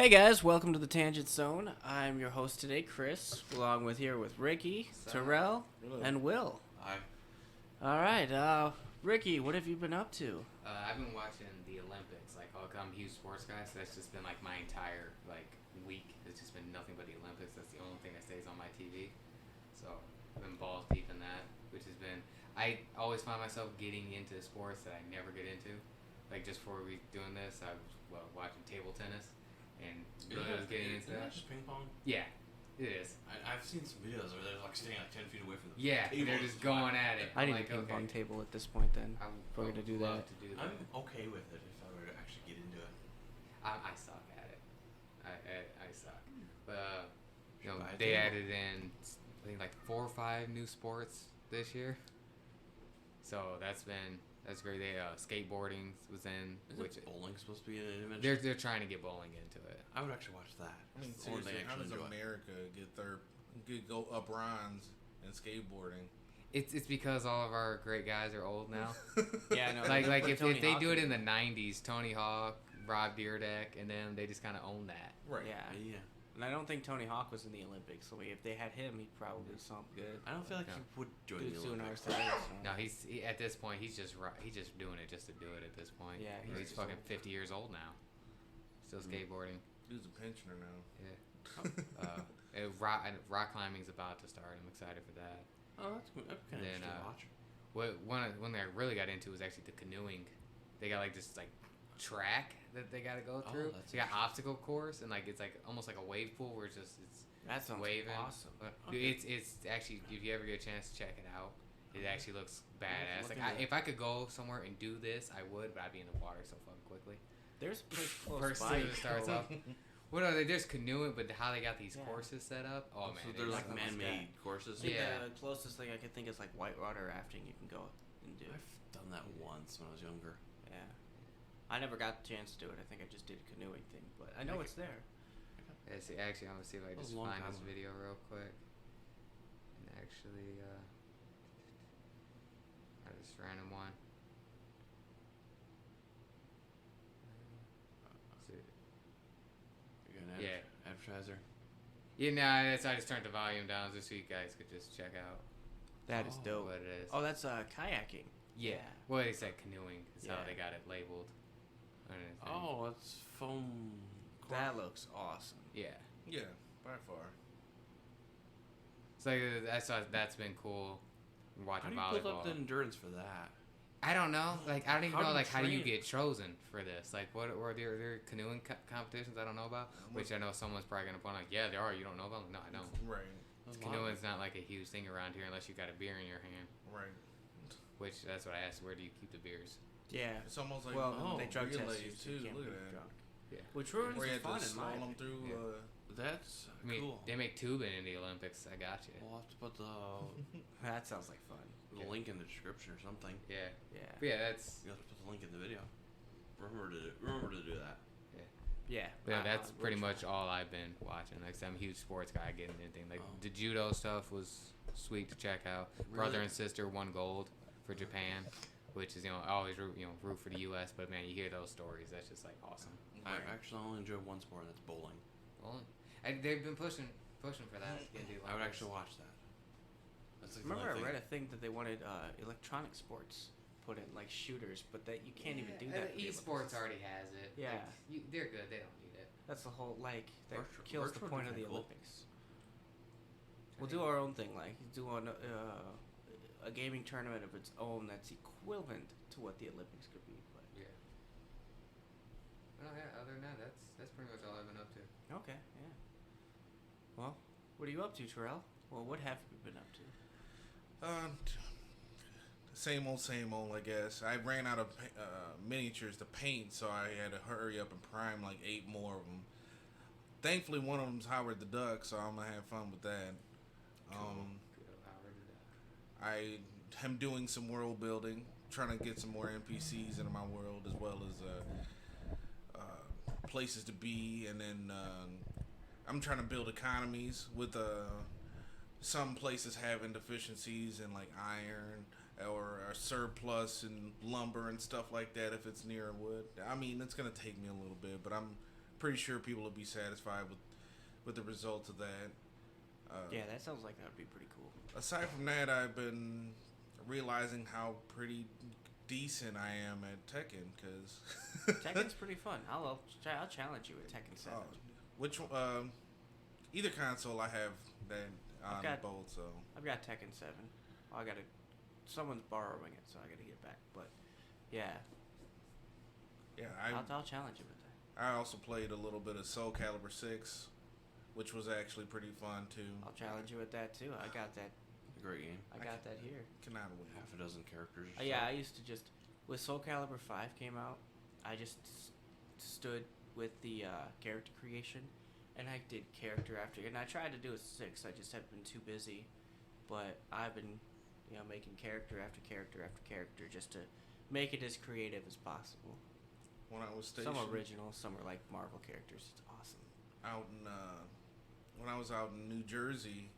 Hey guys, welcome to the Tanjet Zone. I'm your host today, Chris, along with Ricky, Terrell, and Will. Hi. All right, Ricky, what have you been up to? I've been watching the Olympics. I'm a huge sports guy, so that's just been like my entire week. It's just been nothing but the Olympics. That's the only thing that stays on my TV. So I've been balls deep in that, which has been. I always find myself getting into sports that I never get into. Like just before we doing this, I was watching table tennis, and really was getting into that. Just ping pong? Yeah, it is. I've seen some videos where they're like standing like 10 feet away from the Yeah, table. they're just going at it. I need like, a ping pong okay. table at this point. Then I we're gonna do love that. to do that. I'm okay with it if I were to actually get into it. I suck at it. I suck. But Buy a they table. added in I think like 4 or 5 new sports this year. So that's great. They skateboarding was in, which bowling supposed to be in it eventually? they're trying to get bowling into it. I would actually watch that. I mean, It's the only seriously, thing I how does actually enjoy. America go bronze in skateboarding? It's because all of our great guys are old now. Yeah, no. like put if Tony they Hawk do it in the 90s, Tony Hawk, Rob Dyrdek, and then they just kind of own that. Right. Yeah, Yeah. and I don't think Tony Hawk was in the Olympics. So if they had him, he'd probably something good. I don't feel like No. he would join Do the soon Olympics. ourselves. No, at this point he's just doing it just to do it at this point. Yeah, he's he's fucking old. 50 years old now, still skateboarding. He's a pensioner now. Yeah. Rock climbing's about to start. I'm excited for that. Oh, that's kind of Then, interesting to watch. One that I really got into was actually the canoeing. They got this track that they got to go Oh, through. that's They got obstacle course and it's almost like a wave pool where it's That sounds waving. awesome. But Okay. it's actually, if you ever get a chance to check it out, it actually looks badass. look into it. If I could go somewhere and do this, I would, but I'd be in the water so fucking quickly. There's a place close First by. thing that starts off. Well, no, there's canoeing, but how they got these Yeah. courses set up, oh man, So it's they're like almost man-made courses. Yeah. The closest thing I could think is like whitewater rafting. You can go and do. I've done that once when I was younger. Yeah. I never got the chance to do it. I think I just did a canoeing thing, but I know it's there. Yeah, see, actually, I'm gonna see if I That was just a long find time this ago. video real quick. And actually, I just random one. See. You got an Yeah. advertiser. Yeah, no, I just turned the volume down just so you guys could just check out That is Oh, dope. what it is. Oh, that's kayaking. yeah. Well, they said canoeing. That's how Yeah. they got it labeled. on anything. Oh, that's foam. That looks awesome. Yeah. Yeah, by far. So that's been cool. Watching How do you volleyball. build up the endurance for that? I don't know. I don't even How know. do you How do you train? get chosen for this? What are there canoeing competitions I don't know about? Which I know someone's probably gonna point out. Yeah, there are. You don't know about them? No, I don't. Right, There's a lot of Canoeing's not like a huge thing around here unless you got a beer in your hand. right. Which that's what I asked. Where do you keep the beers? Yeah. It's almost like Well, they drug test relays you, so too. you can't Look be at that. drunk. Yeah. Which ruins Where you the have fun to in my slalom opinion. through. Yeah. That's I mean, cool. they make tubing in the Olympics. I got you. We'll have to put the That sounds like fun. link in the description or something. Yeah. Yeah. But yeah, that's You have to put the link in the video. Remember to do that. Yeah. yeah. That's we'll pretty try. much all I've been watching. Like, I'm a huge sports guy. Getting anything like Oh. the judo stuff was sweet to check out. Brother Really? and sister won gold for Japan, which is I always root for the U.S. But man, you hear those stories. That's just awesome. I actually only enjoy one sport, and that's bowling. Well, they've been pushing for that. I would actually watch that. That's like the Remember, I only read a thing. thing that they wanted like electronic sports put in, like shooters, but that you can't even do that. for the Esports Olympics. already has it. Yeah. They're good. They don't need it. That's the whole that Virtual- kills the virtual point of would be the cool. Olympics. We'll do our own thing, do a gaming tournament of its own that's equivalent to what the Olympics could be. But Yeah. Well, yeah. Other than that, that's pretty much all I've been up to. okay, yeah. Well, what are you up to, Terrell? Well, what have you been up to? Same old, I guess. I ran out of miniatures to paint, so I had to hurry up and prime like 8 more of them. Thankfully, one of them's Howard the Duck, so I'm gonna have fun with that. Good old Howard the Duck. I am doing some world building, trying to get some more NPCs into my world, as well as places to be, and then I'm trying to build economies with some places having deficiencies in like iron or a surplus in lumber and stuff like that if it's near wood. I mean, it's gonna take me a little bit, but I'm pretty sure people will be satisfied with the results of that. Yeah, that sounds like that would be pretty cool. Aside from that, I've been realizing how pretty decent I am at Tekken because Tekken's pretty fun. I'll challenge you with Tekken 7. which either console I have that on both. So I've got Tekken 7. I gotta. Someone's borrowing it, so I gotta get it back. But yeah, I'll challenge you with that. I also played a little bit of Soul Calibur 6, which was actually pretty fun too. I'll challenge you with that too. I got that. Great game. I got that here. Cannot wait. Half a dozen characters. Yeah, I used to just when Soul Calibur 5 came out, I just stood with the character creation, and I did character after. And I tried to do a 6. I just have been too busy, but I've been, making character after character after character just to make it as creative as possible. When I was stationed, some original, some are like Marvel characters. It's awesome. When I was out in New Jersey,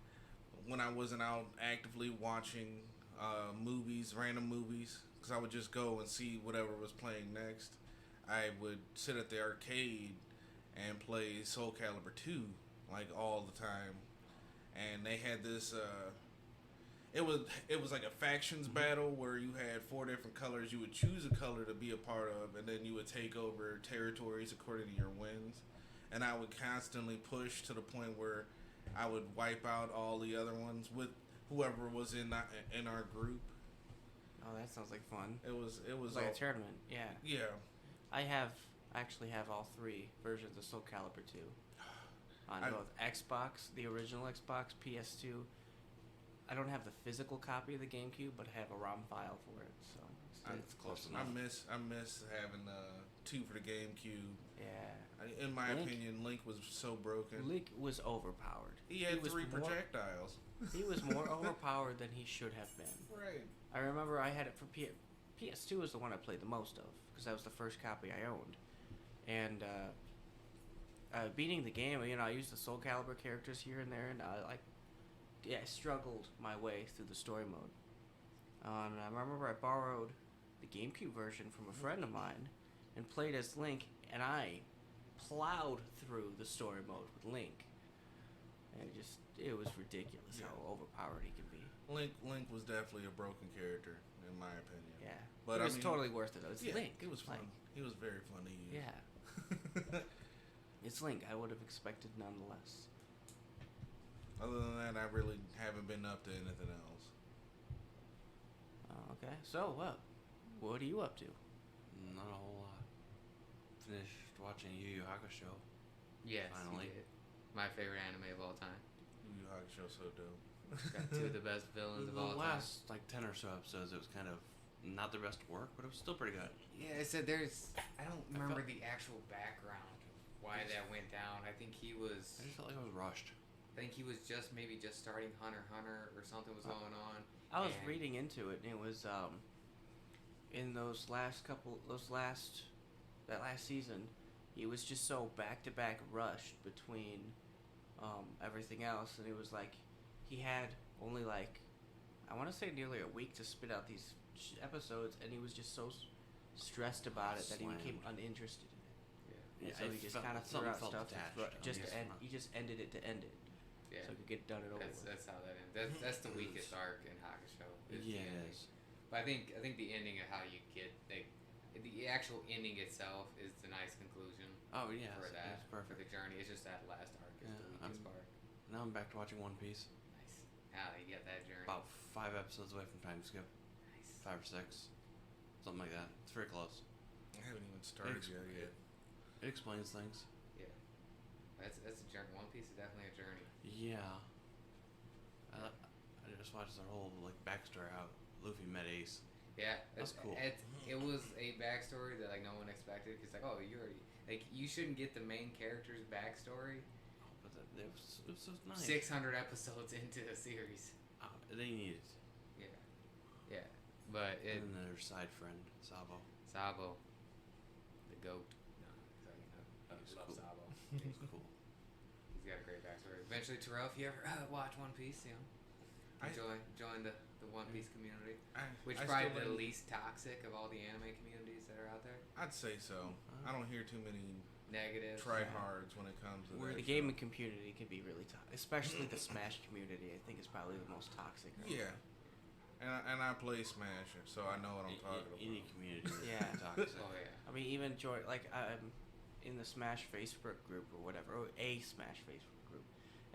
when I wasn't out actively watching random movies, because I would just go and see whatever was playing next, I would sit at the arcade and play Soul Calibur 2 like all the time. And they had this it was like a factions battle where you had 4 different colors. You would choose a color to be a part of, and then you would take over territories according to your wins. And I would constantly push to the point where I would wipe out all the other ones with whoever was in our group. Oh, that sounds like fun. It was like a tournament. Yeah. Yeah. I actually have all 3 versions of Soul Calibur 2 on both Xbox, the original Xbox, PS2. I don't have the physical copy of the GameCube, but I have a ROM file for it, so it's close enough. I miss having 2 for the GameCube. Yeah. In my opinion, Link was so broken. Link was overpowered. He had 3 projectiles. He was more overpowered than he should have been. Right. I remember I had it for PS2 was the one I played the most of, because that was the first copy I owned. And beating the game, I used the Soul Calibur characters here and there, and I struggled my way through the story mode. And I remember I borrowed the GameCube version from a friend of mine and played as Link, and I plowed through the story mode with Link. And it was ridiculous how overpowered he can be. Link was definitely a broken character, in my opinion. Yeah. But it was totally worth it, though. It's Link. It was fun. He was very fun to use. Yeah. It's Link. I would have expected nonetheless. Other than that, I really haven't been up to anything else. Oh, okay. So, what are you up to? Not a whole lot. Finished watching Yu Yu Hakusho. Yes, finally. you did. My favorite anime of all time. Yu Yu Hakusho so dope. Got 2 of the best villains of all The time. last 10 or so episodes, it was kind of not the best work, but it was still pretty good. Yeah, it said I don't remember the actual background of why that went down. I think he was. I just felt like I was rushed. I think he was just starting Hunter x Hunter or something was going on. I was reading into it, and it was in that last season, he was just so back-to-back rushed between everything else, and it was like he had only I want to say nearly a week to spit out these episodes, and he was just so stressed about it that he became uninterested in it. Yeah. And so he just kind of threw out stuff he just ended it to end it. Yeah. So he could get done it over. That's how that ends. That's the weakest arc in Hakusho. Yeah, it is. But I think the ending of how you get the actual ending itself is the nice conclusion. Oh yeah, for that it's perfect. for the journey. It's just that last arc is the weakest part. Now I'm back to watching One Piece. Nice. Now you get that journey. About 5 episodes away from time skip. Nice. 5 or 6, something like that. It's very close. I haven't even started yet. It explains things. Yeah. That's a journey. One Piece is definitely a journey. Yeah. I just watched their whole backstory how Luffy met Ace. Yeah, That's cool. It was a backstory that no one expected. Cause you shouldn't get the main character's backstory. Oh, but it was so nice. 600 episodes into the series. They needed. Yeah, but And then their side friend Sabo. Sabo, the goat. No, I was love cool. Sabo. It was cool. He's got a great backstory. Eventually, Terrell, if you ever watch One Piece, join the One Piece community, which probably the least toxic of all the anime communities that are out there. I'd say so. I don't hear too many negative. tryhards when it comes to Where that. The gaming community can be really toxic, especially the Smash community. I think is probably the most toxic. Right Yeah. And I play Smash, so I know what I'm talking about. Any community. Yeah. Toxic. Oh yeah. I mean, even like I'm in the Smash Facebook group or whatever, or a Smash Facebook group,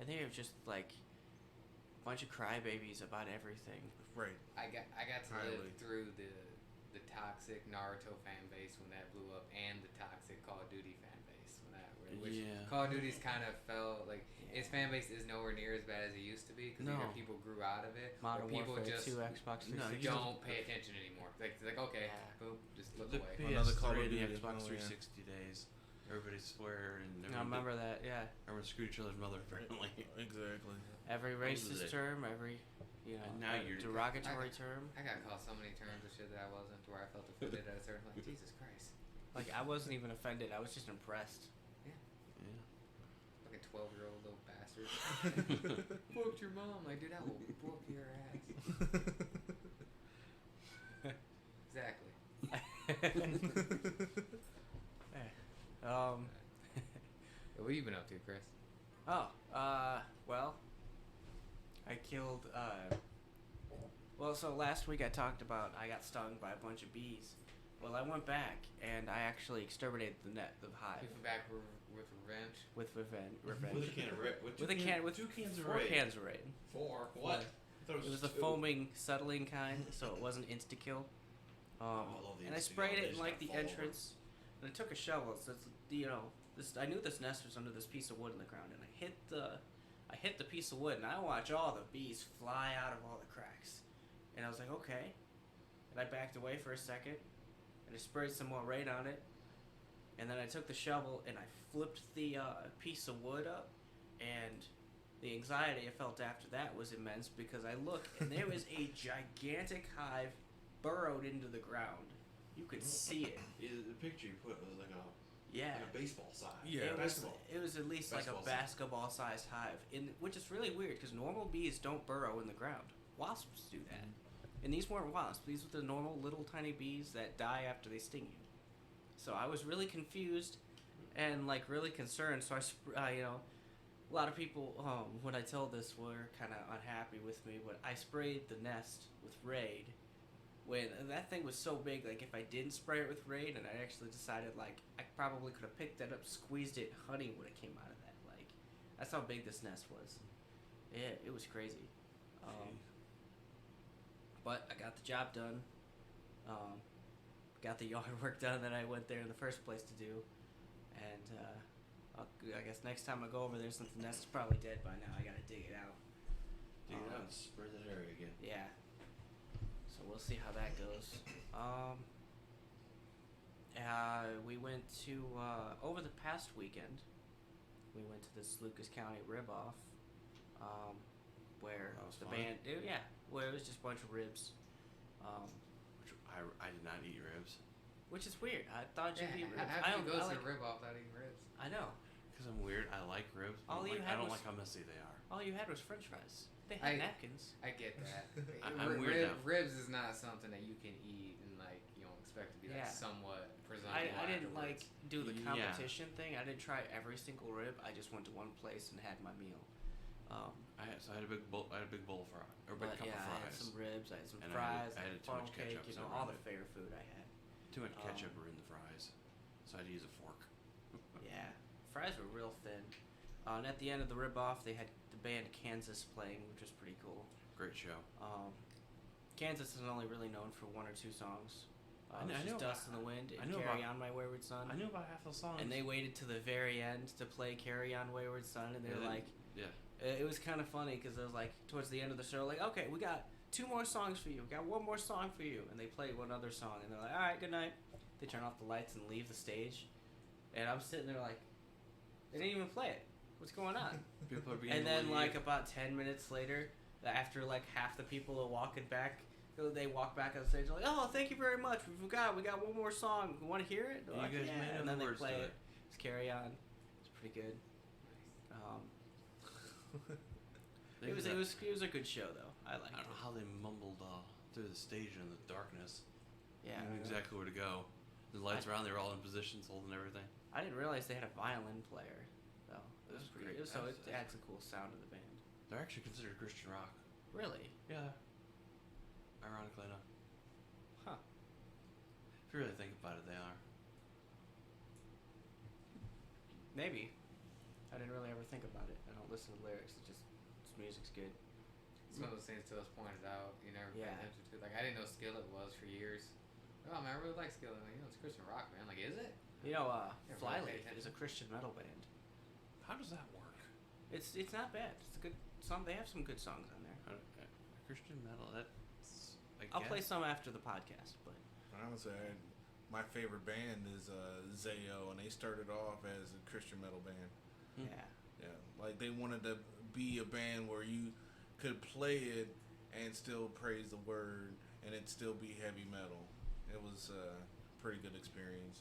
and they have just like a bunch of crybabies about everything. Right. I got to Highly. live through the toxic Naruto fan base when that blew up, and the toxic Call of Duty fan base when that. Which Yeah. Call of Duty's kind of fell like its fan base is nowhere near as bad as it used to be because either No. people grew out of it Modern or people Warfare just 2, Xbox No, 360. you don't pay attention anymore. Like okay, Yeah. boom, just look The away. Another Call of PS3, the Duty, Xbox oh, yeah. 360 days. Everybody swear and I remember that. Yeah, everyone screwed each other's mother apparently. Exactly. every Those are racist the- term, every And now you're- derogatory term. I got called so many terms of shit that I wasn't, to where I felt offended at a certain like Jesus Christ, Like I wasn't even offended. I was just impressed. Yeah. fucking 12-year-old little bastard. Fucked your mom, like dude, I will whoop your ass. Exactly. um. What have you been up to, Chris? Oh. Well. I killed. Well, so last week I talked about I got stung by a bunch of bees. Well, I went back and I actually exterminated the hive You back with revenge. with revenge. With a can of Raid. With a can with 2 cans of 4 Raid. cans of Raid. 4. What? It was the foaming, settling kind, so it wasn't insta kill. I love the And I insta-kill. sprayed They it in just like gotta the fall over. entrance, and I took a shovel. So it's, this I knew this nest was under this piece of wood in the ground, and I hit the piece of wood, and I watch all the bees fly out of all the cracks, and I was like, okay, and I backed away for a second, and I sprayed some more Raid on it, and then I took the shovel and I flipped the piece of wood up, and the anxiety I felt after that was immense because I looked and there was a gigantic hive burrowed into the ground. You could see it. The picture you put was like a Yeah. baseball size. Yeah. It was at least like a Basketball basketball-sized hive, which is really weird because normal bees don't burrow in the ground. Wasps do that, and these weren't wasps. These were the normal little tiny bees that die after they sting you. So I was really confused and like really concerned. So a lot of people when I told this were kind of unhappy with me. But I sprayed the nest with Raid. And that thing was so big, like if I didn't spray it with Raid, and I actually decided like I probably could have picked that up, squeezed it, honey would have came out of that. Like that's how big this nest was. Yeah, it was crazy. But I got the job done. Got the yard work done that I went there in the first place to do, and I guess next time I go over there, since the nest is probably dead by now, I gotta dig it out. Dig it out and spray that area again. Yeah. So we'll see how that goes. We went to over the past weekend. We went to this Lucas County rib-off, where That was the fun. band, where it was just a bunch of ribs, Which I did not eat ribs. which is weird. I thought you'd eat ribs. How do you go to like, the rib off without eating ribs? I know. Because I'm weird. I like ribs. But All you I had don't was- like how messy they are. All you had was French fries. They had I- napkins. I get that. I'm weird now. Ribs is not something that you can eat and like you don't expect to be like Yeah. somewhat presentable. I didn't afterwards. like do the Yeah. competition thing. I didn't try every single rib. I just went to one place and had my meal. I had a big bowl. I had a big bowl of fries or a big But cup yeah, of I had fries. some ribs. I had some And fries. I had too funnel much cake. ketchup, You so know, I all the ruined favorite food I had. Too much ketchup were in the fries, so I had to use a fork. Yeah, fries were real thin. And at the end of the rib off, they had the band Kansas playing, which was pretty cool. Great show. Kansas is only really known for one or two songs. I know Just about- Dust in the Wind I and know Carry about- On My Wayward Son. I knew about half those songs. And they waited to the very end to play Carry On Wayward Son, and they're Yeah, like, yeah. it was kind of funny because it was like towards the end of the show, like, okay, we got 2 more songs for you. We got 1 more song for you, and they played one other song, and they're like, all right, good night. They turn off the lights and leave the stage, and I'm sitting there like, they didn't even play it. What's going on? People are being And then leave. like about 10 minutes later, after like half the people are walking back, they walk back on the stage like, oh, thank you very much. We got 1 more song. You want to hear it? They're You like, guys yeah. made And up then the they words play to it. it. It's Carry On. It's pretty good. They It was did a good show though. I liked I don't know it. how they mumbled through the stage in the darkness. Yeah. They knew exactly where to go. The lights around, they were all in positions, holding everything. I didn't realize they had a violin player, though. It was That's pretty. pretty- So it that's- adds a cool sound to the band. They're actually considered Christian rock. Really? Yeah. Ironically enough. Huh. If you really think about it, they are. Maybe. I didn't really ever think about it. I don't listen to lyrics. It's just this music's good. Some of those things Phyllis pointed out, you never paid Yeah. attention to. Like, I didn't know Skillet was for years. Oh, man, I really like Skillet. Like, it's Christian rock, man. Like, is it? You know, Never really paid Flyleaf attention. is a Christian metal band. How does that work? It's not bad. It's a good song. They have some good songs on there. Christian metal, that's... I'll play some after the podcast, but Honestly, my favorite band is Zayo, and they started off as a Christian metal band. yeah. Yeah, like they wanted to be a band where you could play it and still praise the word, and it still be heavy metal. It was a pretty good experience.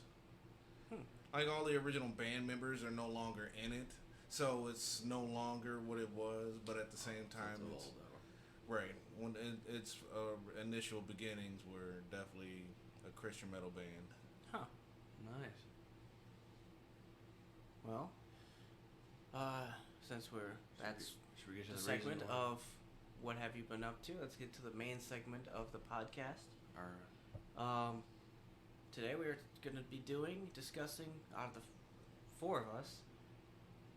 Like all the original band members are no longer in it, so it's no longer what it was. But at the same time, it's right when its initial beginnings were definitely a Christian metal band. Huh. Nice. Well, since that's Should we get to the the segment reason of what have you been up to, let's get to the main segment of the podcast. Our Today we are going to be discussing out of the four of us,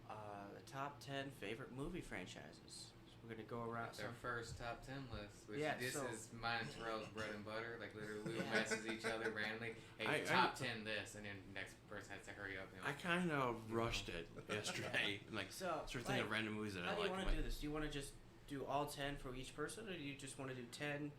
the top 10 favorite movie franchises. So we're going to go around. It's our first top 10 list. Which Yeah, this so- is mine and Terrell's bread and butter. Like, literally, we would message each other randomly. Hey, I- top 10 this, and then next person has to hurry up. And I kind of rushed it yesterday. And like, So, started thinking of like, random movies that how I do you like. want to do this? Do you want to just do all 10 for each person, or do you just want to do 10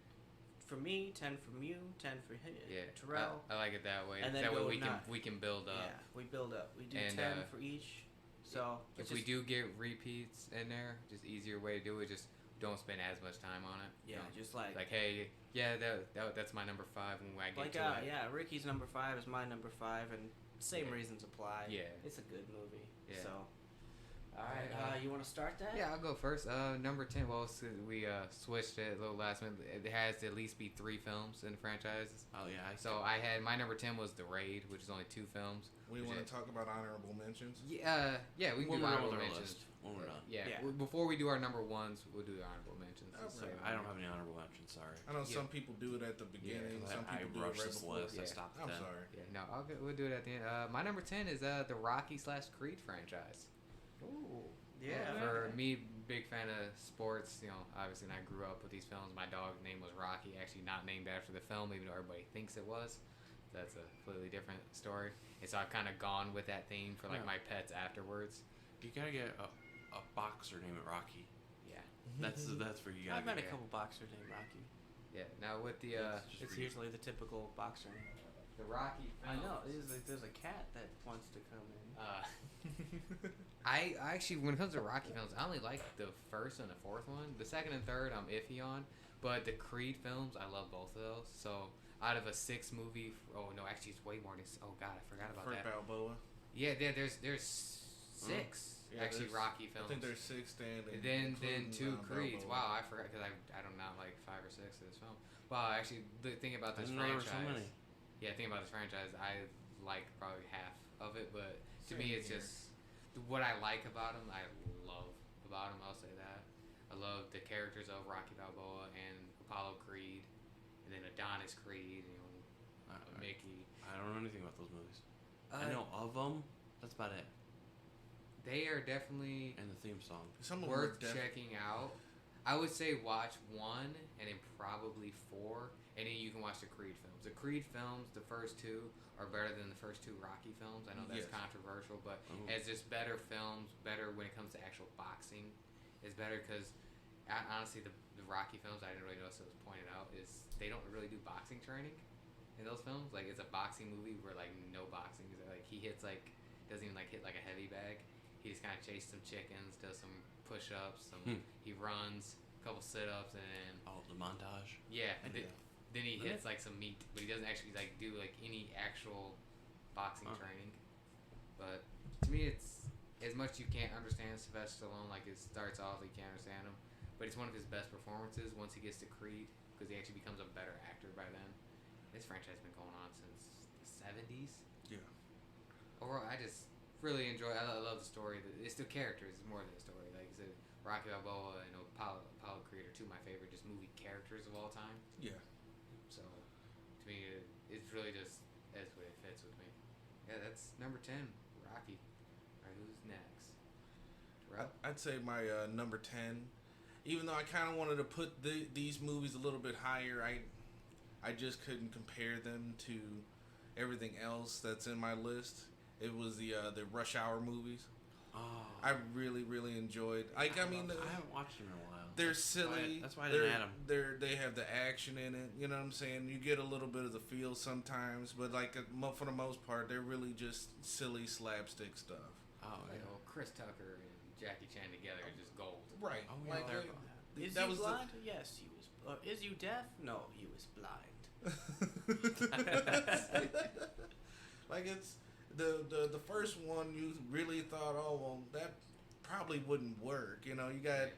for me, 10 from you, 10 for him, yeah, Terrell? I like it that way. And then that way go we can nine. we can build up. Yeah, we build up. We do And, 10 for each. So If it's we just- do get repeats in there, just easier way to do it. Just don't spend as much time on it. yeah, You know? just like Hey, yeah, that's my number 5 when I get like to it. yeah, Ricky's number 5 is my number 5, and same Yeah. reasons apply. Yeah. It's a good movie. Yeah. So, all right, you want to start that? Yeah, I'll go first. Number 10. Well, we switched it a little last minute. It has to at least be 3 films in the franchise. Oh yeah. So I had my number 10 was The Raid, which is only 2 films. We Which want is- to talk about honorable mentions. Yeah, we can when do we're done honorable with our mentions. list. When we're done. Yeah, Yeah. before we do our number 1s, we'll do the honorable mentions. Okay. So, I don't have any honorable mentions. Sorry. I know Yeah. some people do it at the beginning. Some I people do it rushed right this before. list. I Yeah. stopped I'm at 10. sorry. Yeah, no, we'll do it at the end. My number 10 is the Rocky/Creed franchise. Ooh. Yeah. For me, big fan of sports. You know, obviously, when I grew up with these films, my dog's name was Rocky. Actually, not named after the film, even though everybody thinks it was. That's a completely different story. And so I've kind of gone with that theme for like Yeah. my pets afterwards. You gotta get a boxer named Rocky. Yeah, That's where you gotta I've met get. a couple boxers named Rocky. yeah. Now with the Just It's for you. usually the typical boxer name. the Rocky. I know. films, There's a cat that wants to come in. I actually, when it comes to Rocky films, I only like the first and the fourth one. The second and third, I'm iffy on. But the Creed films, I love both of those. So out of a 6 movie, oh no, actually it's way more than. Oh god, I forgot about Frank that. Balboa. Yeah, there's 6 Yeah, actually there's- Rocky I films. think there's 6 standing. And then including, 2 Creeds. Balboa. Wow, I forgot because I do not like 5 or 6 of this film. Wow, actually, the thing about I this didn't know there were so franchise. many. Yeah, think about this franchise. I like probably half of it, but to Same me, it's here. just what I like about them. I love about them. I'll say that. I love the characters of Rocky Balboa and Apollo Creed, and then Adonis Creed. You know, I- Mickey. I don't know anything about those movies. I know of them. That's about it. They are definitely And the theme song. Some of them are worth checking out. I would say watch 1 and then probably 4, and then you can watch the Creed films. The Creed films, the first 2, are better than the first 2 Rocky films. I know that's Yes. controversial, but Ooh. as just better films, better when it comes to actual boxing, is better because honestly, the Rocky films, I didn't really notice it was pointed out, is they don't really do boxing training in those films. Like, it's a boxing movie where, like, no boxing. Like, he hits, like, doesn't even, like, hit, like, a heavy bag. He just kind of chases some chickens, does some push-ups, he runs, a couple sit-ups, and then Oh, the montage. yeah, and Yeah. then he hits like some meat, but he doesn't actually like do like any actual boxing Huh. training. But to me, it's as much you can't understand Sylvester Stallone. Like, it starts off you can't understand him, but it's one of his best performances once he gets to Creed because he actually becomes a better actor by then. This franchise has been going on since the '70s. Yeah. Overall, I just really enjoy. I love the story. It's the characters. It's more than the story. Like I said, Rocky Balboa and Apollo Creed are two of my favorite just movie characters of all time. Yeah. So to me, it's really just that's what it fits with me. Yeah, that's number 10, Rocky. All right, who's next? Terrell? I'd say my number 10. Even though I kind of wanted to put these movies a little bit higher, I just couldn't compare them to everything else that's in my list. It was the Rush Hour movies. Oh. I really enjoyed. I mean, I haven't watched them in a while. they're silly. That's why I didn't add them. They have the action in it. You know what I'm saying? You get a little bit of the feel sometimes, but like for the most part, they're really just silly slapstick stuff. Oh, Like, yeah. Chris Tucker and Jackie Chan together are just gold. Right. Oh, yeah, Like, they're- Is that you was the- blind? Yes, you was. Is you deaf? No, you was blind. Like it's the first one you really thought, oh well, that probably wouldn't work. You know, you got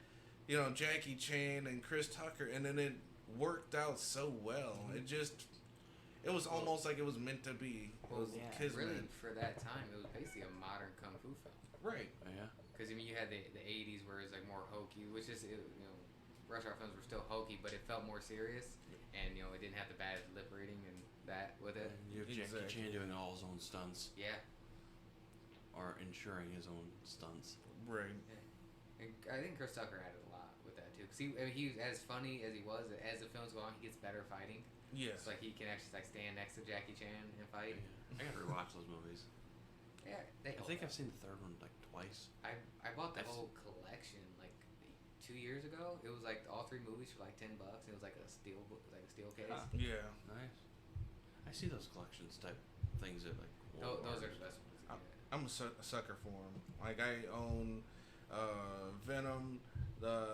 Jackie Chan and Chris Tucker, and then it worked out so well. It was almost like it was meant to be. It was yeah, kismet. Really, for that time, it was basically a modern kung fu film. Right. Yeah. Because I mean, you had the '80s where it was like more hokey, which is Rush Hour films were still hokey, but it felt more serious, and it didn't have the bad lip reading and that with it. And you have Jackie Exactly. Chan doing all his own stunts, Yeah, or ensuring his own stunts. Right. and I think Chris Tucker added a lot with that too, because he was as funny as he was. As the films go on, he gets better fighting. Yes. It's like he can actually stand next to Jackie Chan and fight. I gotta rewatch those movies. Yeah, they. I think I've seen the third one like twice. I bought the I've whole collection like 2 years ago. It was like all 3 movies for like $10. It was like a steel case. Huh. Yeah. Nice. I see those collections type things at like. Those are Walmart. the best ones. I'm, Yeah. I'm a sucker for them. Like I own Venom, the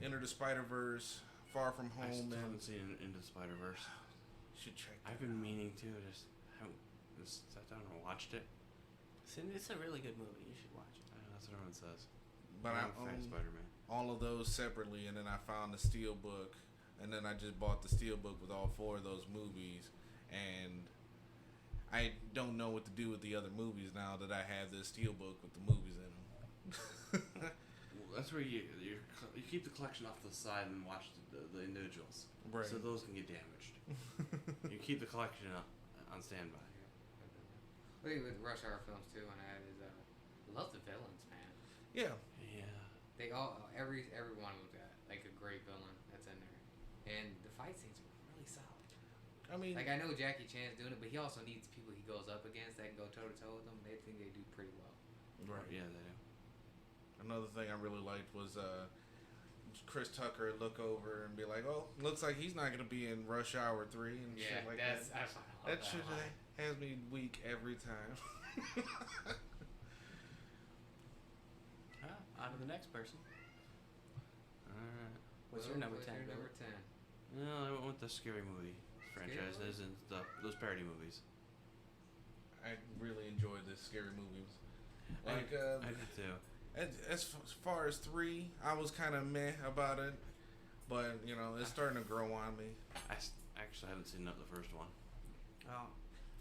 Enter the Spider-Verse, Far From I Home, still and haven't seen Into the Spider Verse. should check. I've been meaning to. Just haven't just sat down and watched it. It's a really good movie. You should watch it. I know that's what everyone says. But I I'm a fan of own Spider-Man. all of those separately, and then I found the Steelbook, and then I just bought the Steelbook with all 4 of those movies, and I don't know what to do with the other movies now that I have this Steelbook with the movies in them. Well, that's where you keep the collection off to the side and watch the individuals, Right. so those can get damaged. You keep the collection on standby. I think with Rush Hour films too, and I love the villains, man. Yeah. Yeah. They all every one of them got like a great villain that's in there, and the fight scenes are really solid. I mean, Like I know Jackie Chan's doing it, but he also needs people he goes up against that can go toe to toe with him. They think they do pretty well. right. Yeah, they do. Another thing I really liked was Chris Tucker look over and be like, "Oh, looks like he's not gonna be in Rush Hour 3 and Yeah, shit like that's that." I love That that shit line. has me weak every time. On to the next person. All right. What's your number 10? Your Bill? number 10. No, I went with the scary movie franchises and those parody movies. I really enjoyed the scary movies. Like, I did too. as far as 3, I was kind of meh about it, but it's starting to grow on me. Actually haven't seen the first one. Oh,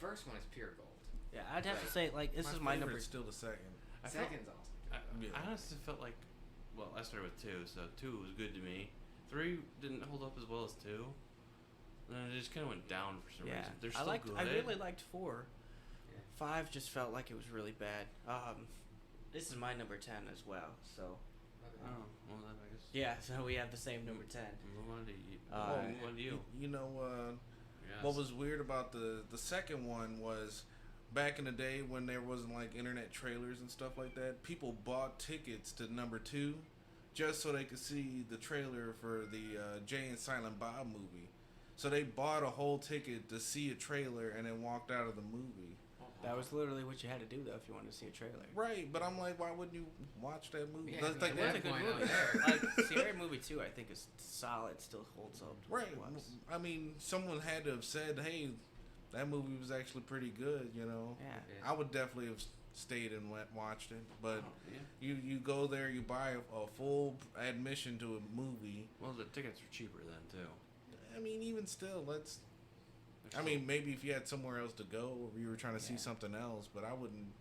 First one is pure gold. yeah. I'd have to say this is my number. favorite's still the second. I felt- Second's awesome. Yeah. I honestly felt like, well, I started with 2, so 2 was good to me. 3 didn't hold up as well as 2. And then it just kind of went down for some Yeah, reason. They're still good. I really liked 4. Yeah. 5 just felt like it was really bad. This is my number 10 as well. So Okay. Oh, well, then I guess. yeah, so we have the same number 10. Move on to you. Uh, Move on to you. You know, Yes. what was weird about the second one was back in the day when there wasn't like internet trailers and stuff like that, people bought tickets to number 2 just so they could see the trailer for the Jay and Silent Bob movie. So they bought a whole ticket to see a trailer and then walked out of the movie. That was literally what you had to do though if you wanted to see a trailer. Right, but I'm like, why wouldn't you watch that movie? Yeah, That's like it It was that a good point movie. out there. Like Scary Movie 2, I think is solid. Still holds up. To right. what it was. I mean, someone had to have said, "Hey, that movie was actually pretty good." Yeah. Yeah. I would definitely have stayed and watched it, but Oh, yeah. you go there, you buy a full admission to a movie. Well, the tickets were cheaper then too. I mean, even still, I mean, maybe if you had somewhere else to go, or you were trying to see something else, but I wouldn't.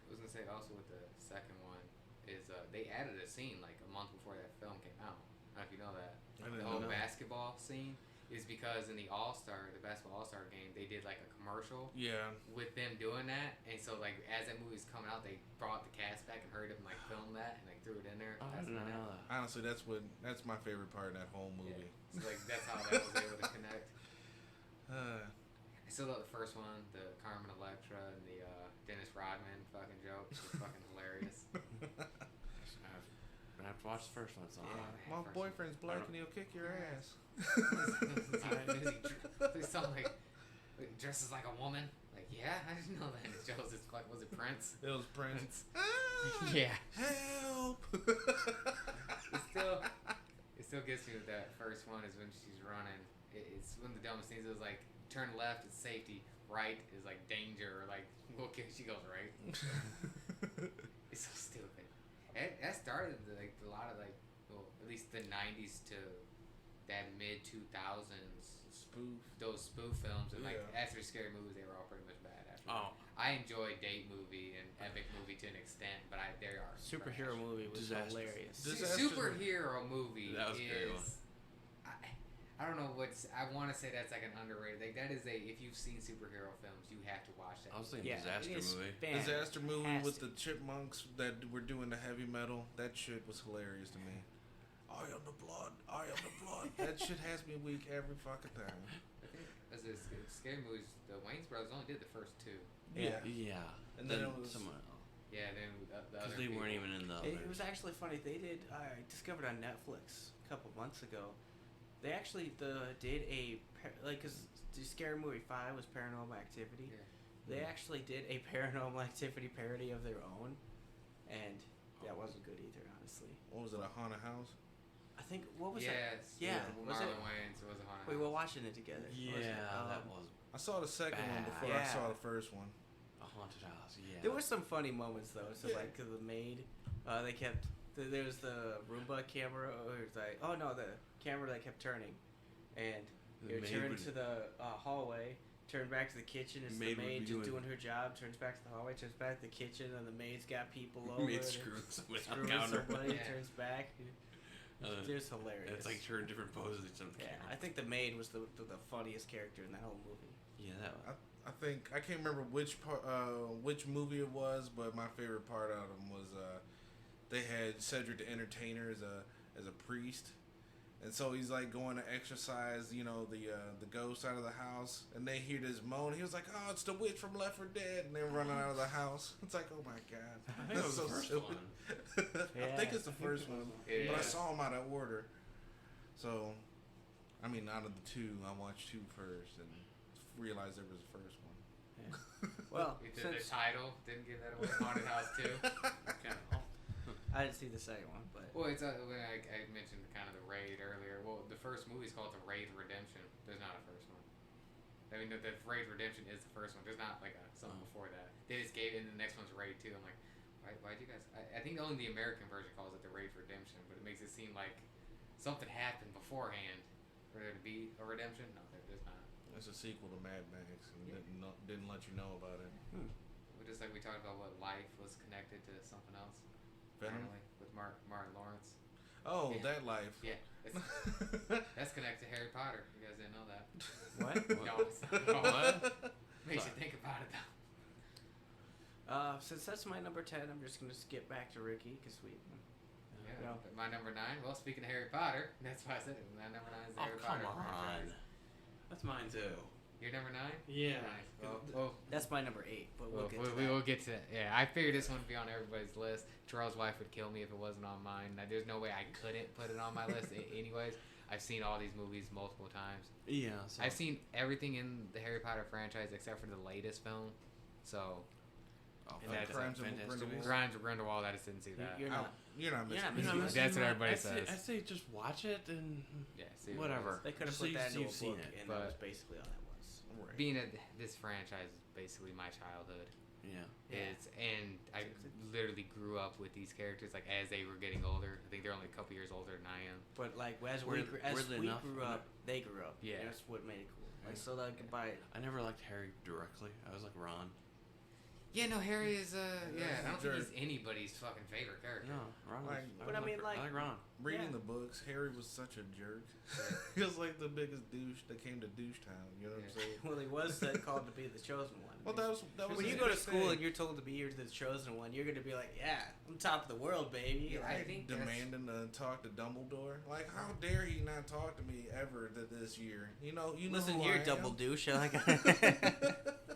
I was gonna say also with the second one is they added a scene like a month before that film came out. I don't know if you know that. I didn't The whole know. basketball scene is because in the basketball All-Star game, they did like a commercial Yeah. with them doing that, and so like as that movie was coming out, they brought the cast back and hurried up and like filmed that and like threw it in there. Oh, I That's didn't not know it. that. Honestly, that's my favorite part of that whole movie. Yeah. So like that's how that was able to connect. Uh, I still love the first one, the Carmen Electra and the Dennis Rodman fucking joke. It's fucking hilarious. I have to watch the first one. So Yeah. my First boyfriend's black and he'll kick your ass. They sound like dresses like a woman. Like, yeah, I didn't know that. It shows it's like, was it Prince? It was Prince. Yeah. Help! It still gets me with that first one is when she's running. It's one of the dumbest things. It was like, turn left is safety, right is like danger, or like, okay, she goes right. It's so stupid. That started like a lot of like, well, at least the 90s to that mid 2000s. Spoof. Those spoof films and like Yeah. after scary movies, they were all pretty much bad. After Oh. I enjoy date movie and epic movie to an extent, but they are Superhero trash. movie was Disaster. hilarious. Disaster. Superhero movie That was a great one. is. I don't know what's. I want to say that's like an underrated. Like that is a. If you've seen superhero films, you have to watch that. I was thinking Yeah, disaster it is movie. Disaster movie with the fantastic. chipmunks that were doing the heavy metal. That shit was hilarious to me. I am the blood. I am the blood. That shit has me weak every fucking time. I think as a scary movies, the Wayans brothers only did the first two. Yeah. Yeah. And then it was- someone else. Yeah, then the Because other they weren't people- even in the It others. was actually funny. They did. I discovered on Netflix a couple months ago. They actually did a because the Scary Movie 5 was Paranormal Activity. Yeah. They actually did a Paranormal Activity parody of their own, and that wasn't good either, honestly. What was it? A haunted house? I think what was Yes. that? Yeah, with was Marlon it? Wayans. It was a haunted We were house. watching it together. Yeah, Was it? that was I saw the second one Bad. before I Yeah. saw the first one. a haunted house. Yeah. There were some funny moments though. So Yeah. like the maid, they kept there was the Roomba camera, or it was like the camera that kept turning, and The you maid turn would- to the hallway, turn back to the kitchen. It's Maid the would maid be just doing- doing her job. Turns back to the hallway, turns back to the kitchen, and the maid's got people over. Maid and screwing somebody on the screwing counter. somebody. Yeah. Turns back. It's just hilarious. It's like her in different poses each on the yeah, camera. I think the maid was the funniest character in that whole movie. Yeah, that was. I think I can't remember which movie it was, but my favorite part out of them was they had Cedric the Entertainer as a priest, and so he's like going to exorcise, the ghost out of the house, and they hear this moan. He was like, "Oh, it's the witch from Left 4 Dead," and they're running out of the house. It's like, oh my god, I think it was the first one. I think it's the first one, Yeah. but I saw them out of order. So, I mean, out of the two, I watched two first and realized there was a first one. Well, We did the since title. Didn't give that away. Haunted House too. I didn't see the second one, but Well, it's when I mentioned kind of the raid earlier. Well, the first movie is called The Raid Redemption. There's not a first one. I mean, the Raid Redemption is the first one. There's not like something before that. They just gave it, and the next one's Raid 2. I'm like, why'd you guys? I think only the American version calls it The Raid Redemption, but it makes it seem like something happened beforehand for there to be a redemption. No, there's not. It's a sequel to Mad Max, and Yeah. didn't let you know about it. Just like we talked about what life was connected to something else. Venom. Apparently, with Martin Lawrence. Oh, Yeah. that life. Yeah, that's connected to Harry Potter. You guys didn't know that. what? No, it's not. What? Makes you think about it though. Since that's my number 10, I'm just gonna skip back to Ricky because we. Yeah. No. But my number 9. Well, speaking of Harry Potter, that's why I said it. My number 9 is the Oh, Harry come Potter on. franchise. That's mine too. Your number 9? Yeah. Nice. Well, That's my number 8, but we'll get to we that. will get to that. Yeah, I figured this one would be on everybody's list. Charles' wife would kill me if it wasn't on mine. Now, there's no way I couldn't put it on my list anyways. I've seen all these movies multiple times. Yeah. So I've seen everything in the Harry Potter franchise except for the latest film. So, Oh, And that's Crimes of Fantastic Grindelwald. Beasts. Grimes of Grindelwald, I just didn't see that. You're not. You're not missing. You're not You know, missing That's what everybody I say, says. I say just watch it and Yeah, see what it whatever. is. They could have So put you- that into a you've seen book, it, and that was but- basically all that was. Right. Being that this franchise is basically my childhood. Yeah. And I literally grew up with these characters like as they were getting older. I think they're only a couple years older than I am. But like as Weirdly we enough, grew up, they grew up. Yeah. That's what made it cool. Like so like by I never liked Harry directly. I was like Ron. Yeah, no, Harry is Yeah, I don't he's a think he's anybody's fucking favorite character. No, Ron. Like- Was, But I mean, like- I like Ron. Reading Yeah. the books, Harry was such a jerk. He was like the biggest douche that came to Douche Town. You know what I'm saying? well, he was called to be the chosen one. Well, that was when his you go to big school thing. and you're told to be the chosen one, you're gonna be like, yeah, I'm top of the world, baby. Yeah, Like, I think that's- demanding to talk to Dumbledore. Like, how dare he not talk to me ever this year? You know listen who here, I am. double douche. Like,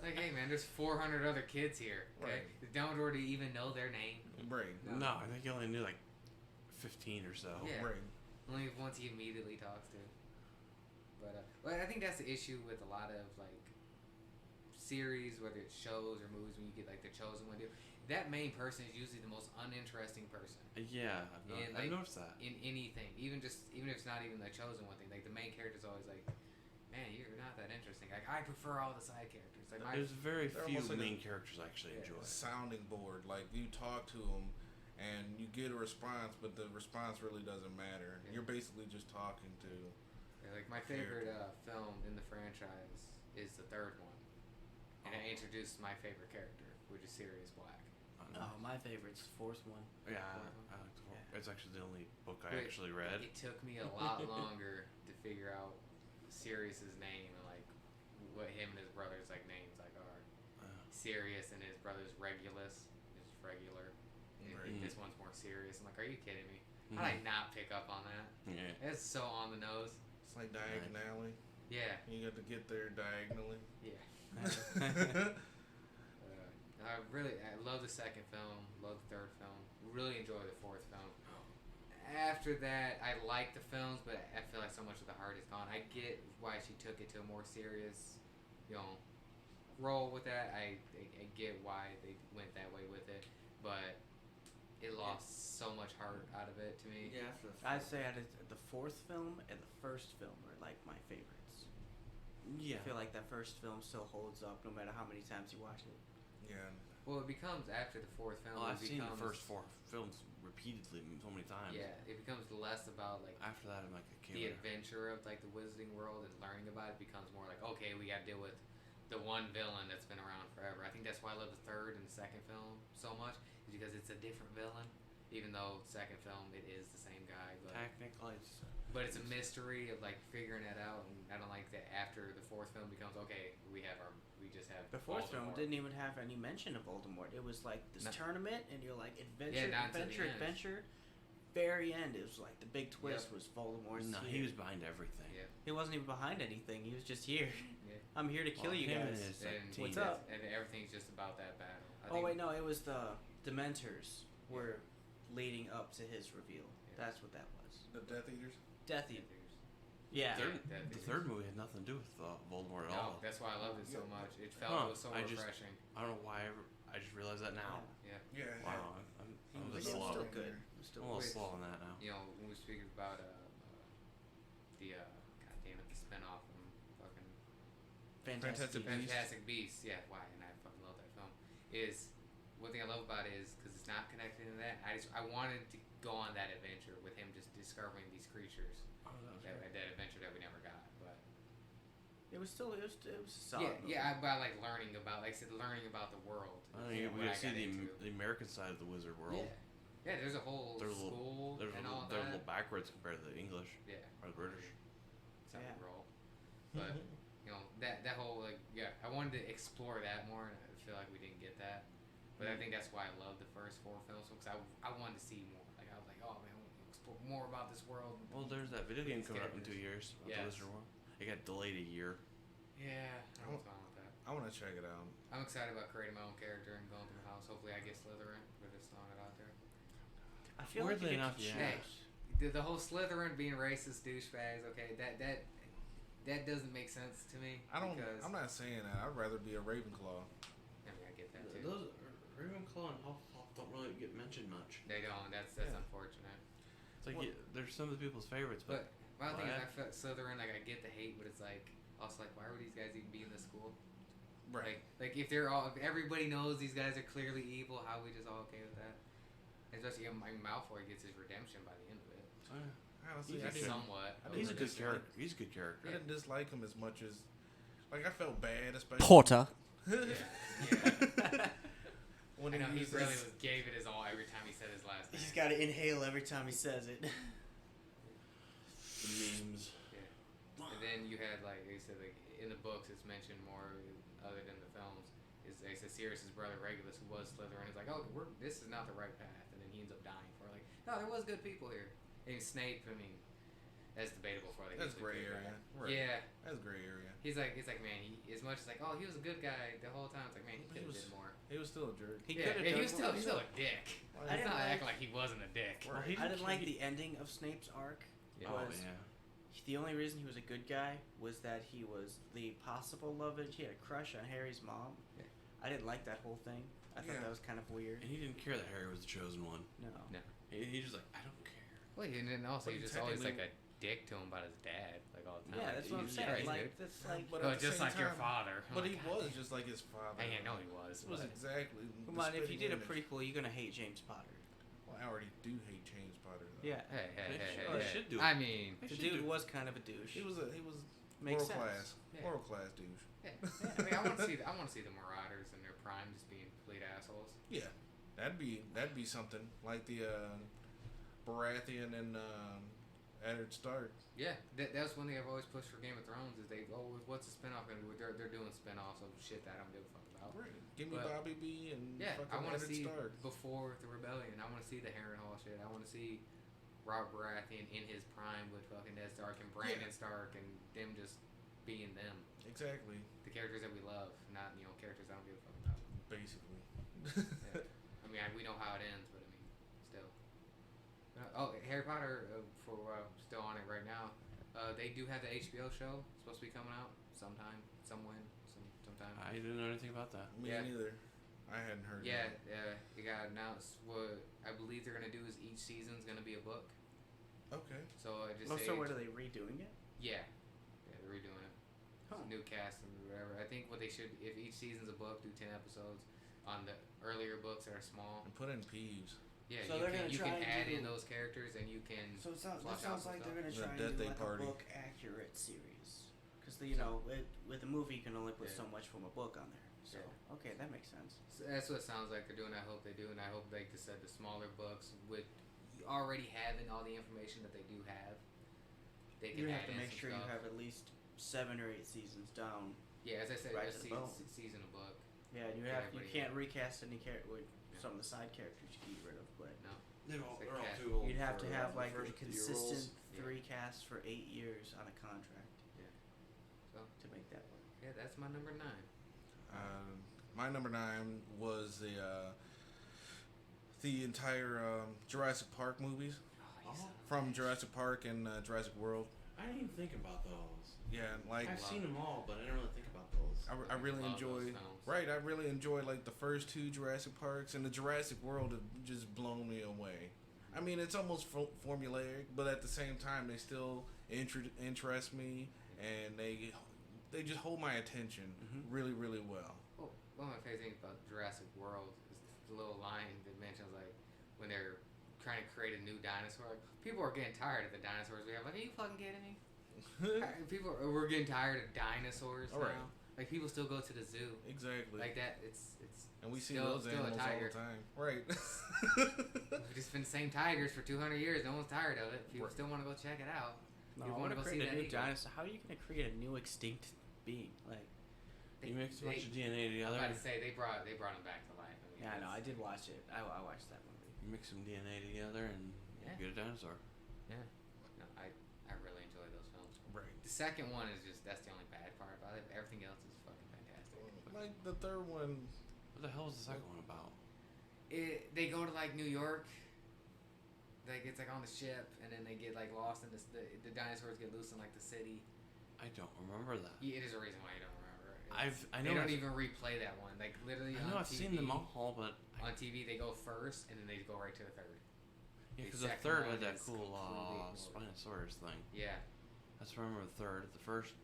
Like, hey man, there's 400 other kids here. Okay, Dumbledore to even know their name. Right. No, I think he only knew like 15 or so. Yeah. Right. Only ones he immediately talks to. But I think that's the issue with a lot of like series, whether it's shows or movies, when you get like the chosen one. That main person is usually the most uninteresting person Yeah, And, I've like, noticed that. in anything. Even if it's not even the chosen one thing. Like the main character's always like, man, you're not that interesting. Like I prefer all the side characters. Like There's very they're few almost like main characters I actually Yeah. enjoy. Sounding board. Like, you talk to him and you get a response, but the response really doesn't matter. Yeah. You're basically just talking to. like my favorite film in the franchise is the third one, and I introduced my favorite character, which is Sirius Black. oh, my favorite's the fourth one. Yeah, Fourth one? I like the fourth. Yeah. It's actually the only book I But actually read. It took me a lot longer to figure out Sirius's name and like what him and his brothers like names like are. Sirius and his brother's Regulus is regular. And Right. This one's more serious. I'm like, are you kidding me? How did I not pick up on that? Yeah. That's so on the nose. It's like diagonally. Yeah, You got to get there diagonally. yeah. I love the second film. Love the third film. Really enjoy the fourth film. After that, I like the films, but I feel like so much of the heart is gone. I get why she took it to a more serious, role with that. I get why they went that way with it, but it lost so much heart out of it to me. Yeah, I'd say the fourth film and the first film are like my favorites. Yeah. I feel like that first film still holds up no matter how many times you watch it. Yeah. Well, it becomes after the fourth film. Oh, it I've seen the becomes- first 4 films repeatedly so many times. Yeah, it becomes less about like After that, I'm like, okay. the whatever. adventure of like the Wizarding World and learning about it. Becomes more like, okay, we got to deal with the one villain that's been around forever. I think that's why I love the third and the second film so much, is because it's a different villain. Even though second film it is the same guy, Technically, but it's a mystery of like figuring that out. And I don't like that after the fourth film becomes okay. We just have The fourth film Voldemort. didn't even have any mention of Voldemort. It was like this No. tournament, and you're like adventure, Yeah, not till the adventure, end. adventure. Very end, it was like the big twist Yep. was Voldemort's no, here. he was behind everything. Yeah. He wasn't even behind anything. He was just here. Yeah. I'm here to kill Well, you him and guys. his, And team. What's up? And everything's just about that battle. I Oh think- wait, no, it was the Dementors were leading up to his reveal. Yeah. That's what that was. The Death Eaters. Death Yeah, Eater. there's- Yeah. That The is- third movie had nothing to do with Voldemort at No, all. that's why I loved it so much. It felt Huh, it was so I just- refreshing. I don't know why I just realized that now. Yeah. Yeah. Wow, I'm He a was little slow. still good. He was still I'm a little Which- slow on that now. You know, when we were speaking about the god damn it, the spinoff from fucking fantastic. Fantastic Beasts. Fantastic Beasts. Yeah, why? And I fucking love that film. Is one thing I love about it is because it's not connected to that. I wanted to go on that adventure with him, just discovering these creatures. Oh, that was That adventure that we never got, but It was still it was a solid. movie. I like learning about, like I said, learning about the world. we what got to I see got into. the American side of the Wizard world. Yeah, there's a whole They're a school They're, and a little, all they're a that. little backwards compared to the English Yeah, or the British. it's how we Yeah. roll. But that whole I wanted to explore that more, and I feel like we didn't get that. But I think that's why I love the first 4 films, because I wanted to see more. Like I was like, oh man, I want to explore more about this world. Well, there's that video game These coming up in characters. 2 years. About Yes. the Wizard world. It got delayed a year. Yeah, I don't know what's wrong with that. I want to check it out. I'm excited about creating my own character and going through the house. Hopefully, I get Slytherin. We're just throwing it out there. I feel Weirdly like you enough, get to yeah. choose. The whole Slytherin being racist douchebags. Okay, that doesn't make sense to me. Because, I'm not saying that. I'd rather be a Ravenclaw. I mean, I get that too. Those Ravenclaw and Hufflepuff don't really get mentioned much. They don't. That's Yeah. unfortunate. It's like Well- they're some of the people's favorites, but My thing is, Why? I feel Slytherin. Like I get the hate, but it's like also like, why would these guys even be in this school? Right. Like if everybody knows these guys are clearly evil, how are we just all okay with that? Especially Malfoy gets his redemption by the end of it. Honestly, He's Somewhat. He's a good character. He's a good character. I didn't dislike him as much as, like, I felt bad, especially Porter. when I know he uses- really gave it his all every time he said his last name. He's got to inhale every time he says it. The memes. Yeah. And then you had like you said, like in the books, it's mentioned more other than the films. Is they said Sirius's brother Regulus, who was Slytherin, is like, oh, this is not the right path, and then he ends up dying for it. Like, no, there was good people here. And Snape, I mean, that's debatable for That's gray area. Right. Yeah. That's gray area. He's like, man, as much as like, oh, he was a good guy the whole time. It's like, man, he could have did more. He was still a jerk. He was still a dick. I It's didn't not like- acting like he wasn't a dick. Well, I didn't like the ending of Snape's arc. Yeah. Oh Was yeah. the only reason he was a good guy was that he was the possible love interest. He had a crush on Harry's mom. Yeah. I didn't like that whole thing. I thought Yeah. that was kind of weird. And he didn't care that Harry was the chosen one. No. He's just like, I don't care. Well, and then also But he's just always like technically- a dick to him about his dad, like all the time. Yeah, that's what I'm Jesus saying. Christ, Like dude. that's like. But Oh, at the just same like your time- father. But Oh he my was God. just like his father. I know he was. It was but- exactly. Come the on, if you spitting did a image. prequel, you're gonna hate James Potter. Well, I already do hate James Potter. Though. Yeah. Hey, They hey. should do it. I mean, They The should dude do- was kind of a douche. He was Makes world class, sense. Yeah. world class douche. yeah. I mean, I want to see the Marauders in their prime just being complete assholes. Yeah, that'd be something like the Baratheon and Eddard Stark. Yeah, that's one thing I've always pushed for Game of Thrones is what's the spinoff going to be? They're doing spinoffs of shit that I don't give a fuck about. Right. Give me But- Bobby B and Yeah, I fucking want to Eddard see Stark. before the rebellion. I want to see the Harrenhal shit. I want to see Robert Baratheon in his prime with fucking Ned Stark and Brandon Stark and them just being them, Exactly. the characters that we love, not characters I don't give a fuck about. Basically. Yeah. I mean, we know how it ends, but I mean, still. Harry Potter, for still on it right now. They do have the HBO show supposed to be coming out sometime. I didn't know anything about that. Me Yeah. neither. I hadn't heard. Yeah, that. it got announced. What I believe they're gonna do is each season's gonna be a book. Okay. So I just Oh, say, so what are they redoing it? yeah, they're redoing it. Oh. New cast and whatever. I think what they should, if each season's a book, do 10 episodes on the earlier books that are small. And put in Peeves. Yeah, So you they're can gonna you try can and add do- in those characters and you can. So it sounds, Flush that out sounds some like stuff. they're gonna The try Death and do Day like Party. a book accurate series. Because with a movie you can only put Yeah. so much from a book on there. So Yeah. okay, that makes sense. So that's what it sounds like they're doing. I hope they do, and I hope, like they said, the smaller books with already having all the information that they do have, they can You add have to in make some sure you stuff. have at least 7 or 8 seasons down. Yeah, as I said, right just to the bone. season a book. Yeah, and you Yeah, have you everybody- can't recast any character with Yeah. some of the side characters you can get rid of, but No, They're all, It's like they're all cat. too old. you'd have to for, have the like a first-year consistent roles. Yeah. 3 casts for 8 years on a contract. Yeah. So. To make that work. Yeah, that's my number 9. My number 9 was the entire Jurassic Park movies Oh, from Jurassic Park and Jurassic World. I didn't even think about those. Yeah, like I've seen them all, but I didn't really think about those. I really Love those enjoy. films. Right, I really enjoy like the first 2 Jurassic Parks, and the Jurassic World have just blown me away. I mean, it's almost formulaic, but at the same time, they still interest me, and they just hold my attention really, really well. Oh, one of my favorite things about Jurassic World is the little line that mentions like when they're trying to create a new dinosaur. Like, people are getting tired of the dinosaurs we have. Like, are you fucking kidding me? We're getting tired of dinosaurs All now. right. Like people still go to the zoo. Exactly. Like that. It's and we see still- those still a animals all tiger. the time. Right. We've just been the same tigers for 200 years. No one's tired of it. People Right. still want to go check it out. No, You I wanna want to go see create a that new eagle. dinosaur. How are you going to create a new extinct being? Like, You mix a bunch of DNA together. I'm about to say they brought him back to life. I mean, yeah, I know. I it's- did watch it. I watched that movie. You mix some DNA together and Yeah. you get a dinosaur. Yeah. No, I really enjoy those films. Right. The second one is just that's the only bad part about it. Everything else is fucking fantastic. Like the third one. What the hell is the second one about? They go to like New York. Like it's like on the ship, and then they get like lost in the dinosaurs get loose in like the city. I don't remember that. Yeah, it is a reason why you don't remember. I They know don't I've- even replay that one. Like literally I know on I've TV, seen them all, but on TV they go first, and then they go right to the third. yeah, The because the second third one had that is cool completely ignored. Spinosaurus thing. Yeah. That's remember the third. The first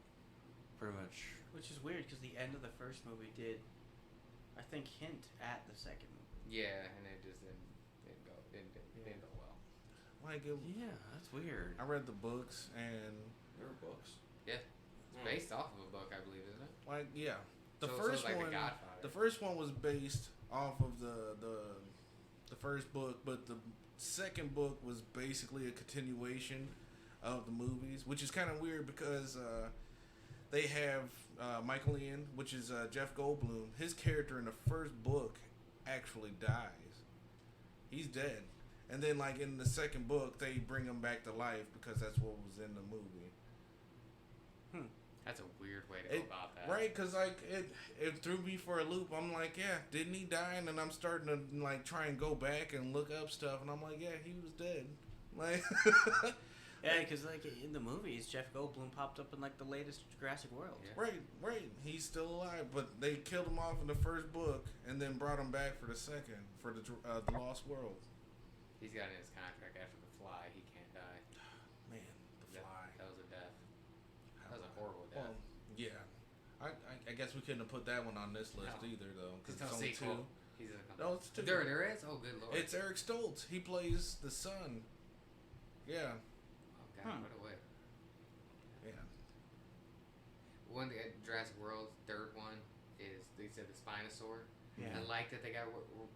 pretty much. Which is weird because the end of the first movie did, I think, hint at the second movie. Yeah, and it just didn't go well. Like Yeah, that's weird. I read the books and There were books. Yeah, it's based off of a book, I believe, isn't it? like yeah, the So first like one. The Godfather. The first one was based off of the first book, but the second book was basically a continuation of the movies, which is kind of weird because they have Michael Ian, which is Jeff Goldblum. His character in the first book actually dies. He's dead. And then, like, in the second book, they bring him back to life because that's what was in the movie. That's a weird way to go about that. Right, because, like, it threw me for a loop. I'm like, yeah, didn't he die? And then I'm starting to, like, try and go back and look up stuff. And I'm like, yeah, he was dead. Like... Yeah, because like in the movies, Jeff Goldblum popped up in like the latest Jurassic World. Yeah. Right. He's still alive, but they killed him off in the first book and then brought him back for the second, for the Lost World. He's got in his contract after The Fly, he can't die. Man, the Fly. That was a death. That was a horrible death. Well, yeah. I guess we couldn't have put that one on this list either, though, because There's it's no only sequel. two. He's in a No, it's two. There is? Oh, good lord. It's Eric Stoltz. He plays the son. Yeah. Oh, God, what a way. Yeah. One, the Jurassic World, third one, is, they said the Spinosaur. Yeah. I like that they got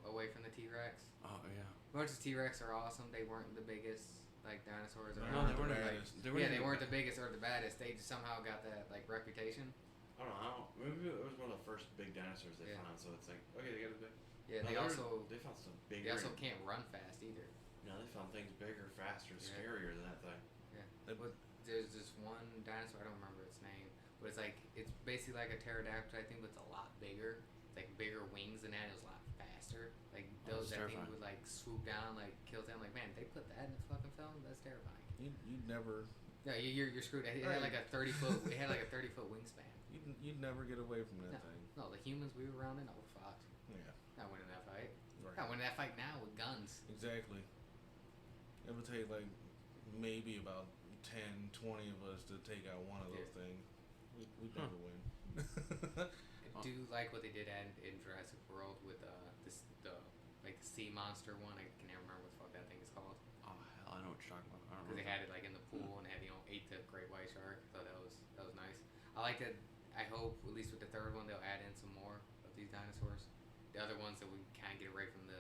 away from the T-Rex. Oh yeah. Much as T-Rex are awesome, they weren't the biggest, like, dinosaurs. Or No, they the weren't. baddest. They weren't. Yeah, they weren't the biggest or the baddest. They just somehow got that, like, reputation. I don't know. Maybe it was one of the first big dinosaurs they Yeah. found. So it's like, okay, they got a big. Yeah, they also they found some they bigger. also can't run fast either. No, they found things bigger, faster, Yeah. scarier than that thing. Yeah. But there's this one dinosaur, I don't remember its name, but it's like, it's basically like a pterodactyl, I think, but it's a lot bigger. It's like bigger wings than that, it was a lot faster. Like, Oh, those, that's that thing terrifying. would like swoop down, like kill them. Like, man, if they put that in the fucking film, that's terrifying. You'd never... No, you're screwed. It had like a 30-foot, it had like a 30-foot wingspan. You'd never get away from that No. thing. No, the humans we were around in, we're fucked. Yeah. Not winning that fight. Right. Not winning that fight now with guns. Exactly. It would take like maybe about 10, 20 of us to take out one of those things. We'd never win. I do like what they did in Jurassic World with the sea monster one. I can never remember what the fuck that thing is called. Oh hell, I know what you're talking about. I don't Because they remember. had it like in the pool and had ate the great white shark. So that was nice. I like that. I hope at least with the third one they'll add in some more of these dinosaurs. The other ones that we kind of get away from the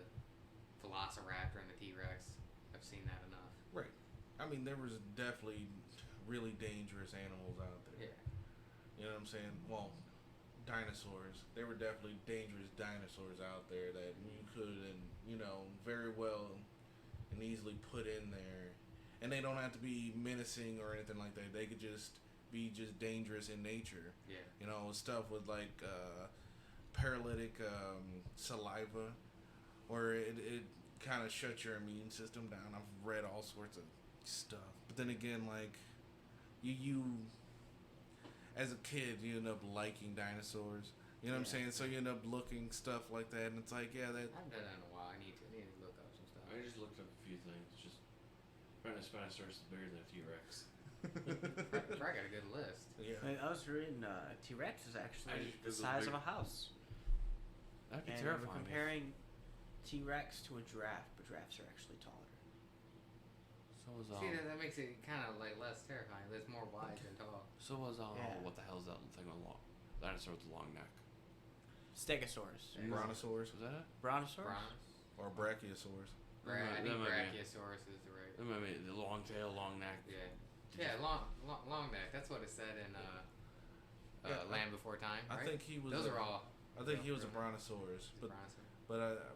Velociraptor and the T-Rex. I've seen that enough. Right. I mean, there was definitely really dangerous animals out there. Yeah. You know what I'm saying? Well, dinosaurs. There were definitely dangerous dinosaurs out there that you could, and very well and easily put in there. And they don't have to be menacing or anything like that. They could just be just dangerous in nature. Yeah. Stuff with like paralytic saliva, where it kind of shuts your immune system down. I've read all sorts of stuff, but then again, like you as a kid, you end up liking dinosaurs. You know what I'm saying? So you end up looking stuff like that, and it's like, yeah, that. I haven't done that in a while. I need to look up some stuff. I just looked up a few things. Just Spinosaurus is bigger than a T-Rex. I got a good list. Yeah. I was reading T-Rex is I actually just the Googled size big- of a house. That'd be And terrifying. we're comparing T-Rex to a giraffe, but giraffes are actually taller. So was See, that makes it kind of like less terrifying. It's more wide than tall. So was Yeah. what the hell is that thing with long dinosaur with the long neck? Stegosaurus. Yeah. Brontosaurus Was that it? Brontosaurus? Bronze. or Brachiosaurus. I That think might be- Brachiosaurus is the right. That might be the long tail, long neck. Yeah. Yeah, long neck. That's what it said in Yeah, Land Before Time, I right? think he was. Those are all. I think he was a Really? Brontosaurus, but Bronze.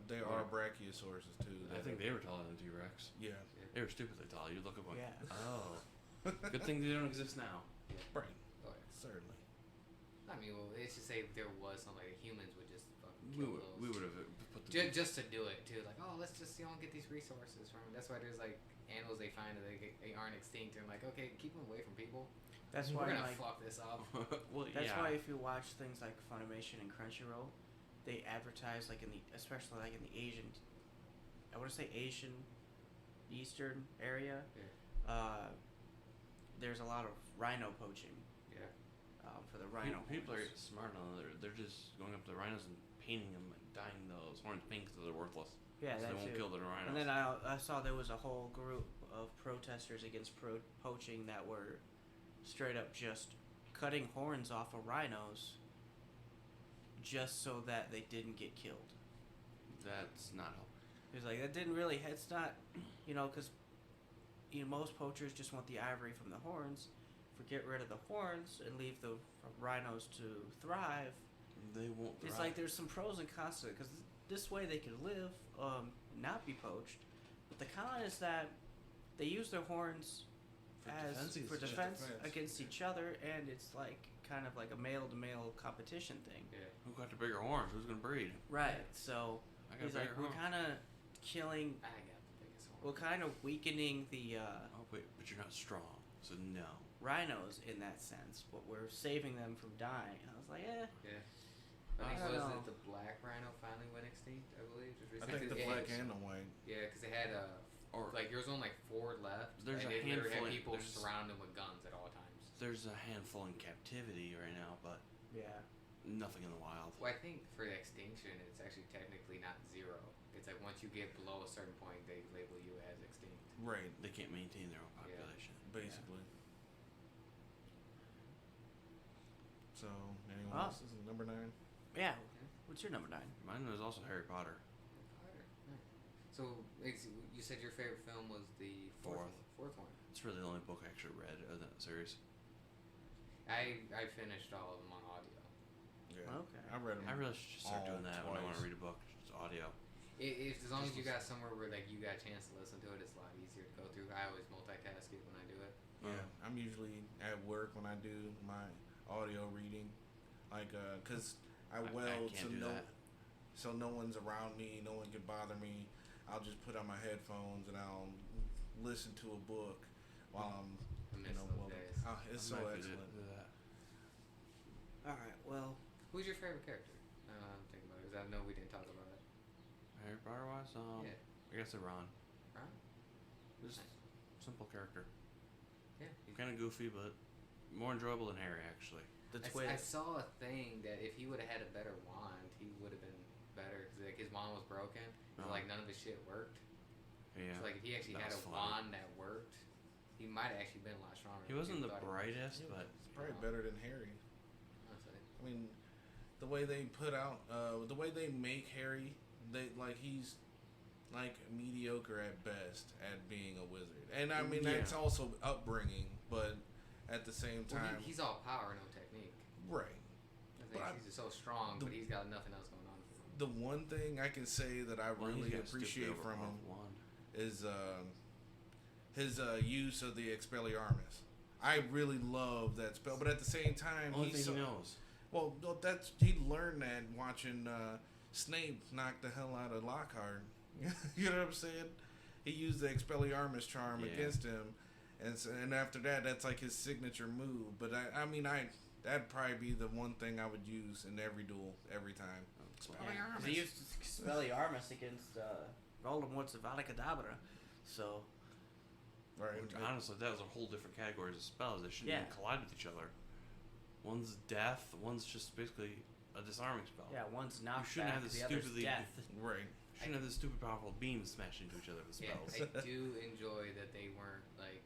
they are Brachiosauruses too. I think they were taller than T-Rex. Yeah. They were stupidly tall. You look at one. Yeah. Oh. Good thing they don't exist now. Right. Oh, yeah. Certainly. I mean, well, it's just say if there was something like humans would just fucking We kill would, those. we would have put the. Just to do it too, like, oh, let's just get these resources from. That's why there's like animals they find that they aren't extinct. And like, okay, keep them away from people. That's We're why, gonna like, fuck this up. Well, that's yeah. why if you watch things like Funimation and Crunchyroll, they advertise like especially like in the Asian, I want to say Asian, Eastern area. Yeah. There's a lot of rhino poaching. Yeah. For the rhino. People are horns. smart on it. They're just going up to the rhinos and painting them and dyeing those horns pink because they're worthless. Yeah, So that they won't too. kill the rhinos. And then I saw there was a whole group of protesters against poaching that were straight up just cutting horns off of rhinos just so that they didn't get killed. That's not helpful. He was like, that didn't really, it's not, because most poachers just want the ivory from the horns. Get rid of the horns and leave the rhinos to thrive. They won't thrive. It's like there's some pros and cons to it, because this way they can live, not be poached. But the con is that they use their horns for defense against each other, and it's like kind of like a male to male competition thing. Yeah. Who got the bigger horns? Who's gonna breed? Right. So I got he's like, bigger we're horns. kind of killing. I got the biggest one. We're kind of weakening the Oh wait, but you're not strong, so no. rhinos in that sense, but we're saving them from dying. I was like, eh. Yeah. I I think don't was know. it the black rhino finally went extinct? I believe. Just I recently. think the Yeah, black it was- and the white. Yeah, because they had Or like there was only like 4 left. There's and a they literally handful had in- people there's- surrounded with guns at all times. there's a handful in captivity right now, but Yeah. nothing in the wild. Well, I think for the extinction, it's actually technically not 0. It's like once you get below a certain point, they label you as extinct. Right, They can't maintain their own Yeah. population. basically. So, anyone Oh. else? This is number 9. Yeah. What's your number 9? Mine was also Harry Potter. So you said your favorite film was the fourth one. It's really the only book I actually read of that series. I finished all of them on audio. Yeah. Okay. I read them. I really should just start all doing that when I want to twice. read a book. Just audio. If as long Just as you got somewhere where like you got a chance to listen to it, it's a lot easier to go through. I always multitask it when I do it. Yeah, I'm usually at work when I do my audio reading, like, cause I weld can't so do that. so no one's around me, no one can bother me. I'll just put on my headphones and I'll listen to a book while I'm, I miss those welding. days. Oh, it's so I might excellent. do that. All right. Well, Who's your favorite character? I'm thinking about it because I know we didn't talk about it. Harry Potter wise, Yeah. I guess it's Ron. Ron? Just simple character. Yeah. Kind of goofy, but more enjoyable than Harry actually. the I twist. saw a thing that if he would have had a better wand, he would have been better because like his wand was broken. So, like none of his shit worked. Yeah. So like if he actually that had a was funny. wand that worked, he might have actually been a lot stronger. He than wasn't the people thought he was. brightest, but It's probably better than Harry. Honestly. I mean, the way they put out, the way they make Harry, he's like mediocre at best at being a wizard, and I mean Yeah. that's also upbringing, but at the same Well, time, he's all power, no technique. right. I think But I- he's just so strong, but he's got nothing else going on for him. The one thing I can say that I well, he's really got a stupid appreciate from him overpowered wand. is his use of the Expelliarmus. I really love that spell, but at the same time, Only he's thing so, he knows. well, he learned that watching Snape knock the hell out of Lockhart. You know what I'm saying? He used the Expelliarmus charm Yeah. against him, and after that, that's like his signature move. But that'd probably be the one thing I would use in every duel every time. Yeah, 'cause he used Expelliarmus against Voldemort's Avada Kedavra. So Right. Which, honestly, that was a whole different categories of spells. They shouldn't Yeah. even collide with each other. One's death, one's just basically a disarming spell. yeah, one's knockback, shouldn't have the this other's stupidly- death. Right. You shouldn't have this stupid powerful beam smashed into each other with Yeah, spells. I do enjoy that they weren't like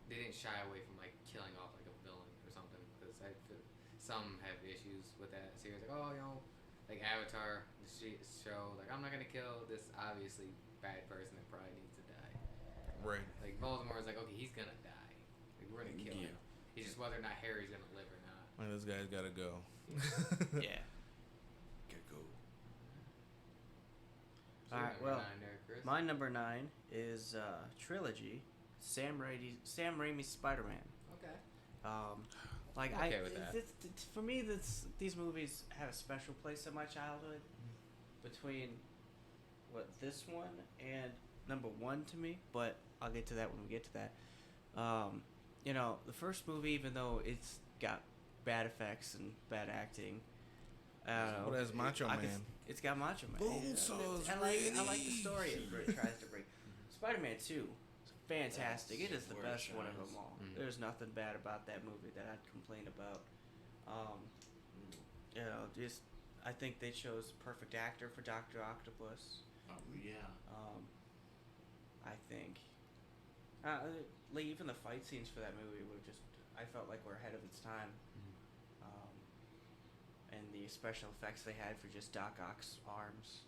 they didn't shy away from like killing off like a villain or something because I feel some have issues with that series like like Avatar the show like I'm not gonna kill this obviously bad person that probably needs to die. Right. Like Voldemort is like okay he's gonna die like we're gonna kill him. Yeah. It's just whether or not Harry's gonna live or not. Well, this guy's gotta go. Yeah. Get go. So Alright, number well, 9 there, Chris? My number 9 is trilogy, Sam Raimi's Spider-Man. Okay. Like I'm okay with that. For me, these movies had a special place in my childhood. Between this one and number 1 to me, but I'll get to that when we get to that. The first movie, even though it's got bad effects and bad acting, Well, that's Macho Man. It's got Macho Man. Bullsaw's I like the story it ready. tries to bring. Spider-Man 2, fantastic. It is the Where it best one of shines. them all. Mhm. There's nothing bad about that movie that I'd complain about. just I think they chose a perfect actor for Doctor Octopus. Oh yeah. I think, like even the fight scenes for that movie were just I felt like we're ahead of its time. And the special effects they had for just Doc Ock's arms,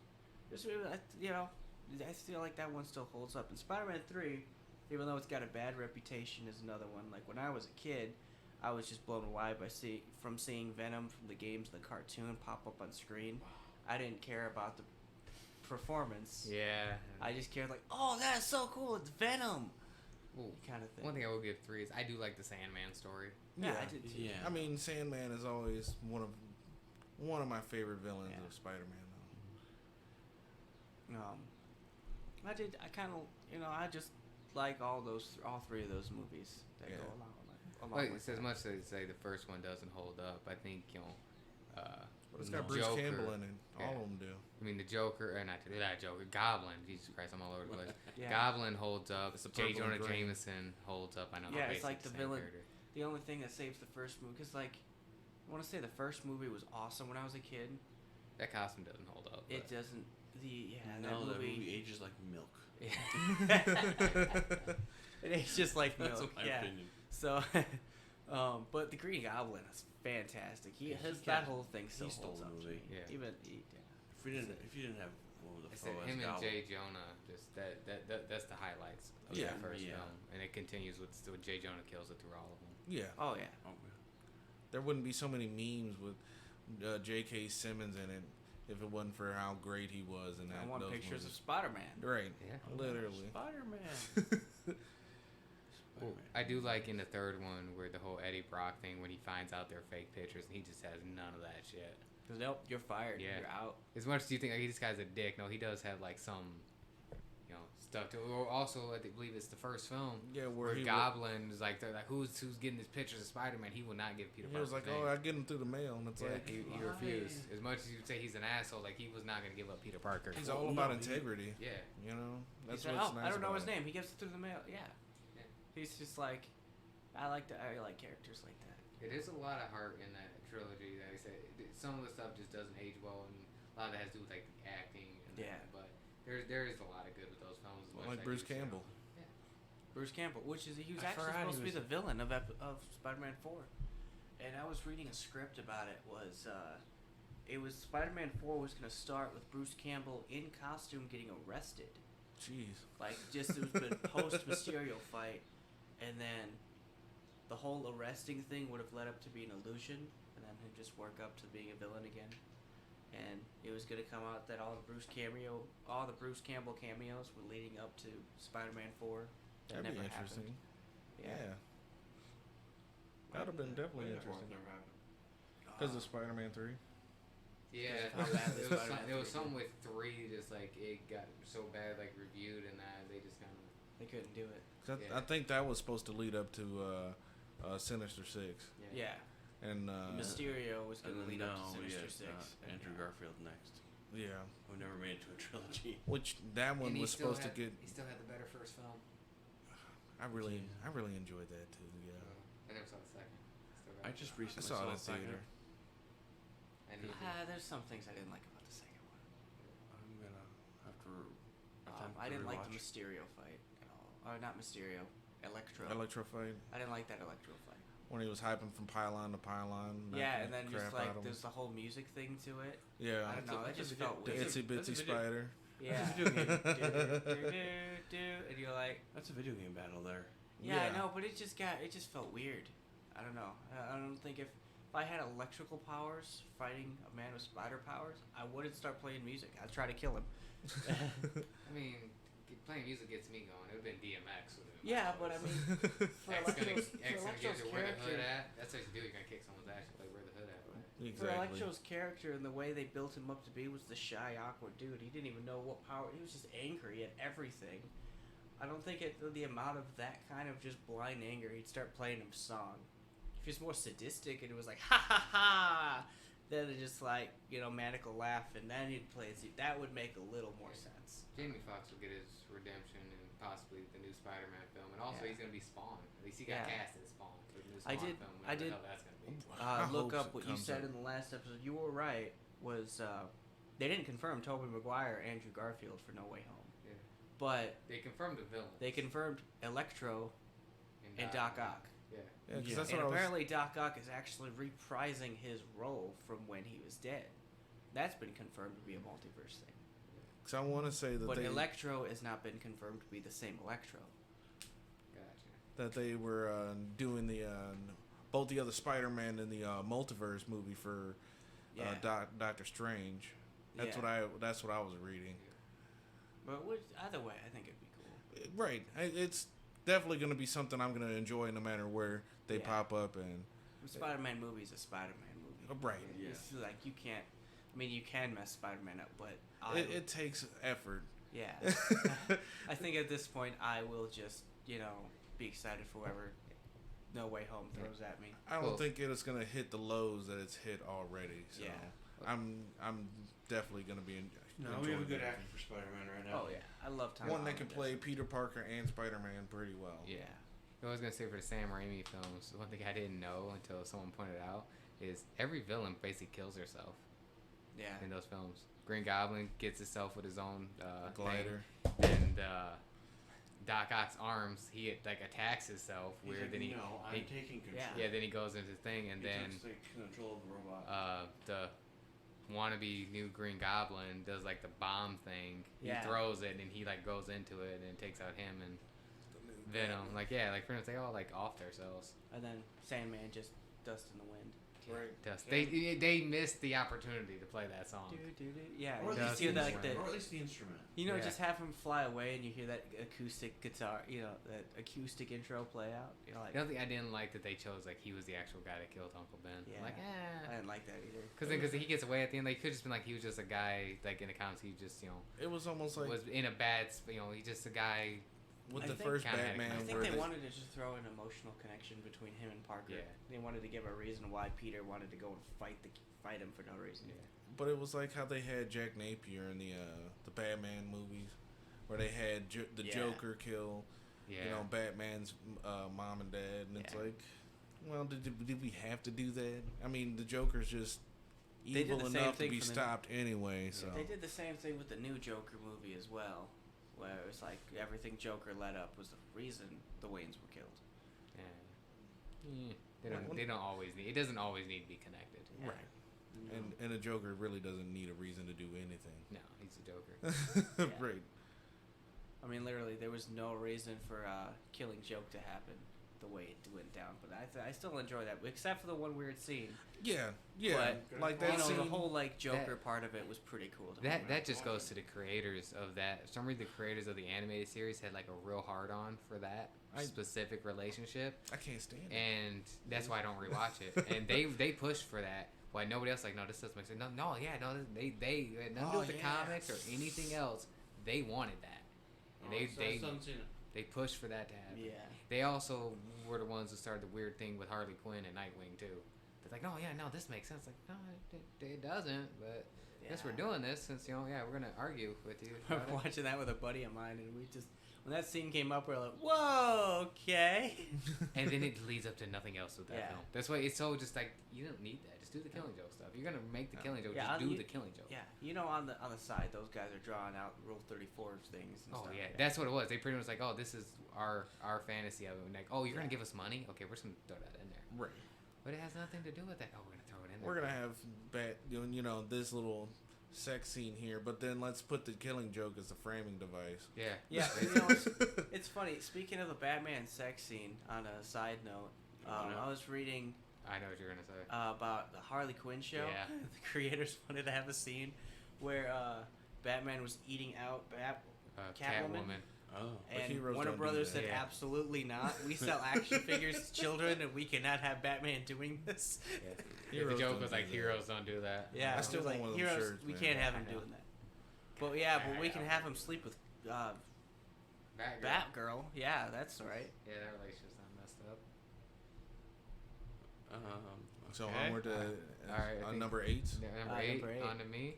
just I feel like that one still holds up. And Spider-Man 3, even though it's got a bad reputation, is another one. Like when I was a kid, I was just blown away from seeing Venom from the games, the cartoon pop up on screen. I didn't care about the performance. Yeah. I just cared like, oh, that's so cool. It's Venom. Well, Kind of thing. one thing I will give 3 is I do like the Sandman story. Yeah, I did too. Yeah. I mean, Sandman is always one of my favorite villains Yeah. of Spider-Man. I kind of, I just like all 3 of those movies that Yeah. go along Like, with as that. much as say the first one doesn't hold up, I think But it's got No. Bruce Joker. Campbell in it. All Yeah. of them do. I mean the Joker, or not Joker, Goblin. Jesus Christ, I'm all over the place. Yeah. Goblin holds up. It's the J. purple Jonah and green. Jameson holds up. I know. Yeah, they're it's like basically the same villain- character. The only thing that saves the first movie, because like, I want to say the first movie was awesome when I was a kid. That costume doesn't hold up. It doesn't. No, That movie. ages like milk. It ain't just like milk. That's my yeah. opinion. So, but the Green Goblin is fantastic. Yeah, he That got- whole thing still he stole holds the up to movie. me. Yeah. If you didn't have Willem I said Dafoe as him and Goblin, J. Jonah. Just that's the highlights of Yeah. that first Yeah. film, and it continues with J. Jonah kills it through all of them. Yeah. Oh yeah. oh, There wouldn't be so many memes with J.K. Simmons in it if it wasn't for how great he was in that. I want those pictures movies. of Spider-Man. Right. Yeah. Literally. Spider-Man. Well, I do like in the third one where the whole Eddie Brock thing when he finds out they're fake pictures and he just has none of that shit. Cause nope, you're fired. Yeah. You're out. As much as you think like, this guy's a dick, no, he does have like some, stuff to. Or also, I believe it's the first film Yeah, where where he Goblin is like, they're like, who's getting these pictures of Spider-Man? He will not give Peter He was Parker's like, name. "Oh, I get him through the mail," and it's Yeah, like he why? refused. As much as you say he's an asshole, like he was not gonna give up Peter Parker. he's Well, all about no, he- integrity. Yeah. You know, that's He's like, what's oh, nice I don't know about his it. name. He gives it through the mail. Yeah. Yeah. He's just like, I like characters like that. It is a lot of heart in that trilogy. Like I said, some of the stuff just doesn't age well, and a lot of it has to do with like the acting. And Yeah. that, but there is a lot of good with those films. as much Like as I Bruce do say. Campbell. Bruce Campbell, which is he was I actually forgot supposed to he be was- the villain of Spider-Man 4, and I was reading a script about it. It was Spider-Man 4 was gonna start with Bruce Campbell in costume getting arrested, Jeez. like just it was the post Mysterio fight, and then the whole arresting thing would have led up to be an illusion, and then him just work up to being a villain again. And it was gonna come out that all the Bruce Campbell cameos were leading up to Spider-Man 4. That That'd be never interesting. happened. Yeah. That'd have been definitely interesting. Because of Spider-Man 3. Yeah, How bad this it was, Spider-Man it was 3 something with 3, just like it got so bad, like reviewed, and that they just kind of. They couldn't do it. 'Cause Yeah. I think that was supposed to lead up to Sinister Six. Yeah. And Mysterio was going to lead up to Sinister yes, Six. and Andrew yeah. Garfield next. yeah, Who never made it to a trilogy. which that one And he was still supposed to had- get. He still had the better first film. I really enjoyed that too. Yeah, I never saw the second. Still got I it. just I recently saw it in the second. theater. I need to. There's some things I didn't like about the second one. I'm gonna have to. have time I to didn't like the rewatch. Mysterio fight at all. Or not Mysterio. Electro. Electro fight I didn't like that Electro fight. when he was hyping from pylon to pylon. Yeah, knocking and then the just crap like out of him. there's the whole music thing to it. Yeah, I don't know. That That's just a felt the weird. itsy That's a bitsy video- spider. Yeah. That's a video game. And you're like, That's a video game battle there. yeah, I Yeah. know, but it just felt weird. I don't know. I don't think if I had electrical powers fighting a man with spider powers, I wouldn't start playing music. I'd try to kill him. I mean, playing music gets me going. It would have been DMX. Yeah, but I mean, for X gonna Electro's get Electro's you where the hood character, at. That's what you do. You're gonna kick someone's ass. Like where the hood at. Right? for Exactly. Electro's character and the way they built him up to be was the shy, awkward dude. He didn't even know what power. He was just angry at everything. I don't think the amount of that kind of just blind anger, he'd start playing him song. If he was more sadistic and it was like ha ha ha, Then it just like, maniacal laugh, and then he'd play as that would make a little more sense. Jamie Foxx will get his redemption and possibly the new Spider-Man film, and also he's gonna be Spawn. At least he got cast as Spawn for the new Spawn film. I did. The hell that's gonna be. Look hope up it what you comes said up. in the last episode. You were right. Was they didn't confirm Tobey Maguire or Andrew Garfield for No Way Home, Yeah. but They confirmed the villain. they confirmed Electro and Doc Ock. Yeah. Yeah, 'cause And that's what I was. apparently Doc Ock is actually reprising his role from when he was dead. That's been confirmed to be a multiverse thing. Cause I want to say that But they Electro has not been confirmed to be the same Electro. Gotcha. were doing the both the other Spider-Man and the multiverse movie for Yeah. Doctor Strange. That's Yeah. That's what I was reading. But either way, I think it'd be cool. Right. It's definitely going to be something I'm going to enjoy no matter where they Yeah. pop up and. A Spider-Man movie is a Spider-Man movie. Right. Yeah. It's like you can't. I mean, you can mess Spider-Man up, but It takes effort. yeah. I think at this point, I will just be excited for whoever No Way Home throws at me. I don't Cool. think it's going to hit the lows that it's hit already. So Yeah. I'm definitely going to be No, we have a enjoying good it. actor for Spider-Man right now. Oh yeah, I love Tom. One that can Holland play as- Peter Parker and Spider-Man pretty well. Yeah. I was gonna say for the Sam Raimi films, one thing I didn't know until someone pointed out is every villain basically kills herself Yeah. in those films. Green Goblin gets himself with his own Glider. thing, and Doc Ock's arms, he like attacks himself He's weird. like, Then he, no, I'm taking control. Yeah. then he goes into the thing, and He then takes control of the robot. the wannabe new Green Goblin does like the bomb thing. Yeah. He throws it, and he like goes into it and takes out him and Venom. Like pretty much they all like off themselves. And then Sandman just dust in the wind. Right. Dust. Yeah. They missed the opportunity to play that song. Yeah. Or at you least just the hear that, instrument. like Or at least the instrument. Yeah. just have him fly away, and you hear that acoustic guitar, that acoustic intro play out. You're like, The other thing I didn't like that they chose like he was the actual guy that killed Uncle Ben. Yeah. Like I didn't like that either. because he gets away at the end. They could just been like he was just a guy like in the comics. He just It was almost like was in a bad he's just a guy. with I the think- first Kinda Batman. I think where they wanted to just throw an emotional connection between him and Parker. Yeah. They wanted to give a reason why Peter wanted to go and fight him for no reason. But it was like how they had Jack Napier in the Batman movies, where they had the Yeah. Joker kill, Yeah. Batman's mom and dad, and it's Yeah. like, well, did we have to do that? I mean, the Joker's just They did evil the same enough to thing be for the- stopped anyway. So They did the same thing with the new Joker movie as well, where it was like everything Joker led up was the reason the Waynes were killed. Yeah. They don't always need. It doesn't always need to be connected. Yeah. right, and the Joker really doesn't need a reason to do anything. No, he's a Joker. Yeah. Right. I mean, literally, there was no reason for Killing Joke to happen the way it went down. But I still enjoy that, except for the one weird scene. Yeah. But, Like that the scene. whole like Joker that- part of it was pretty cool. To me. That just goes to the creators of that. For some reason, the creators of the animated series had like a real hard on for that specific relationship, I can't stand it. and that's why I don't rewatch it. And they pushed for that. Why nobody else like no, this doesn't make sense. No, they had nothing to do with the comics or anything else. They wanted that. And they pushed for that to happen. Yeah. They also were the ones who started the weird thing with Harley Quinn and Nightwing too. They're like, no, this makes sense. Like, no, it doesn't. But I guess we're doing this since we're gonna argue with you. I'm about it. watching that with a buddy of mine, and we just when that scene came up, we are like, "Whoa, okay." And then it leads up to nothing else with that Yeah. film. That's why it's so just like you don't need that. Just do the Killing Joke stuff. You're gonna make the Killing Joke. Yeah, just I'll- do the Killing Joke. Yeah, on the side, those guys are drawing out Rule 34 things. And Oh stuff yeah, like that. that's what it was. They pretty much like, oh, this is our fantasy of it. And like, oh, you're gonna give us money? Okay, we're just gonna throw that in there. Right. But it has nothing to do with that. Oh, we're gonna throw it in there. We're gonna have this little sex scene here, but then let's put the Killing Joke as the framing device. Yeah. Yeah, it's funny. Speaking of the Batman sex scene, on a side note, I was reading I know what you're gonna say. about the Harley Quinn show. Yeah. The creators wanted to have a scene where Batman was eating out Catwoman. Oh. But And heroes Warner don't do Brothers that. said Yeah. absolutely not. We sell action figures to children, and we cannot have Batman doing this. Yeah. The Heroes joke don't was do like, that. heroes don't do that. Yeah, I it still was want like, one of them heroes, shirts, we man. can't have him I know. doing that. But yeah, but we can have him sleep with Batgirl. Batgirl. Yeah, that's right. Yeah, that relationship's not messed up. So Okay. onward to Alright, I think- number 8. Number eight, number 8. on to me.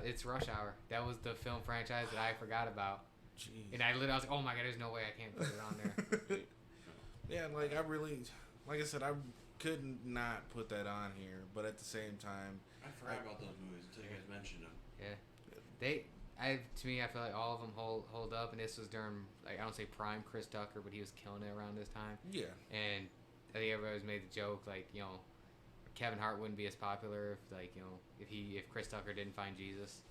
It's Rush Hour. That was the film franchise that I forgot about. Jeez. And I was like, oh my god, there's no way I can't put it on there. Yeah, like I really, like I said, I couldn't not put that on here, but at the same time, I forgot about those movies until you guys mentioned them. To me, I feel like all of them hold up, and this was during, like, I don't say prime Chris Tucker, but he was killing it around this time. yeah, And I think everybody always made the joke, like, you know, Kevin Hart wouldn't be as popular if, like, you know, if Chris Tucker didn't find Jesus.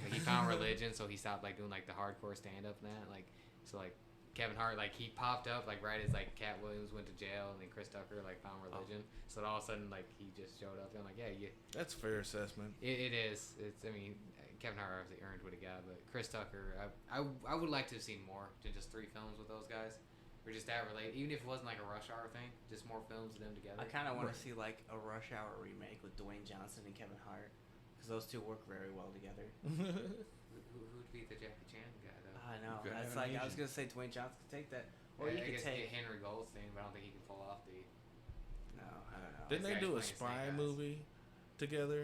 Like, he found religion, so he stopped, like, doing, like, the hardcore stand-up and that. Like, so, like, Kevin Hart, like, he popped up, like, right as, like, Cat Williams went to jail, and then Chris Tucker, like, found religion. So all of a sudden, like, he just showed up, and I'm like, yeah, that's a fair assessment. it is. I mean, Kevin Hart obviously earned what he got, but Chris Tucker, I would like to have seen more than just 3 films with those guys. Or just that related, even if it wasn't like a Rush Hour thing, just more films of them together. I kind of want to see like a Rush Hour remake with Dwayne Johnson and Kevin Hart, because those two work very well together. Who'd be the Jackie Chan guy though? I know. Good That's like I was animation. gonna say Dwayne Johnson could take that, or I you could guess take. get Henry Goldstein, but I don't think he can pull off the. No, I don't know. Didn't they This do a guy's playing spy Snake Eyes. movie together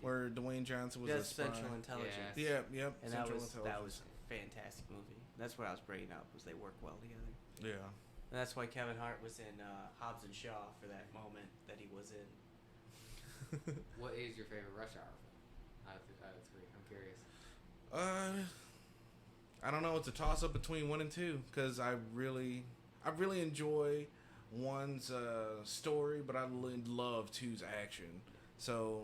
where Dwayne Johnson was a That's spy? Central Intelligence. Yeah. Yep. And Central that Intelligence. was a fantastic movie. That's what I was bringing up, was they work well together. Yeah. And that's why Kevin Hart was in Hobbs and Shaw for that moment that he was in. What is your favorite Rush Hour film? Out of 3, I'm curious. I don't know. It's a toss up between 1 and 2 because I really enjoy 1's story, but I love 2's action. So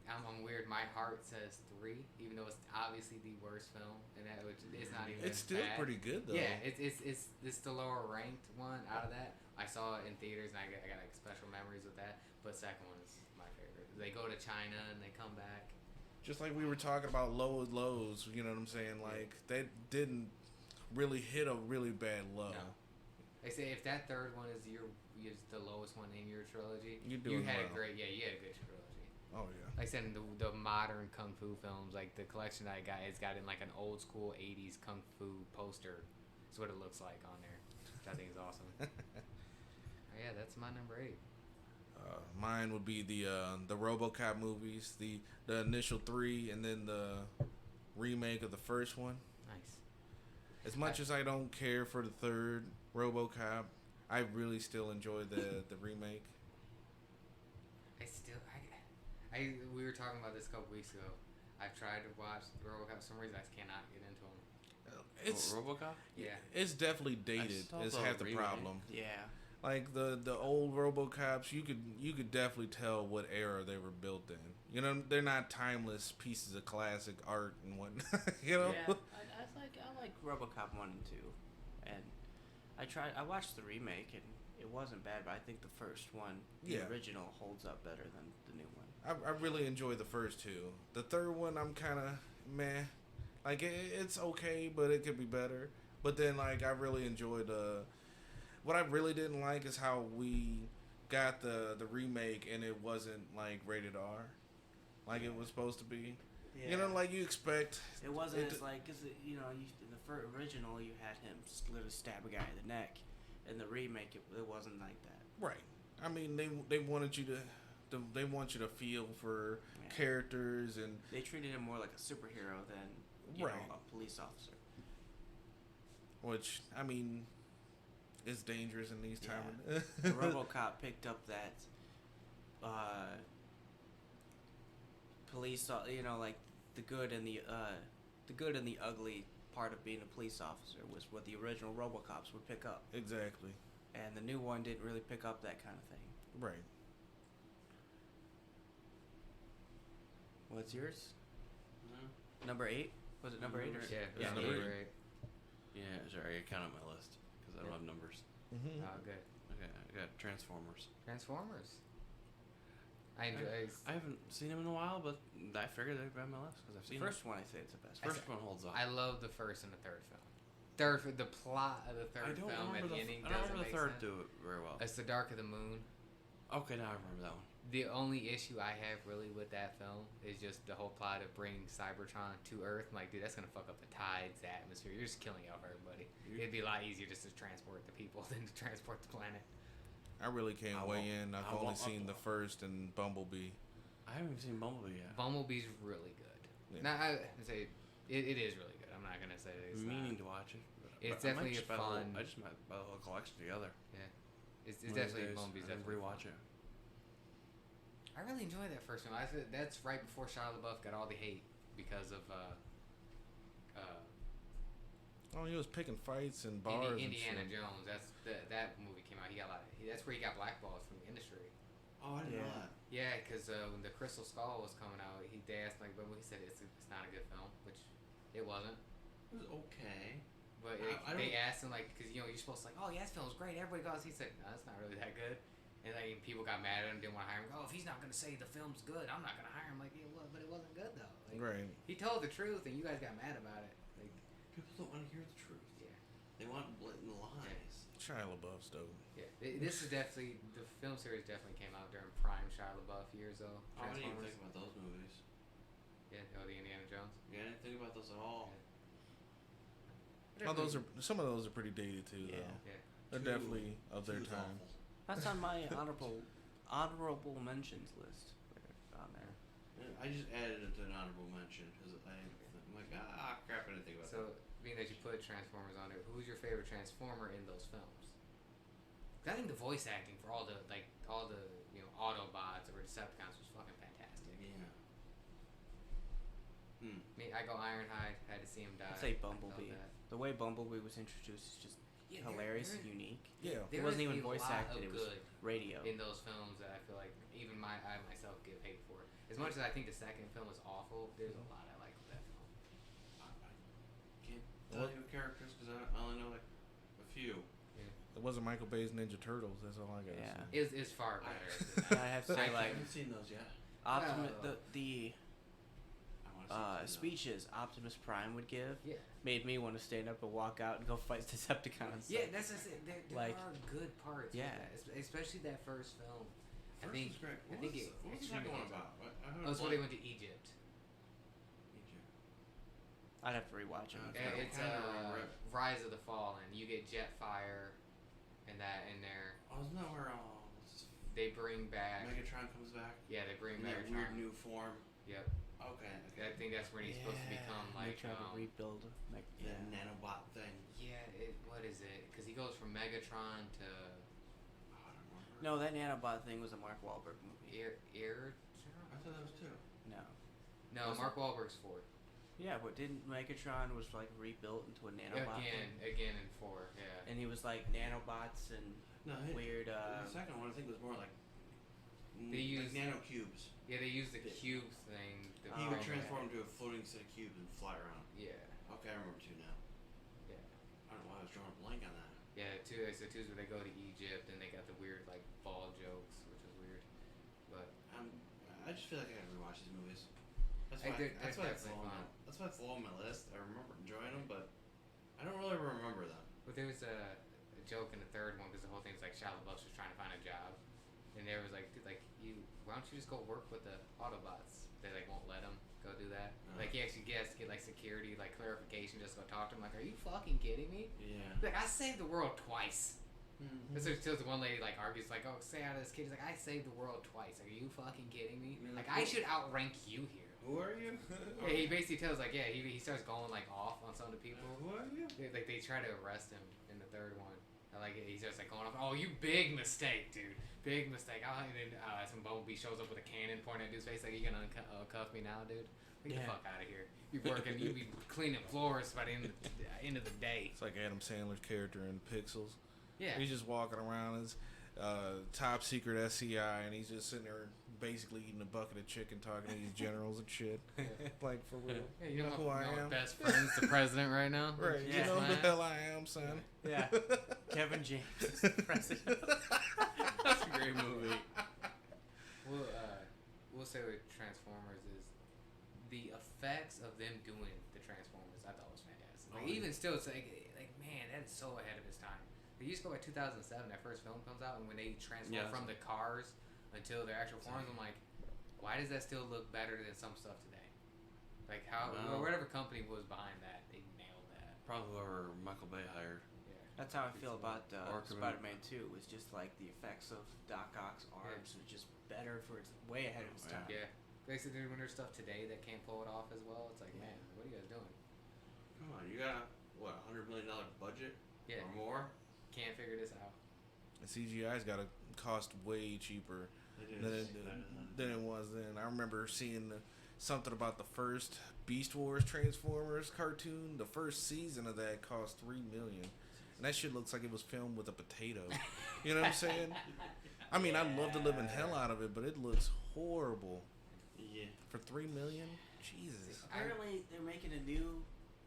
I'm weird. My heart says 3, even though it's obviously the worst film, and that it's not even. it's still bad. pretty good though. Yeah, it's the lower ranked one out of that. I saw it in theaters, and I got like special memories with that. But second one is my favorite. They go to China and they come back. Just like we were talking about lows, you know what I'm saying? Like they didn't really hit a really bad low. No. They say if that third one is the lowest one in your trilogy, You're you doing had well. you had a good trilogy. Oh yeah. Like I said, in the modern kung fu films, like the collection I got, it's got in like an old school '80s kung fu poster. That's what it looks like on there, which I think is awesome. Oh, yeah, that's my number 8. Mine would be the RoboCop movies, the initial 3, and then the remake of the first one. Nice. As much as I don't care for the third RoboCop, I really still enjoy the remake. We were talking about this a couple weeks ago. I've tried to watch RoboCop. For some reason, I just cannot get into them. It's RoboCop? Yeah. it's definitely dated. saw Is the half the remake. problem. Yeah. Like the old RoboCops, you could definitely tell what era they were built in. You know, they're not timeless pieces of classic art and whatnot. You know. Yeah, I like RoboCop 1 and 2, and I watched the remake and it wasn't bad, but I think the first one, the Yeah. original, holds up better than the new one. I really enjoy the first 2. The third one, I'm kind of meh. Like it's okay, but it could be better. But then, like, I really enjoyed what I really didn't like is how we got the remake and it wasn't like rated R, like it was supposed to be. Yeah. You know, like you expect. It wasn't it- as like, cause in the original you had him literally stab a guy in the neck. In the remake, it wasn't like that. Right. I mean, they wanted you to. They want you to feel for Yeah. characters and They treated him more like a superhero than Right. a police officer. which I mean, is dangerous in these Yeah. times. The RoboCop picked up that police, like the good and the ugly part of being a police officer was what the original RoboCops would pick up, Exactly. and the new one didn't really pick up that kind of thing. Right. What's yours? No. Number 8? Was it number 8 or? Yeah, Yeah, number number 8. Yeah, sorry, I counted my list because I don't have numbers. Mm-hmm. Oh, good. Okay, I got Transformers. Transformers. I enjoy. I haven't seen them in a while, but I figured they'd be on my list because I've The seen first one, I say it's the best. them. First one holds up. I love the first and the third film. The plot of the third film at the ending I don't doesn't remember the make third sense. do it very well. It's the Dark of the Moon. Okay, now I remember that one. The only issue I have really with that film is just the whole plot of bringing Cybertron to Earth. I'm like, dude, that's gonna fuck up the tides, the atmosphere. You're just killing off everybody. It'd be a lot easier just to transport the people than to transport the planet. I really can't I weigh won't- in. I've I only won't- seen the first and Bumblebee. I haven't even seen Bumblebee yet. Bumblebee's really good. Yeah. Now I say it is really good. I'm not gonna say that it's I'm meaning not. to watch it. It's I might definitely just a buy the whole- fun- I just might buy the whole collection together. It's One of these definitely days, Bumblebee's and then definitely rewatch fun. it. I really enjoyed that first one. I said that's right before Shia LaBeouf got all the hate because of Oh, he was picking fights and bars Indiana and shit. Jones. That movie came out. He got a lot. That's where he got blackballed from the industry. Oh, I didn't know Yeah. that. Yeah, because when the Crystal Skull was coming out, they asked like, but he said it's not a good film, which it wasn't. It was okay. But they asked him like, because you're supposed to like, oh yeah, this film's great. Everybody goes. He said, no, it's not really that good. And like people got mad at him, didn't want to hire him. Oh, if he's not gonna say the film's good, I'm not gonna hire him. Like, yeah, well, but it wasn't good though. Like, Right. he told the truth, and you guys got mad about it. Like, People don't want to hear the truth. yeah, They want blatant lies. Shia LaBeouf's dope. yeah. This is definitely the film series. Definitely came out during prime Shia LaBeouf years though. I didn't even Transformers. think about those movies. Yeah, the Indiana Jones. Yeah, I didn't think about those at all. Oh, some of those are pretty dated too, Yeah. though. Yeah. They're Two- definitely of their two's time. awful. That's on my honorable mentions list. On there. Yeah, I just added it to an honorable mention because I'm like, crap, I didn't think about So, being that you put Transformers on there, who's your favorite Transformer in those films? 'Cause I think the voice acting for all the Autobots or Decepticons was fucking fantastic. that. Yeah. Me, I go Ironhide. Had to see him die. I'd say I felt Bumblebee. that. The way Bumblebee was introduced is just Yeah, hilarious there- and unique. Yeah. there It wasn't is even a voice lot acted, of it was good radio. in those films that I feel like even I myself give hate for. As much as I think the second film is awful, there's a lot I like with that film. I can't tell you characters because I only know like a few. It wasn't Michael Bay's Ninja Turtles. That's all I got. Yeah. It's far I- better. than I that. have to say, I like, haven't seen those yet. Optimus, Oh. the I want to see some of speeches Optimus Prime would give Yeah. made me want to stand up and walk out and go fight Decepticons. Yeah, that's just it. There Like, are good parts. yeah. with that, especially that first film. First think- was great. I What think was it- the- what's it's the second really one good. about? I heard Oh, that's it where they was went to Egypt. Egypt. I'd have to rewatch it. Okay. Yeah, I it's kinda remember it. Rise of the Fallen. You get Jetfire and that in there. Oh, isn't that where what's his- They bring back. Megatron comes back Yeah, they bring in back. that weird new form? Yep. Okay. I think that's when he's supposed to become They like. try to rebuild. Like, The yeah. nanobot thing. Yeah, what is it? Because he goes from Megatron to Oh, I don't remember. No, that nanobot thing was a Mark Wahlberg movie. Air. I thought that was two. No. No, Was it? Mark Wahlberg's 4. Yeah, but didn't Megatron was like rebuilt into a nanobot thing? Again in 4. Yeah. And he was like nanobots and No, weird. the second one I think was more like They like used- nanocubes. Yeah, they used the Yeah. cube thing. To He Oh, would okay. transform into a floating set of cubes and fly around. Yeah. Okay, I remember two now. Yeah. I don't know why I was drawing a blank on that. Yeah, two's where they go to Egypt and they got the weird like ball jokes, which is weird. But I just feel like I gotta rewatch these movies. That's Hey, why. they're That's why it's definitely low. fun. That's why it's low on my list. I remember enjoying them, but I don't really remember them. there was a joke in the third one because the whole thing's like Shia LaBeouf was trying to find a job, and there was like, dude, like why don't you just go work with the Autobots? They like won't let him go do that. Like he actually gets to get like security, like clarification, just go talk to him. Like, are you fucking kidding me? Yeah. Like I saved the world twice. Mm-hmm. That's what the one lady like argues like, oh, stay out of this kid. He's like, I saved the world twice. Like, are you fucking kidding me? You're Like, like, I should outrank you here. Who are you? Yeah, he basically tells like, yeah, he starts going like off on some of the people. Who are you? Like they try to arrest him in the third one. And, like he starts like going off. Oh, you big mistake, dude. Big mistake. And then some Bumblebee shows up with a cannon pointing at dude's face. Like, you gonna cuff me now, dude? Get the Yeah. fuck out of here. You working? You be cleaning floors by the end of the day. It's like Adam Sandler's character in Pixels. Yeah. He's just walking around as top secret SCI, and he's just sitting there basically eating a bucket of chicken, talking to these generals and shit. Like, for real. Yeah, You know who I am? Best friend's the president right now. Right. Yeah. You know who Man. the hell I am, son. Yeah. Kevin James is the president. That's a great movie. We'll say with Transformers is the effects of them doing the Transformers. I thought was fantastic. Like Oh, yeah. even still, it's like man, that is so ahead of its time. Like, you just go by 2007, that first film comes out, and when they transform Yeah. from the cars until their actual forms, I'm like, why does that still look better than some stuff today? Like how Well- whatever company was behind that, they nailed that. Probably whoever Michael Bay hired. Yeah. That's how I feel about Arkham. Spider-Man 2. It's just like the effects of Doc Ock's arms are just better for its way ahead of its Yeah. time. Yeah. Basically, when there's stuff today that can't pull it off as well, it's like, Yeah. man, what are you guys doing? Come on, you got what, $100 million budget Yeah. or more? Can't figure this out. And CGI's got to cost way cheaper than it was then. I remember seeing something about the first Beast Wars Transformers cartoon. The first season of that cost $3 million, and that shit looks like it was filmed with a potato. You know what I'm saying? I mean, I'd love to live in hell out of it, but it looks horrible. Yeah. For $3 million, Jesus. Apparently, they're making a new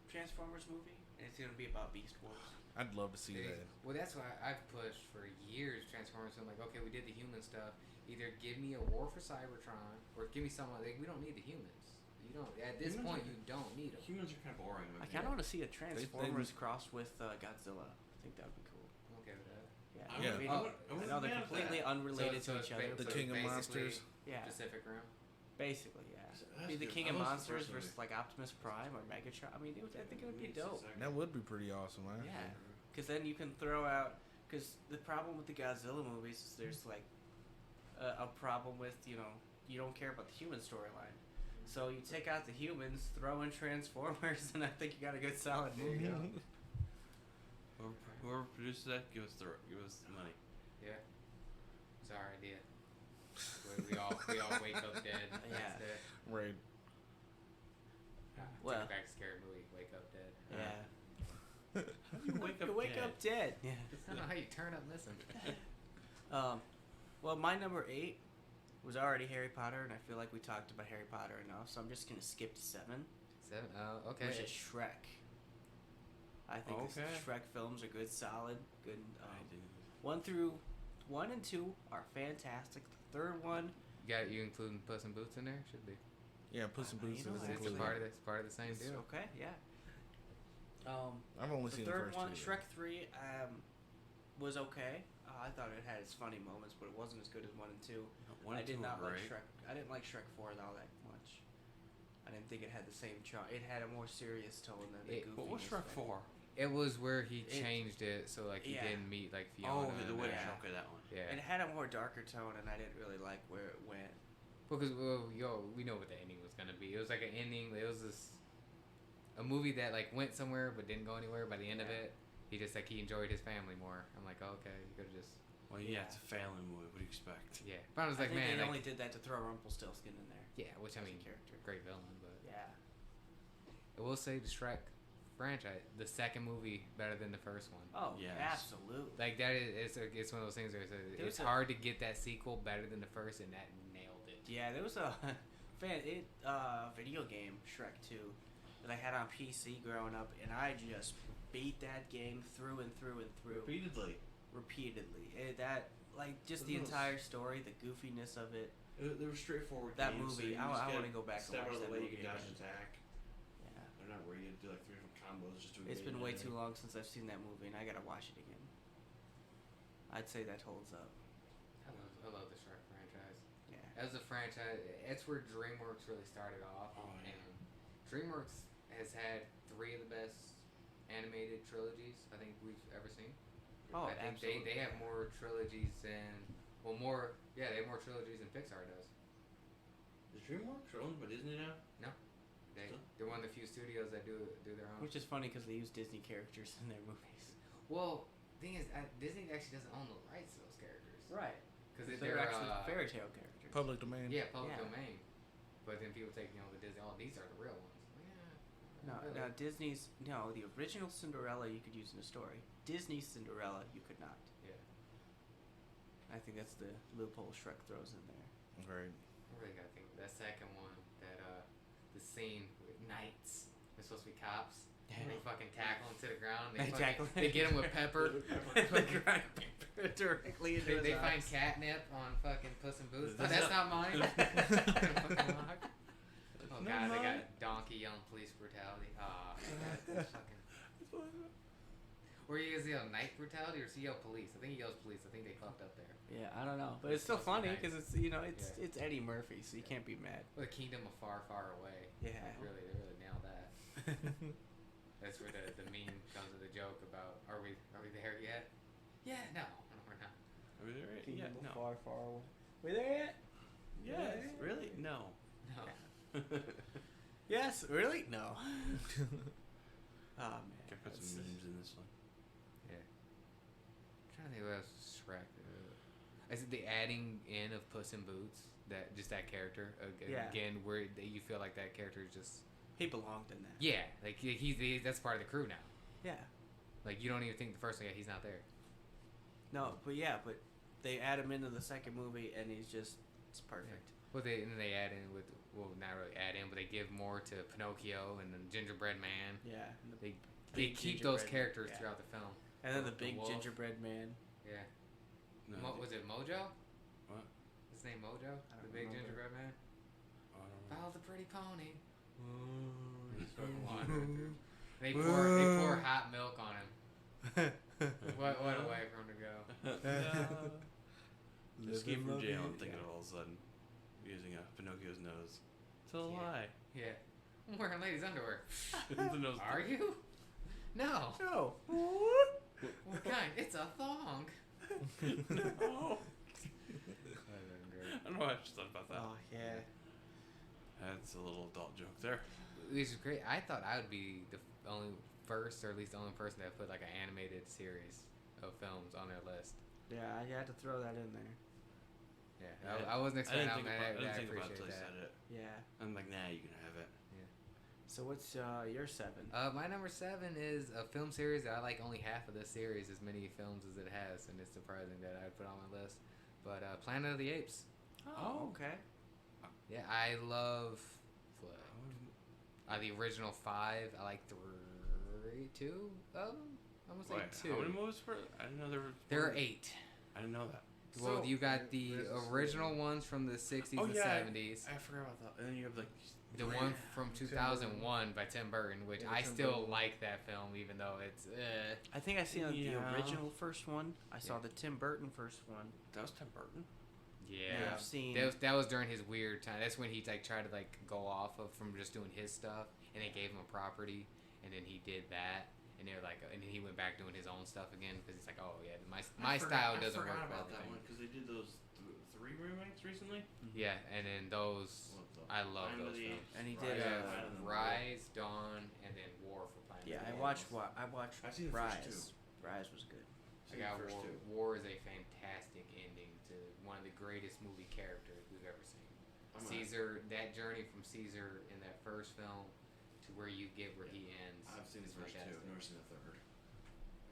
Transformers movie, and it's gonna be about Beast Wars. I'd love to see that. Well, that's why I've pushed for years Transformers. I'm like, okay, we did the human stuff. Either give me a war for Cybertron, or give me someone. Like, we don't need the humans. You don't. At this point, you don't need them. Humans are kind of boring. I kind of want to see a Transformers crossed with Godzilla. I think that would be cool. I'm okay with that. Yeah. I Yeah. mean, would- I know they're completely unrelated So to it's each other. ba- The so King of basically Monsters. Yeah, Pacific Rim. basically, yeah. That's Be the good. King I of watched the Monsters first versus movie. like Optimus Prime or Megatron. I mean, I think it would be dope. That would be pretty awesome, man. Yeah, because then you can throw out. Because the problem with the Godzilla movies is there's like a problem with you don't care about the human storyline. So you take out the humans, throw in Transformers, and I think you got a good solid movie. Whoever produces that, give us the money. Yeah. It's our idea. We all wake up dead. Yeah. That's it. Right. Well- Take back scary movie. Wake up dead. Yeah. You wake up dead. Yeah. I don't know how you turn up missing. Well, my number 8 was already Harry Potter, and I feel like we talked about Harry Potter enough, so I'm just gonna skip to 7, 7. Okay. which is Shrek. I think the Okay. Shrek films are good, solid, good. I do. 1 and 2 are fantastic. The third one, You including Puss in Boots in there? Should be. Yeah, Puss in Boots You know, is that's It's included. part of the same it's deal. okay, yeah. I've only The seen third the first one, two. Shrek 3, was okay. I thought it had its funny moments, but it wasn't as good as 1 and 2. One I and did two not were like great. Shrek. I didn't like Shrek 4 all that much. I didn't think it had the same charm. It had a more serious tone than the goofiness. But what's Shrek thing. 4? It was where he It- changed it so like he Yeah. didn't meet like Fiona. Oh, the and witch. Yeah. Okay, that one. Yeah. It had a more darker tone, and I didn't really like where it went. Because we know what the ending was gonna be. It was like an ending. It was a movie that like went somewhere but didn't go anywhere. By the end of Yeah. it, he just like he enjoyed his family more. I'm like, oh, okay, you could have just Well, yeah, it's a family movie. What do you expect? yeah. But I was I like, think man, they like, only did that to throw Rumpelstiltskin in there. yeah. Which I as a mean, character. great villain, but Yeah. I will say the Shrek franchise, the second movie better than the first one. Oh, Yes. absolutely. Like that is it's one of those things where There it's was a- hard to get that sequel better than the first, and that nailed it. Yeah, there was a video game, Shrek 2, that I had on PC growing up, and I just beat that game through and through and through. Repeatedly. Just the Those- entire story, the goofiness of it. They were straightforward. That games, movie, you I just wanna gotta go back and step watch out of that the way. movie You can dodge again. and attack. Yeah. They're not where you do like 3 different combos just to. It's evade been way anything. too long since I've seen that movie, and I gotta watch it again. I'd say that holds up. I love the Shrek franchise. Yeah. As a franchise, it's where DreamWorks really started off, Oh, yeah. and DreamWorks has had 3 of the best animated trilogies I think we've ever seen. Oh, I think absolutely. they have more trilogies than they have more trilogies than Pixar does. Is DreamWorks owned by Disney now? They're one of the few studios that do their own. Which is funny because they use Disney characters in their movies. Well, thing is, Disney actually doesn't own the rights to those characters. Right. Because They're actually fairy tale characters. Public domain. Yeah, public Yeah. domain. But then people take the Disney. Oh, these are the real ones. Yeah. No, really. no, Disney's the original Cinderella you could use in a story. Disney's Cinderella you could not. Yeah. I think that's the loophole Shrek throws in there. Right. I really gotta think of that second one. That the scene with knights. They're supposed to be cops. And they fucking tackle him to the ground. They tackle him. They get him with pepper. They grind paper directly into his They find eyes. catnip on fucking Puss in Boots. That's That's not- not mine. Fucking lock. Oh No, god, they mine. got donkey yelling police brutality. Ah, that's fucking. Or he yell night brutality, or does he yell police? I think he yells police. I think they fucked up there. Yeah, I don't know, but it's still It's supposed funny to be because nice. it's Eddie Murphy, so you can't be mad. Or the kingdom of far, far away. Yeah. They really nailed that. That's where the meme comes with the joke about are we there yet? Yeah, no, we're not. Are we there? Kingdom Yeah, no. far, far away. We there yet? Yes. Yeah. Really? No. No. Yes. Really? No. Oh man. Gotta put That's- some memes in this one. Yeah. I'm trying to think what else was Shrek. I said the adding in of Puss in Boots, that character Yeah. again, where you feel like that character is just He belonged in that. yeah, like he's that's part of the crew now. Yeah. Like you don't even think the first thing he's not there. No, but they add him into the second movie, and it's perfect. Well, they add in with not really add in, but they give more to Pinocchio and then Gingerbread Man. Yeah. And the They big keep those gingerbread- characters yeah. throughout the film. And then the The big wolf. gingerbread man. Yeah. No, Was it Mojo? What? His name Mojo? I The don't big remember. gingerbread man? I don't know. Follow the pretty pony. He's fucking wandering. They pour hot milk on him. What a way for him to go. Escape from jail. I'm Yeah. thinking of all of a sudden using Pinocchio's nose. It's a Yeah. lie. Yeah. I'm wearing ladies' underwear. The nose. Are you? No. No. What kind? It's a thong. No. I don't know. I just thought about that. Oh yeah. That's a little adult joke there. Which is great. I thought I would be the only first, or at least the only person that put like an animated series of films on their list. Yeah, I had to throw that in there. Yeah, I wasn't I expecting. didn't think about, I I didn't think about it appreciate until you that. said it. Yeah. I'm like, nah, you can have it. So what's your 7? My number 7 is a film series that I like only half of this series, as many films as it has, and it's surprising that I'd put on my list. But Planet of the Apes. Oh, okay. Yeah, I love the original 5. I like 2 of them. I'm gonna say Wait, 2. how many movies were? I didn't know there were. There are 8. I didn't know that. Well, So- you got the There's a original series. ones from the 60s Oh, and yeah. 70s. I forgot about that. And then you have like. The one from 2001 by Tim Burton, which Yeah, I Tim still Burton. like that film, even though it's. I think I seen the Yeah. original first one. I saw Yeah. the Tim Burton first one. That was Tim Burton. Yeah. And I've seen. That was during his weird time. That's when he like tried to like go off of from just doing his stuff, and they gave him a property, and then he did that, and they're like, and then he went back doing his own stuff again because he's like, oh yeah, my style doesn't work for everything. because they did those 3 remakes recently. Yeah, and then those I love Planet of those the films. Apes. And he Rise, did, Rise, Dawn, and then War for Planet. Yeah, of I the watched. Apes. I watched I've seen the Rise. first Rise was good. I got War is a fantastic ending to one of the greatest movie characters we've ever seen. Caesar, that journey from Caesar in that first film to where you get where he ends. I've seen is the first 2. I've fantastic. never seen the third.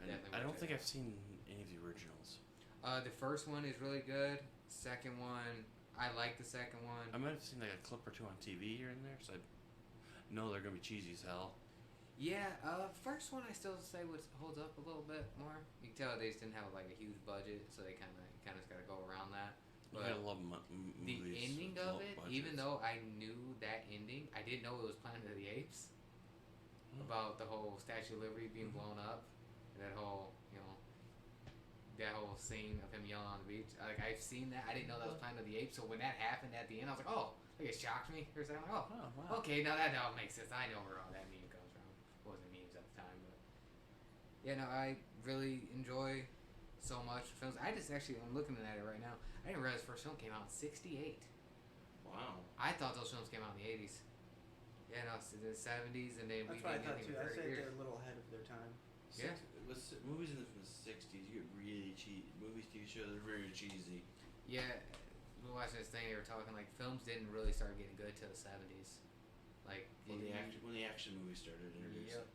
And Definitely I don't watch think it. I've seen any of the originals. The first one is really good. Second one, I like the second one. I might have seen like a clip or 2 on TV here and there, so I know they're gonna be cheesy as hell. Yeah, first one I still say holds up a little bit more. You can tell they just didn't have like a huge budget, so they kind of just got to go around that. You But gotta love the movies. ending with of low it, budgets. even though I knew that ending, I didn't know it was Planet of the Apes. About the whole Statue of Liberty being blown up, and that whole that whole scene of him yelling on the beach. Like I've seen that, I didn't know that was Planet of the Apes. So when that happened at the end, I was like, oh, like it shocked me. Or something. Like, Oh wow. okay, now that all makes sense. I know where all that meme comes from. It wasn't memes at the time, but yeah, no, I really enjoy so much films. I'm looking at it right now. I didn't realize the first film came out in '68. Wow. I thought those films came out in the '80s. Yeah, no, it's in the '70s, and then we didn't get anything for 30 years. a little ahead of their time. Yeah. Movies in the 60s, you get really cheesy. Movies, TV shows, they're very cheesy. Yeah, we were watching this thing. They were talking like films didn't really start getting good till the '70s. Like When the action movies started introduced. Yep.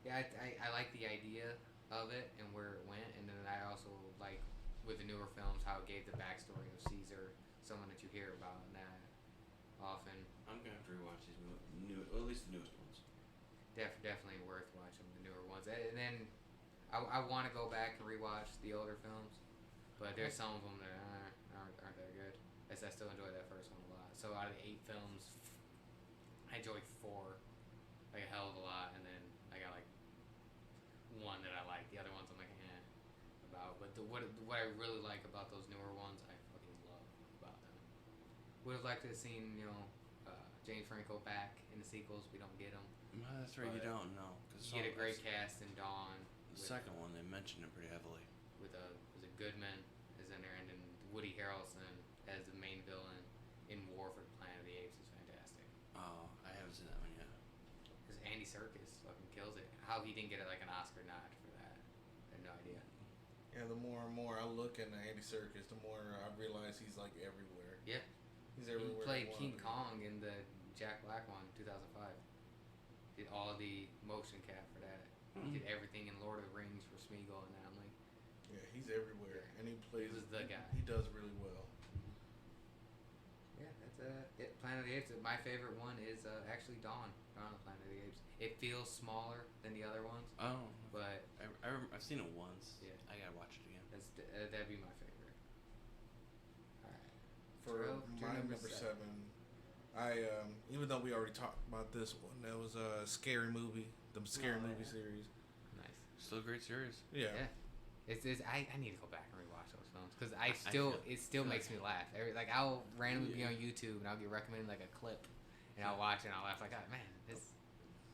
Yeah, I like the idea of it and where it went, and then I also like with the newer films how it gave the backstory of Caesar, someone that you hear about that often. I'm gonna have to rewatch these at least the newest ones. Definitely worth watching the newer ones, and then I want to go back and rewatch the older films, but there's some of them that aren't that good. I still enjoy that first one a lot. So out of the 8 films, I enjoy 4 like a hell of a lot, and then I got like 1 that I like. The other ones I'm like about. But what I really like about those newer ones, I fucking love about them. Would have liked to have seen James Franco back in the sequels. We don't get him. No, that's right. You But don't know. You get a great cast in Dawn. The second one, they mentioned it pretty heavily. With was it Goodman is in there, and then Woody Harrelson as the main villain in War for the Planet of the Apes is fantastic. Oh, I haven't seen that one yet. Because Andy Serkis fucking kills it. How he didn't get like an Oscar nod for that, I have no idea. Yeah, the more and more I look into Andy Serkis, the more I realize he's like everywhere. Yeah. He's everywhere. He played you King want him. Kong in the Jack Black one, 2005. Did all the motion cap for that. He did everything in Lord of the Rings for Smeagol and Amley. Yeah, he's everywhere, and he plays. He was the guy. He does really well. Yeah, that's it. Planet of the Apes. My favorite one is actually Dawn. Dawn of the Planet of the Apes. It feels smaller than the other ones, Oh, but I've seen it once. Yeah. I gotta watch it again. that'd be my favorite. Alright. For Terrell, your my number number seven, I even though we already talked about this one, that was a scary movie, the scary movie series. Nice. Still a great series. Yeah. It's I need to go back and rewatch those films because it feel still makes me laugh. Like I'll randomly be on YouTube and I'll get recommended like a clip, and I'll watch it and I'll laugh like, oh, man, this.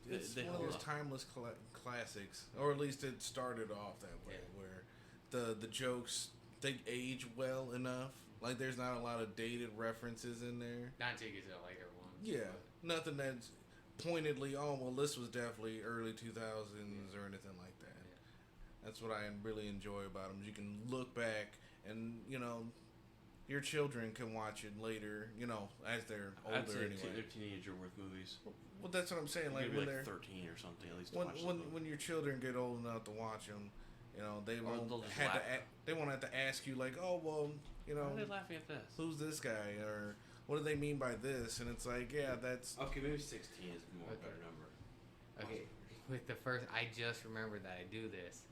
It's They one of hold those up. timeless classics, or at least it started off that way, Yeah. where the jokes they age well enough. Like there's not a lot of dated references in there. Not until you get to the later ones. Yeah, nothing that's pointedly, oh well, this was definitely early 2000s or anything like that. Yeah. That's what I really enjoy about them. You can look back and your children can watch it later. As they're older I'd say anyway. they're teenager worth movies. Well, that's what I'm saying. Like Maybe when like they're 13 or something at least. To when watch when, them. when your children get old enough to watch them, they Or won't they'll just have to laugh. they won't have to ask you like, oh well, Why are they laughing at this? who's this guy or what do they mean by this? And it's like, yeah, that's Okay, maybe 16 is more Okay. a better number. Okay, with the first, I just remembered that I do this.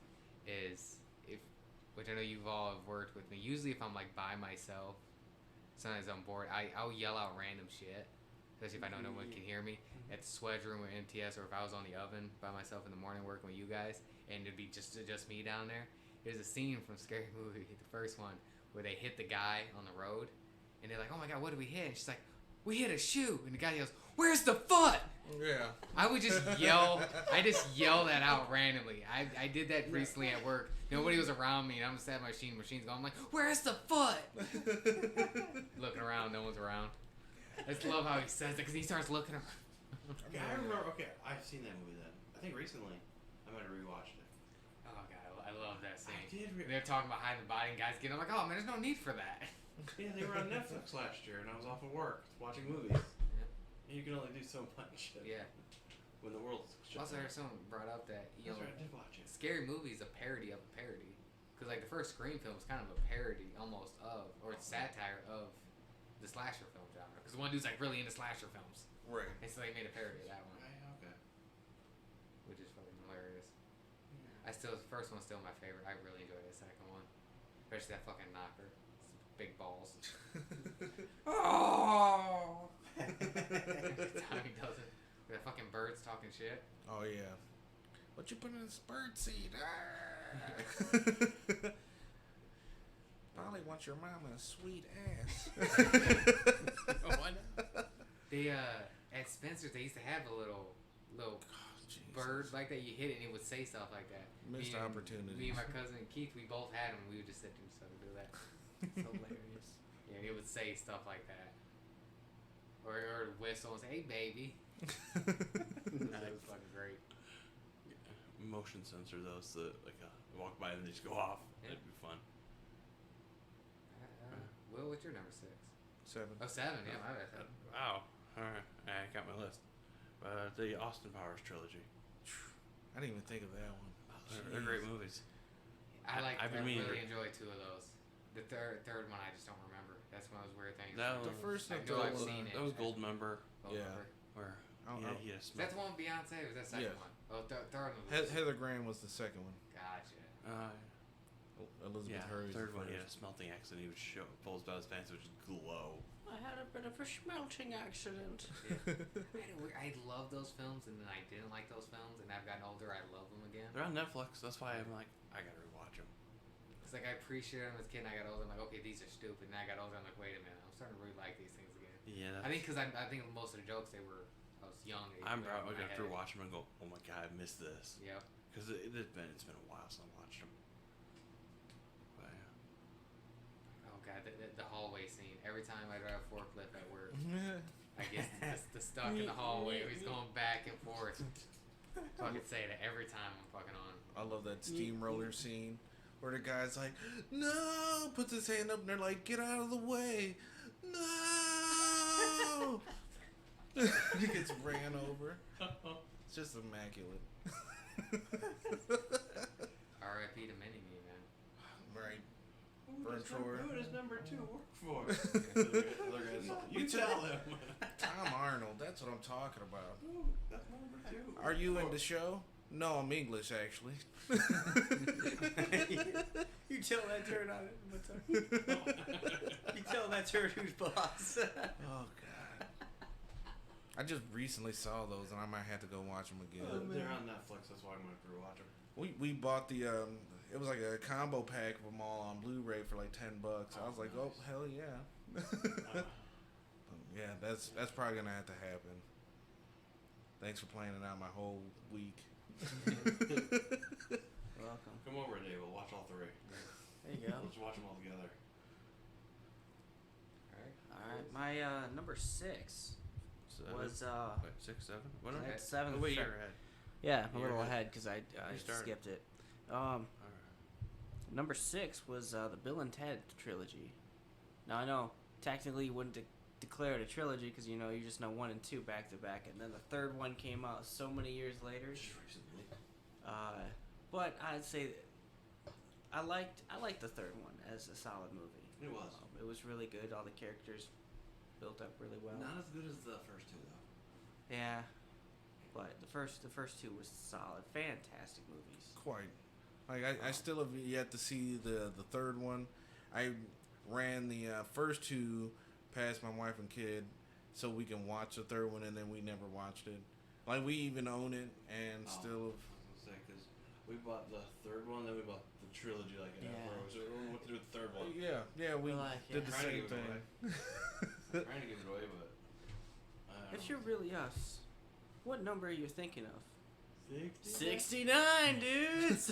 Which I know you've all have worked with me. Usually, if I'm like by myself, sometimes I'm bored. I'll yell out random shit, especially if I know no one can hear me. At the sweat room or MTS, or if I was on the oven by myself in the morning working with you guys, and it'd be just me down there. There's a scene from Scary Movie, the first one, where they hit the guy on the road, and they're like, "Oh my god, what did we hit?" And she's like, "We hit a shoe," and the guy yells, "Where's the foot?" yeah. I would just yell. I just yell that out randomly. I did that recently at work. Nobody was around me, and I'm just at my machine. Machine's going. I'm like, "Where's the foot?" Looking around, no one's around. I just love how he says it because he starts looking around. Okay, I remember. Okay, I've seen that movie then. I think recently. I might have rewatched it. Oh god, I love that scene. I did. They're talking about hiding the body, and guys get. I'm like, oh man, there's no need for that. Yeah, they were on Netflix last year, and I was off of work watching movies. And you can only do so much. Yeah. When the world's shut Also, I down. heard someone brought up that That's right, I did watch it. Scary Movie is a parody of a parody. Because like the first Scream film is kind of a parody, almost of, or it's satire of the slasher film genre. Because one dude's like really into slasher films, Right. and so they made a parody of that one, Okay. which is fucking hilarious. The first one's still my favorite. I really enjoyed the second one, especially that fucking knocker, it's big balls. Oh! Every time he does it, that fucking bird's talking shit. Oh yeah. What you put in this bird seed? Probably want your mama's sweet ass. They at Spencer's they used to have a little bird like that. You hit it and it would say stuff like that. Missed opportunity. Me and my cousin Keith, we both had them. We would just sit there and stuff and do that. It's hilarious. Yeah, it would say stuff like that, or whistle and say, "Hey, baby." That was fucking great. Motion sensor though, so like walk by and they just go off. Yeah. That'd be fun. Will, what's your number 6? 7. Oh, 7. Yeah, my bad. Wow. Alright. I got my list. The Austin Powers trilogy. I didn't even think of that one. They're great movies. I I've been meaning really to- enjoyed 2 of those. The third one I just don't remember. That's one of those weird things. That The was- first I and know third I've one. seen it. That was Gold Member. Gold Yeah. Member. Where Oh, yeah, oh. he had a Is that the one with Beyonce? Or was that the second Yes. one? Oh, third one. Was Heather Graham was the second one. Gotcha. Elizabeth Yeah, Hurley. third one he had a smelting accident. He would pulls down his pants, which would glow. I had a bit of a smelting accident. I love those films, and then I didn't like those films, and I've gotten older. I love them again. They're on Netflix. That's why I'm like, I gotta rewatch them. It's like I appreciated them as a kid, and I got older. I'm like, okay, these are stupid. And I got older. I'm like, wait a minute. I'm starting to really like these things again. Yeah, I think because I think most of the jokes I was young. I'm in probably my gonna have to head. watch them and go, oh my god, I missed this. Yep. Because it's been a while since I watched them. But yeah. Oh god, the hallway scene. Every time I drive a forklift at work, I get the stuck in the hallway. He's going back and forth. Fucking say that every time I'm fucking on. I love that steamroller scene where the guy's like, no, puts his hand up and they're like, get out of the way. No. He gets ran over. It's just immaculate. R.I.P. to Mini-Me, man. Right. Burn Troyer. Who does number 2 work for? Other guys, you tell him. Tom Arnold, that's what I'm talking about. Ooh, that's number 2. Are you in the show? No, I'm English, actually. You tell that turd on it. You tell that turd who's boss. Oh, God. I just recently saw those, and I might have to go watch them again. They're on Netflix, that's why I'm going to rewatch them. We bought the, it was like a combo pack of them all on Blu-ray for like $10. I was like, nice. oh, hell yeah. Yeah, that's probably going to have to happen. Thanks for planning out my whole week. Welcome. Come over, Dave. We'll watch all 3. There you go. Let's watch them all together. Alright, my number 6 was Wait, 6, 7? What? Okay. at 7. Oh, wait, you're ahead. Yeah, a You're little ahead. ahead because I started. skipped it. Alright. Number 6 was the Bill and Ted trilogy. Now I know technically you wouldn't declare it a trilogy because you just know 1 and 2 back to back, and then the third one came out so many years later. Just recently. But I'd say that I liked the third one as a solid movie. It was. It was really good. All the characters built up really well. Not as good as the first 2, though. Yeah, but the first 2 was solid, fantastic movies. Quite. Like, I still have yet to see the third one. I ran the first 2 past my wife and kid so we can watch the third one, and then we never watched it. Like, we even own it and Oh, still I was gonna say, because we bought the third one, then we bought the trilogy like Yeah. afterwards. So we don't know what to do with the third one. Yeah, we Like, did yeah. the Trying to same give it thing. I'm trying to give it away, but I don't If know. you're really us, what number are you thinking of? 60? 69, dudes!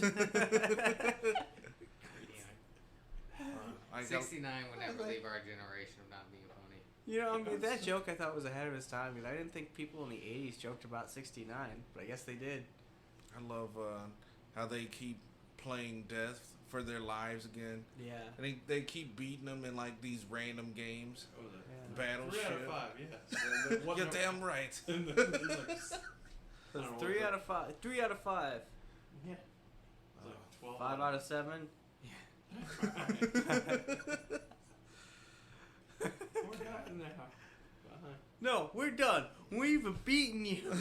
I got, 69 would never leave our generation of not being funny. That joke I thought was ahead of its time. I didn't think people in the 80s joked about 69, but I guess they did. I love how they keep playing death for their lives again. Yeah. And they keep beating them in like these random games. What was it? Yeah. 3 out of Battleship. 5, yes. You're damn right. And then he's like, I don't know, 3 what out of 5. 3 out of 5. Yeah. It's like 12 5 out of 7. We're done now. Bye. No, we're done. We've beaten you. Oh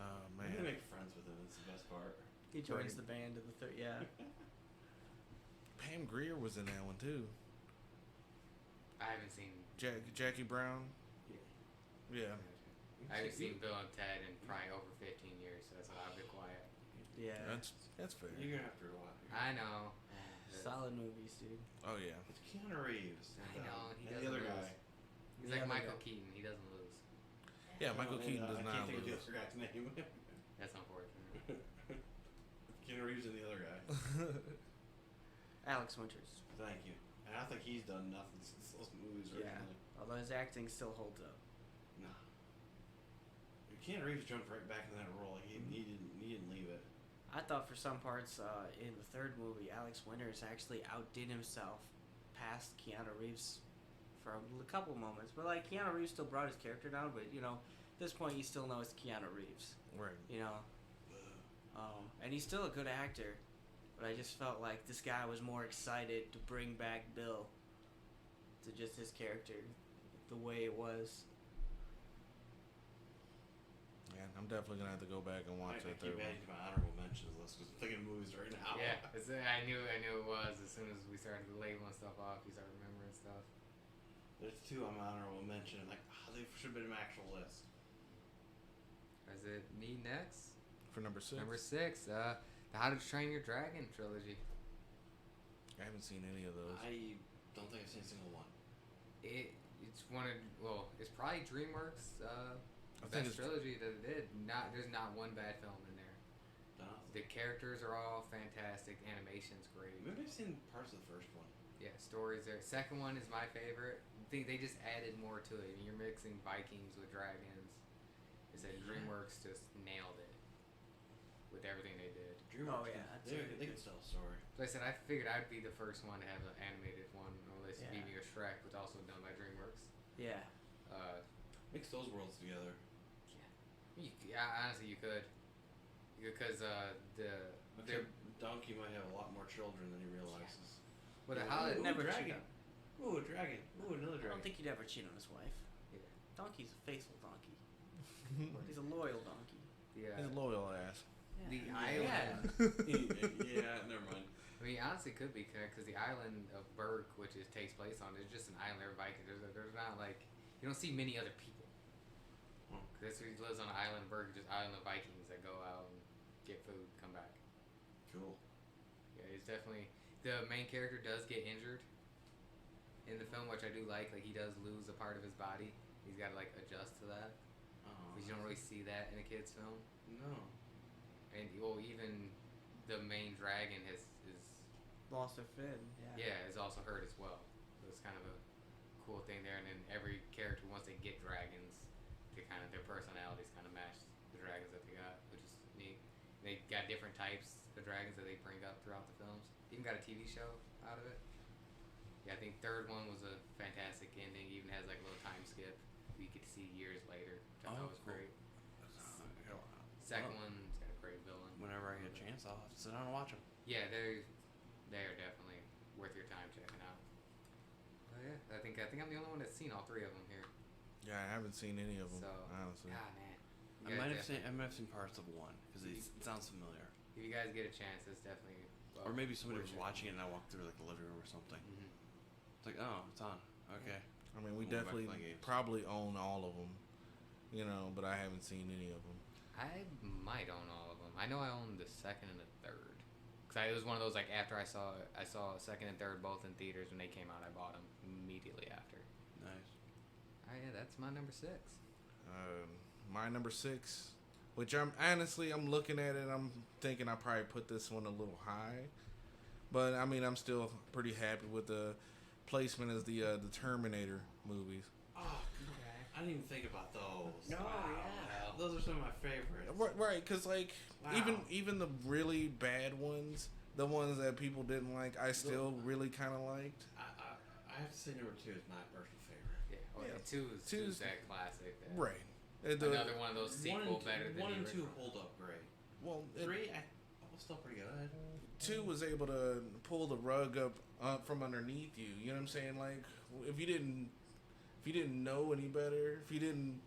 I'm gonna man. make friends with him. That's the best part. He joins Right. the band in the third. Yeah. Pam Grier was in that one too. I haven't seen. Jackie Brown. Yeah. I haven't seen Bill and Ted in probably over 15 years, so that's why I've been quiet. Yeah. That's fair. You're gonna have to watch. I know. Solid movies, dude. Oh yeah. It's Keanu Reeves. I know, and he and the doesn't other lose. guy. He's The like other Michael guy. Keaton. He doesn't lose. Yeah, Michael And, Keaton does I not can't think of the lose. other guy's name. That's unfortunate. Keanu Reeves and the other guy. Alex Winters. Thank you. And I think he's done nothing since those movies Yeah. originally. Although his acting still holds up. Nah. Keanu Reeves jumped right back in that role. He didn't leave it. I thought for some parts in the third movie, Alex Winters actually outdid himself past Keanu Reeves for a couple moments. But like Keanu Reeves still brought his character down. But at this point, you still know it's Keanu Reeves. Right. And he's still a good actor. But I just felt like this guy was more excited to bring back Bill to just his character, the way it was. Man, I'm definitely gonna have to go back and watch I that keep third one. adding to my honorable mentions list because I'm thinking of movies right now. Yeah, I knew it was. As soon as we started labeling stuff off, you start remembering stuff. There's 2 on my honorable mention. Like, they should have been in my actual list. Is it me next? For number 6. Number 6, the How to Train Your Dragon trilogy. I haven't seen any of those. I don't think I've seen a single one. It's one of it's probably DreamWorks I think best it's trilogy that it did. There's not one bad film in there. No. The characters are all fantastic. Animation's great. Maybe I've seen parts of the first one. Yeah, stories there. Second one is my favorite. I think they just added more to it. You're mixing Vikings with dragons. Is that DreamWorks just nailed it with everything they did. Oh, yeah, that's they really can good. tell a story. So I said I figured I'd be the first one to have an animated one, unless you Yeah. beat me with Shrek, which also done by DreamWorks. Yeah. Mix those worlds together. Honestly, you could. Because Except Donkey might have a lot more children than he realizes. Well, the Ooh, holiday. Never dragon. cheat Ooh, a dragon. Ooh, another I dragon. don't think he'd ever cheat on his wife. Yeah. Donkey's a faithful donkey. He's a loyal donkey. his loyal ass. The Yeah. island. Yeah, never mind. I mean, honestly, it could be because the island of Berg, which it takes place on, is just an island. Everybody, there's not like you don't see many other people. Because he lives on an island of Berg, just island of Vikings that go out and get food, come back. Cool. Yeah, he's definitely the main character does get injured in the film, which I do like. Like he does lose a part of his body. He's got to like adjust to that. Because you don't really see that in a kid's film. No. And even the main dragon is Lost a fin. is also hurt as well. So it's kind of a cool thing there. And then every character, once they get dragons, their personalities kind of match the dragons that they got, which is neat. They got different types of dragons that they bring up throughout the films. Even got a TV show out of it. Yeah, I think third one was a fantastic ending. Even has like a little time skip you could see years later, which I thought was cool. great. Second one's got a great villain. Whenever I get a chance, I'll have to sit down and watch them. Yeah, they are definitely worth your time checking out. But yeah, I think I'm the only one that's seen all three of them here. Yeah, I haven't seen any of them, So, honestly. God, man. I might have seen parts of one because it sounds familiar. If you guys get a chance, it's definitely. Or maybe somebody worth was it. watching it and I walked through like the living room or something. Mhm. It's like, oh, it's on. Okay. I mean, we I'm going back to definitely playing games. probably own all of them, but I haven't seen any of them. I might own all of them. I know I own the second and the third. Cause it was one of those like after I saw second and third both in theaters when they came out. I bought them immediately after. Nice. Oh yeah, that's my number 6. My number 6, which I'm looking at it. I'm thinking I probably put this one a little high, but I mean I'm still pretty happy with the placement as the Terminator movies. Oh, I didn't even think about those. No, yeah. Those are some of my favorites. Right, because like Wow. even the really bad ones, the ones that people didn't like, I still really kind of liked. I have to say number 2 is my personal favorite. Yeah. Well, Yeah. two's that classic. That Right. Another one of those sequel better than 1 the and 2 original. hold up great. Well, 3, was still pretty good. 2 was able to pull the rug up from underneath you. You know what I'm saying? Like if you didn't know any better, if you didn't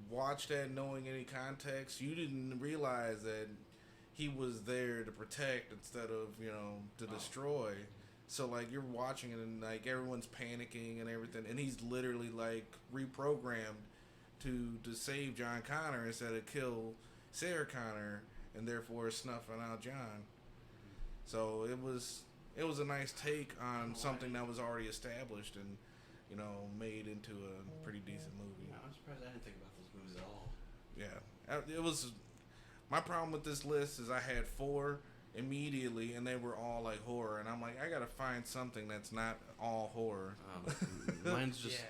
watch that knowing any context, you didn't realize that he was there to protect instead of to destroy. So like you're watching it and like everyone's panicking and everything, and he's literally like reprogrammed to save John Connor instead of kill Sarah Connor, and therefore snuffing out John. So it was a nice take on something that was already established and made into a pretty decent movie. I'm surprised I didn't think about those movies at all. Yeah, it was. My problem with this list is I had 4 immediately, and they were all like horror, and I'm like, I gotta find something that's not all horror. Mine's just. Yeah.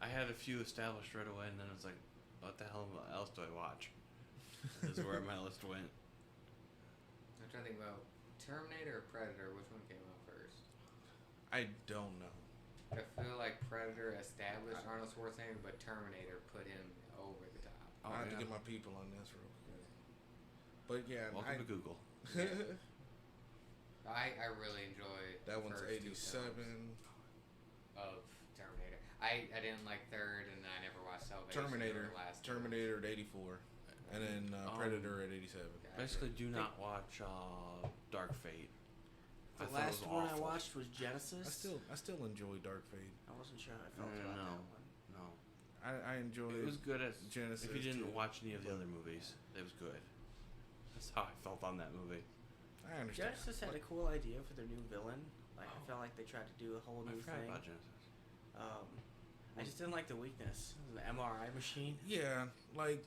I had a few established right away, and then it's like, what the hell else do I watch? This is where my list went. I'm trying to think about Terminator or Predator. Which one came out first? I don't know. I feel like Predator established Arnold Schwarzenegger, but Terminator put him over the top. Oh, I have to yeah. get my people on this real quick. But yeah, Welcome to Google. I really enjoyed that the one's first 2 87. films of Terminator. I didn't like third, and I never watched Salvation. Terminator, or the last Terminator at 84, and then Predator at 87. Gotcha. Basically, do not watch Dark Fate. The I thought it last was one I awful. watched was Genesis. I still enjoy Dark Fate. I wasn't sure how I felt about No. that one. No. I enjoyed It was good as Genesis. if you didn't too. watch any of the other movies, it was good. That's how I felt on that movie. I understand. Genesis had a cool idea for their new villain. Like I felt like they tried to do a whole I new forgot thing. about Genesis. I just didn't like the weakness. It was an MRI machine. Yeah, like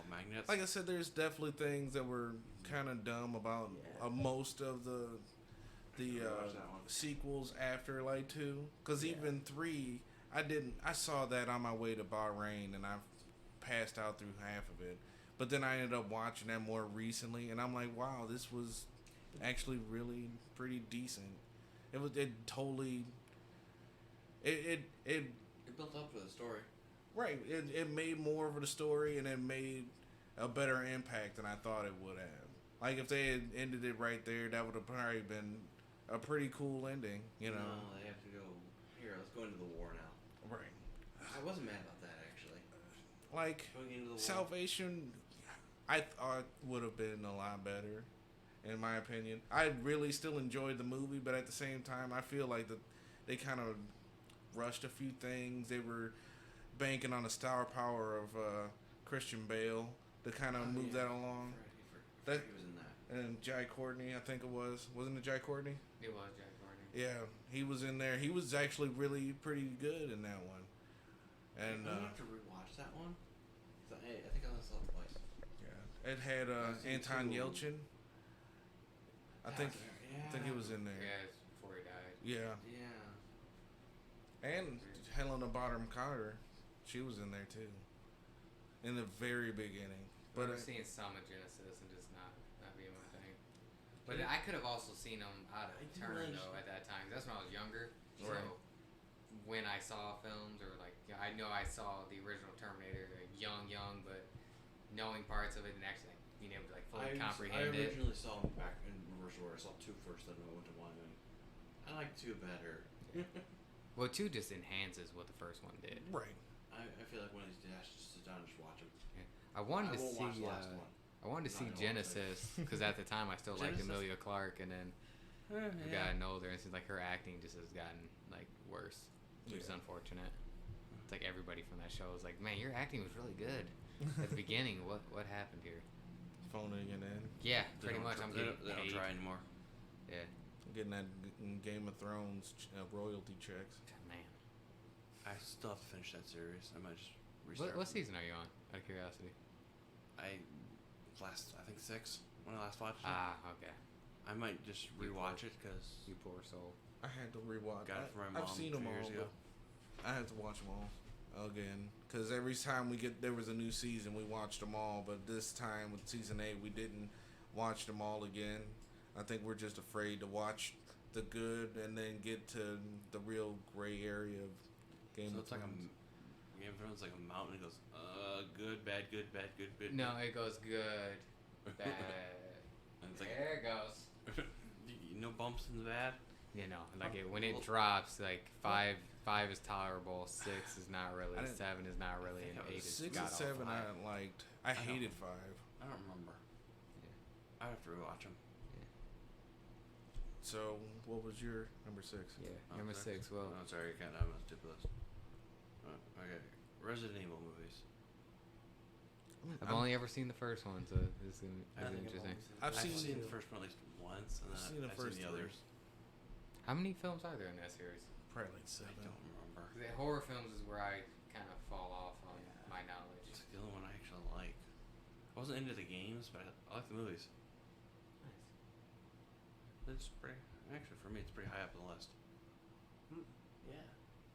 Magnets. like I said, there's definitely things that were kind of dumb about Yeah. most of the Watch that one. sequels after like 2, because Yeah. even 3, I saw that on my way to Bahrain and I passed out through half of it, but then I ended up watching that more recently and I'm like, wow, this was actually really pretty decent. It totally it It built up for the story. right, it made more of a story and it made a better impact than I thought it would have. Like if they had ended it right there, that would have probably been a pretty cool ending, you know. No, they have to go. Here, let's go into the war now. Right. I wasn't mad about that actually. Like Going into the war. Salvation, I thought would have been a lot better, in my opinion. I really still enjoyed the movie, but at the same time, I feel like they kind of rushed a few things. They were banking on the star power of Christian Bale to kind of move that along. Fred, he was in that. And Jai Courtney, I think it was. Wasn't it Jai Courtney? It was Jack Gordon. Yeah, he was in there. He was actually really pretty good in that one. And I'm gonna have to rewatch that one. I think I only saw it twice. yeah, it had I've seen Anton 2. Yelchin. I think he was in there. Yeah, it's before he died. Yeah, Yeah. and Helena Bonham Carter, she was in there too, in the very beginning. But But I've seen some of Genesis and just not being my thing. But I could have also seen them out of I didn't turn realize- though at that time. That's when I was younger. So Right. when I saw films or like I know I saw the original Terminator like, young, but knowing parts of it and actually like, being able to like fully comprehend I it. originally saw him back in reverse order. I saw 2 first, then I went to 1. And I like 2 better. Well, 2 just enhances what the first one did. right, I feel like one of these days I should just sit down and just watch them. I wanted I to won't watch see. the last one. I wanted to Not see gonna watch it. Genesis because at the time I still liked Genesis? Emilia Clarke, and then I've gotten older and it seems like her acting just has gotten like worse, which is Yeah. unfortunate. It's like everybody from that show is like, man, your acting was really good at the beginning. What happened here? phoning it in, Yeah, They pretty don't much. tr- I'm they getting don't, they don't paid. try anymore. Yeah, getting that Game of Thrones royalty checks. man. I still have to finish that series. I might just restart. What season are you on? Out of curiosity. I think 6 when I last watched it. Ah, okay. I might just rewatch it because You poor soul. I had to rewatch. got it from my mom I've seen 2 them all, years ago. but I had to watch them all again because every time there was a new season, we watched them all. But this time with season 8, we didn't watch them all again. I think we're just afraid to watch the good and then get to the real gray area of Game So of it's like Thrones. Game of Thrones is like a mountain. It goes good, bad, good, bad, good, good. No, it goes good, bad. And it's like There it goes. no bumps in the bad. You know, like when it Well- drops, like five is tolerable, 6 is not really, I didn't- 7 is not really, I and think I 8 was is 6 god and 7 I awful. liked. I know. hated 5. I don't remember. I have to rewatch them. So what was your number 6? Yeah, number 6. Well, Oh, sorry, you can't have a stupid list. Okay, Resident Evil movies. I've only ever seen the first one, so this is interesting. I've I've seen seen the- the first one at least once, and I've then seen the I've first seen the three. others. How many films are there in that series? Probably like I 7. don't remember. The horror films is where I kind of fall off on my knowledge. It's the only one I actually like. I wasn't into the games, but I like the movies. It's pretty. Actually, for me, it's pretty high up on the list. Yeah,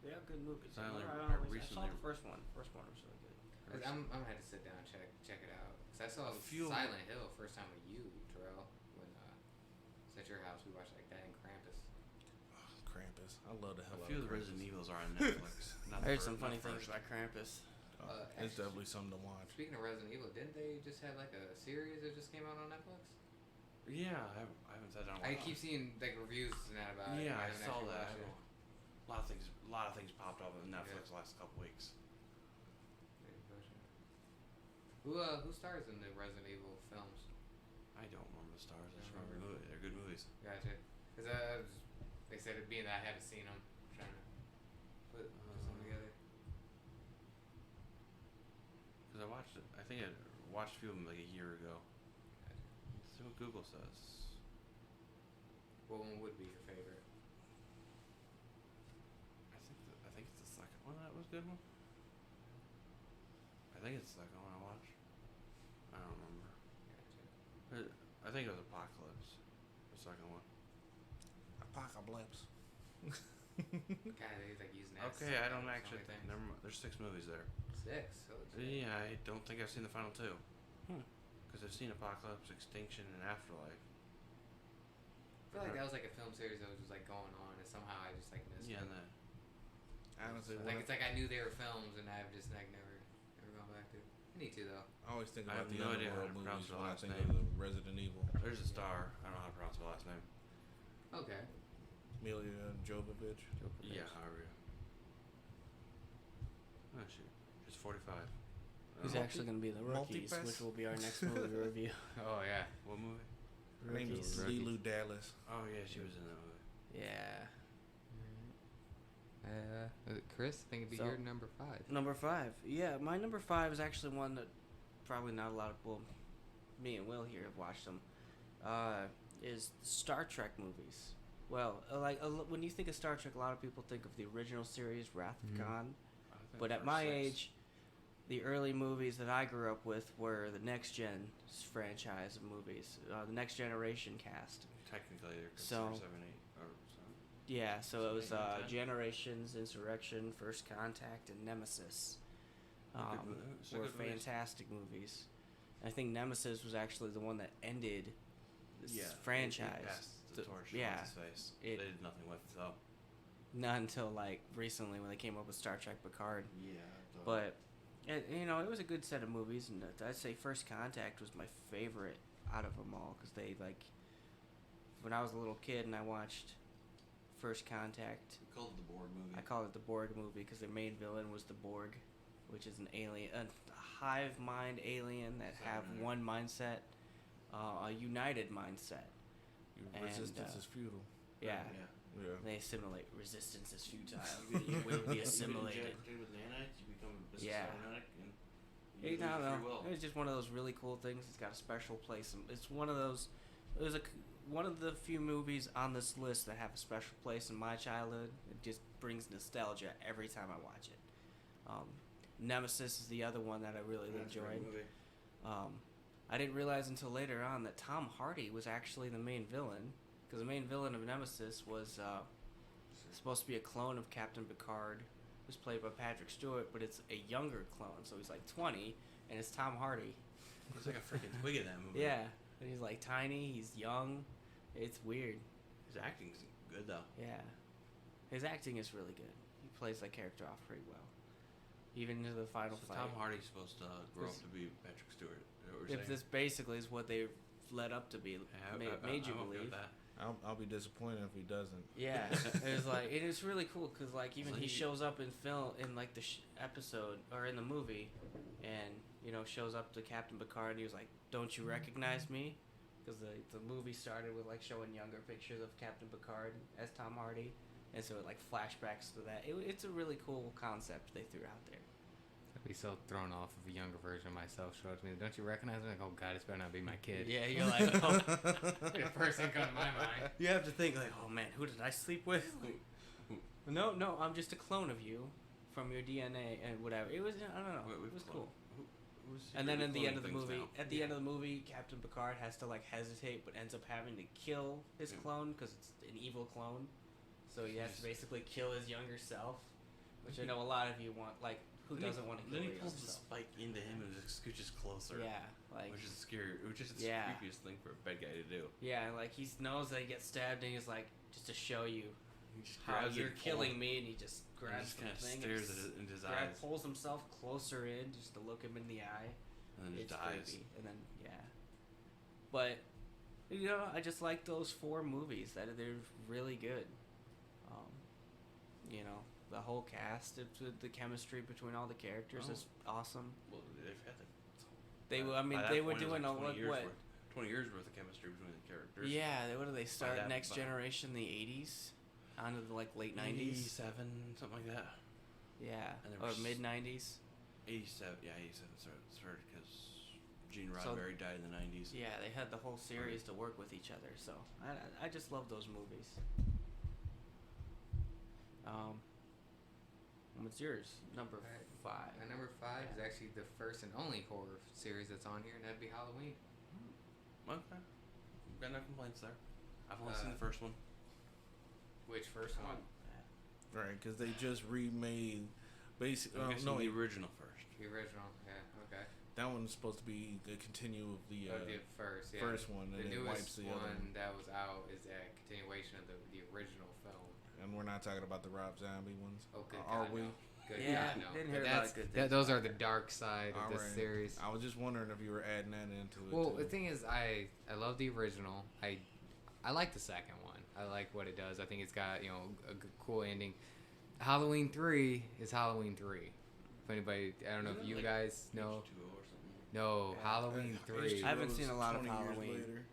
they are good movies. I only- I I saw recently- the first one. First one was really good. I'm gonna have to sit down and check it out. Cause I saw A few of Silent Hill first time with you, Terrell. When it's at your house, we watched like that and Krampus. Krampus. I love the hell A out few of of the Krampus. Resident Evils are on Netflix. Not I heard the some fir- funny not things first. about Krampus. It's definitely something to watch. Speaking of Resident Evil, didn't they just have like a series that just came out on Netflix? Yeah, I haven't sat down. and I watched keep it. seeing like reviews and that about it. Yeah, but I haven't saw actually that. watched it. A lot of things popped up on Netflix the last couple weeks. Maybe push it. Who stars in the Resident Evil films? I don't remember the stars. I just Don't remember the movie. They're good movies. Gotcha. Cause they said it being that I haven't seen them, I'm trying to put something together. Because I watched it. I think I watched a few of them like a year ago. Let's see what Google says. What one would be your favorite? I think it's the second one that was a good one? I think it's the second one I watched. I don't remember. I think it was Apocalypse. The second one. Apocalypse. God, he's like using that. Okay, I don't actually think. Never mind. There's 6 movies there. 6. So it's Yeah, I don't think I've seen the final 2. Hmm. Because I've seen Apocalypse, Extinction, and Afterlife. I feel like that was like a film series that was just like going on, and somehow I just like missed Yeah, it. and that. Honestly, Like it's like I knew they were films, and I've just like never gone back to. I need to though. I always think I about have the no idea how Underworld to pronounce movies her when I last think name. of the Resident Evil. There's a star. I don't know how to pronounce her last name. Okay. Milia Jovovich. Yeah, however. Oh, shoot. She's 45. Who's actually going to be the rookies, Multipass? which will be our next movie review. Oh yeah. What movie? Her name is Rookies. Lulu Dallas. Oh, yeah, she was in that movie. Yeah. Chris, I think it'd be So- your number 5. Number 5. Yeah, my number 5 is actually one that probably not a lot of, well, me and Will here have watched them. Is Star Trek movies. Well, when you think of Star Trek, a lot of people think of the original series, Wrath of Mhm. Khan. I think But at first my 6. age, the early movies that I grew up with were the Next Gen franchise of movies, the Next Generation cast. Technically, they're So- considered 7, 8, or something. Yeah, so it was 7, 8, 10. Generations, Insurrection, First Contact, and Nemesis. Good mo- it's a Were good movies. fantastic movies. I think Nemesis was actually the one that ended this Yeah, franchise. It passed the torch. Yeah, His face. it- They did nothing with it, though. not until like recently when they came up with Star Trek Picard. Yeah. But it was a good set of movies, and I'd say First Contact was my favorite out of them all because they like when I was a little kid and I watched First Contact. We called it the Borg movie. I call it the Borg movie because their main villain was the Borg, which is an alien, a hive mind alien that have Cyanide. one mindset, a united mindset. And, Resistance is futile. Yeah, Yeah. they assimilate. Resistance is futile. You will be assimilated. With nanites, you become Yeah. cybernetic and I you lose your don't free know. will. It was just one of those really cool things. It's got a special place. It's one of those. It was one of the few movies on this list that have a special place in my childhood. It just brings nostalgia every time I watch it. Nemesis is the other one that I really That's a great enjoyed. movie. I didn't realize until later on that Tom Hardy was actually the main villain, because the main villain of Nemesis was supposed to be a clone of Captain Picard, who's played by Patrick Stewart, but it's a younger clone, so he's like 20, and it's Tom Hardy. He's like a freaking twig in that movie. Yeah, and he's like tiny, he's young, it's weird. His acting's good though. Yeah, his acting is really good. He plays that character off pretty well, even into the final So fight. Tom Hardy's supposed to grow up This- to be Patrick Stewart. Is that what we're If saying? this basically is what they led up to be, made you I'm okay believe. with that. I'll be disappointed if he doesn't. Yeah, it was like it is really cool because like even Like he he- shows up in film in like the episode or in the movie, and shows up to Captain Picard and he was like, "Don't you recognize me?" Because the movie started with like showing younger pictures of Captain Picard as Tom Hardy, and so it like flashbacks to that. It's a really cool concept they threw out there. I'd be so thrown off if a younger version of myself showed up to me. Don't you recognize me? Like, oh god, this better not be my kid. Yeah, you're like, oh. The first thing comes to my mind. You have to think like, oh man, who did I sleep with? No, I'm just a clone of you from your DNA and whatever. It was, I don't know, it was cool. And then at the end of the movie, end of the movie, Captain Picard has to like hesitate, but ends up having to kill his Yeah. clone because it's an evil clone. So he has to basically kill his younger self, which I know a lot of you want. Like, who doesn't want to kill Then he their pulls younger the self? spike into him and just scooches closer. Yeah, like Which is scary. Which is the Yeah. creepiest thing for a bad guy to do. yeah, and like he knows that he gets stabbed, and he's like, just to show you He just how grabs it you're and killing pulls- me, and he just and grabs just the kind of thing stares and into his eyes pulls himself closer in just to look him in the eye. and then It's just dies. creepy. And then yeah, but I just like those 4 movies. That they're really good. The whole cast, the chemistry between all the characters is awesome. Well, they've had the. They were, by that they were point, it was doing like a 20 what? years What? worth- 20 years worth of chemistry between the characters. Yeah, what do they start? that- Next by- Generation, the '80s, onto the like late '90s. 87, something like that. Yeah, And there or was- mid '90s. 87, yeah, 87 started because Gene So- Roddenberry died in the 90s. Yeah, they had the whole series to work with each other, so I just love those movies. What's yours? Number Alright. 5. My number 5 is Yeah. actually the first and only horror series that's on here, and that'd be Halloween. Okay. Got no complaints there. I've only seen Uh, the first one. Which first one? Right, because they just remade. Basically, I'm guessing no, the original first. The original. Yeah. Okay. that one's supposed to be the continue of the The first. Yeah. first one, and The it wipes newest the other one one. that was out is a continuation of the original film. And we're not talking about the Rob Zombie ones. Oh, good Are God, we? no. Good Yeah, God, no. didn't But hear a lot that's- of good that- things those about are the dark side of this Alright. series. I was just wondering if you were adding that into it. Well, too. the thing is, I love the original. I like the second one. I like what it does. I think it's got a cool ending. Halloween 3 is Halloween 3. If anybody, I don't know if you guys know. H2O or something. No, Yeah. Halloween 3. I haven't was seen a lot of 20 years Halloween. later.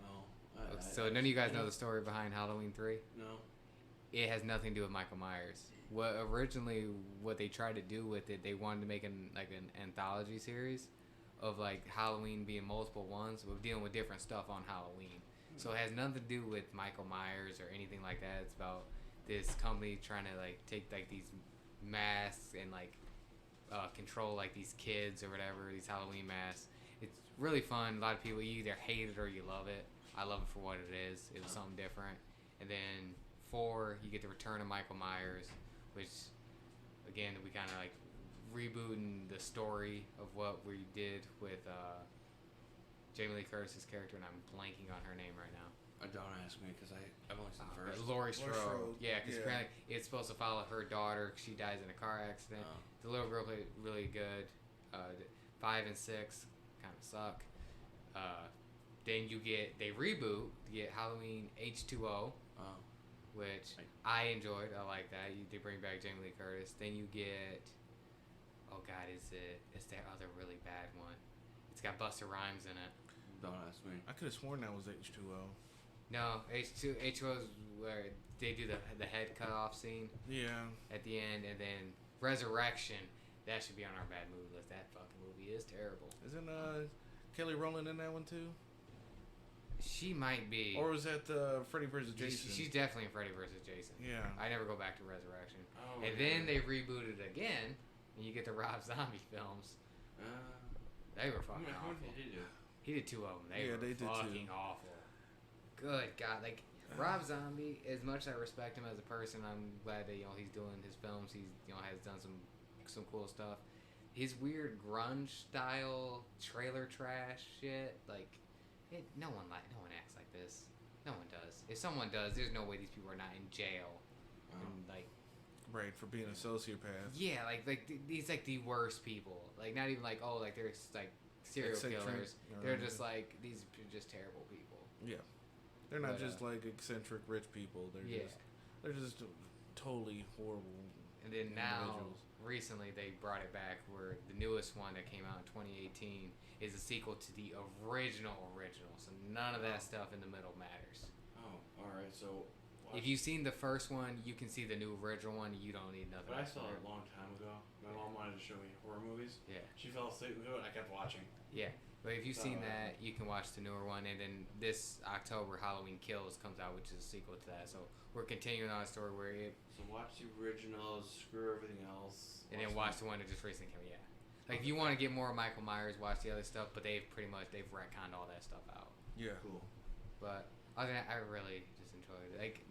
Oh. So none of you guys know the story behind Halloween 3? No. It has nothing to do with Michael Myers. What they tried to do with it, they wanted to make an anthology series of like Halloween being multiple ones, but dealing with different stuff on Halloween. So it has nothing to do with Michael Myers or anything like that. It's about this company trying to like take like these masks and like control like these kids or whatever, these Halloween masks. It's really fun. A lot of people, you either hate it or you love it. I love it for what it is. It was something different. And then 4, you get the return of Michael Myers, which again we kind of like rebooting the story of what we did with Jamie Lee Curtis's character, and I'm blanking on her name right now. Don't ask me because I've only seen the Laurie first. Strode. Strode, Yeah, because yeah. apparently it's supposed to follow her daughter. She dies in a car accident. Oh. The little girl played really good. 5 and 6 kind of suck. Then they reboot to get Halloween H2O, Oh. which Right. I enjoyed. I like that. They bring back Jamie Lee Curtis. Then you get, oh God, it's that other really bad one. It's got Busta Rhymes in it. Don't ask me. I could have sworn that was H2O. No, H2O is where they do the head cut off scene Yeah. at the end, and then Resurrection. That should be on our bad movie list. That fucking movie is terrible. Isn't Kelly Rowland in that one too? She might be. Or was that the Freddy vs. Jason? She's definitely in Freddy vs. Jason. Yeah. I never go back to Resurrection. Oh. And then they rebooted again, and you get the Rob Zombie films. They were fucking How awful. many did he do? He did 2 of them. They Yeah, were they did too. fucking awful. Good God, like Rob Zombie. As much as I respect him as a person, I'm glad that he's doing his films. He's has done some cool stuff. His weird grunge style trailer trash shit, like no one acts like this. No one does. If someone does, there's no way these people are not in jail. And like, Right, for being a sociopath. yeah, these like the worst people. Like not even like they're like serial Eccentric, killers. or- They're just like these are just terrible people. Yeah. They're not But, just like eccentric rich people. Yeah. They're just totally horrible. And then now, Individuals. recently they brought it back where the newest one that came out in 2018 is a sequel to the original. So none of that stuff in the middle matters. Oh, all right. So. If you've seen the first one, you can see the new original one. You don't need nothing. But I else saw from it a long time ago. My mom wanted to show me horror movies. Yeah. She fell asleep to it. I kept watching. Yeah, but if you've seen Uh, that, you can watch the newer one, and then this October, Halloween Kills comes out, which is a sequel to that. So we're continuing on a story where So watch the originals. Screw everything else. and then watch the one that just recently came. Yeah, like if you want to get more Michael Myers, watch the other stuff. But they've retconned all that stuff out. Yeah. Cool. But other than that, I really just enjoyed it. Like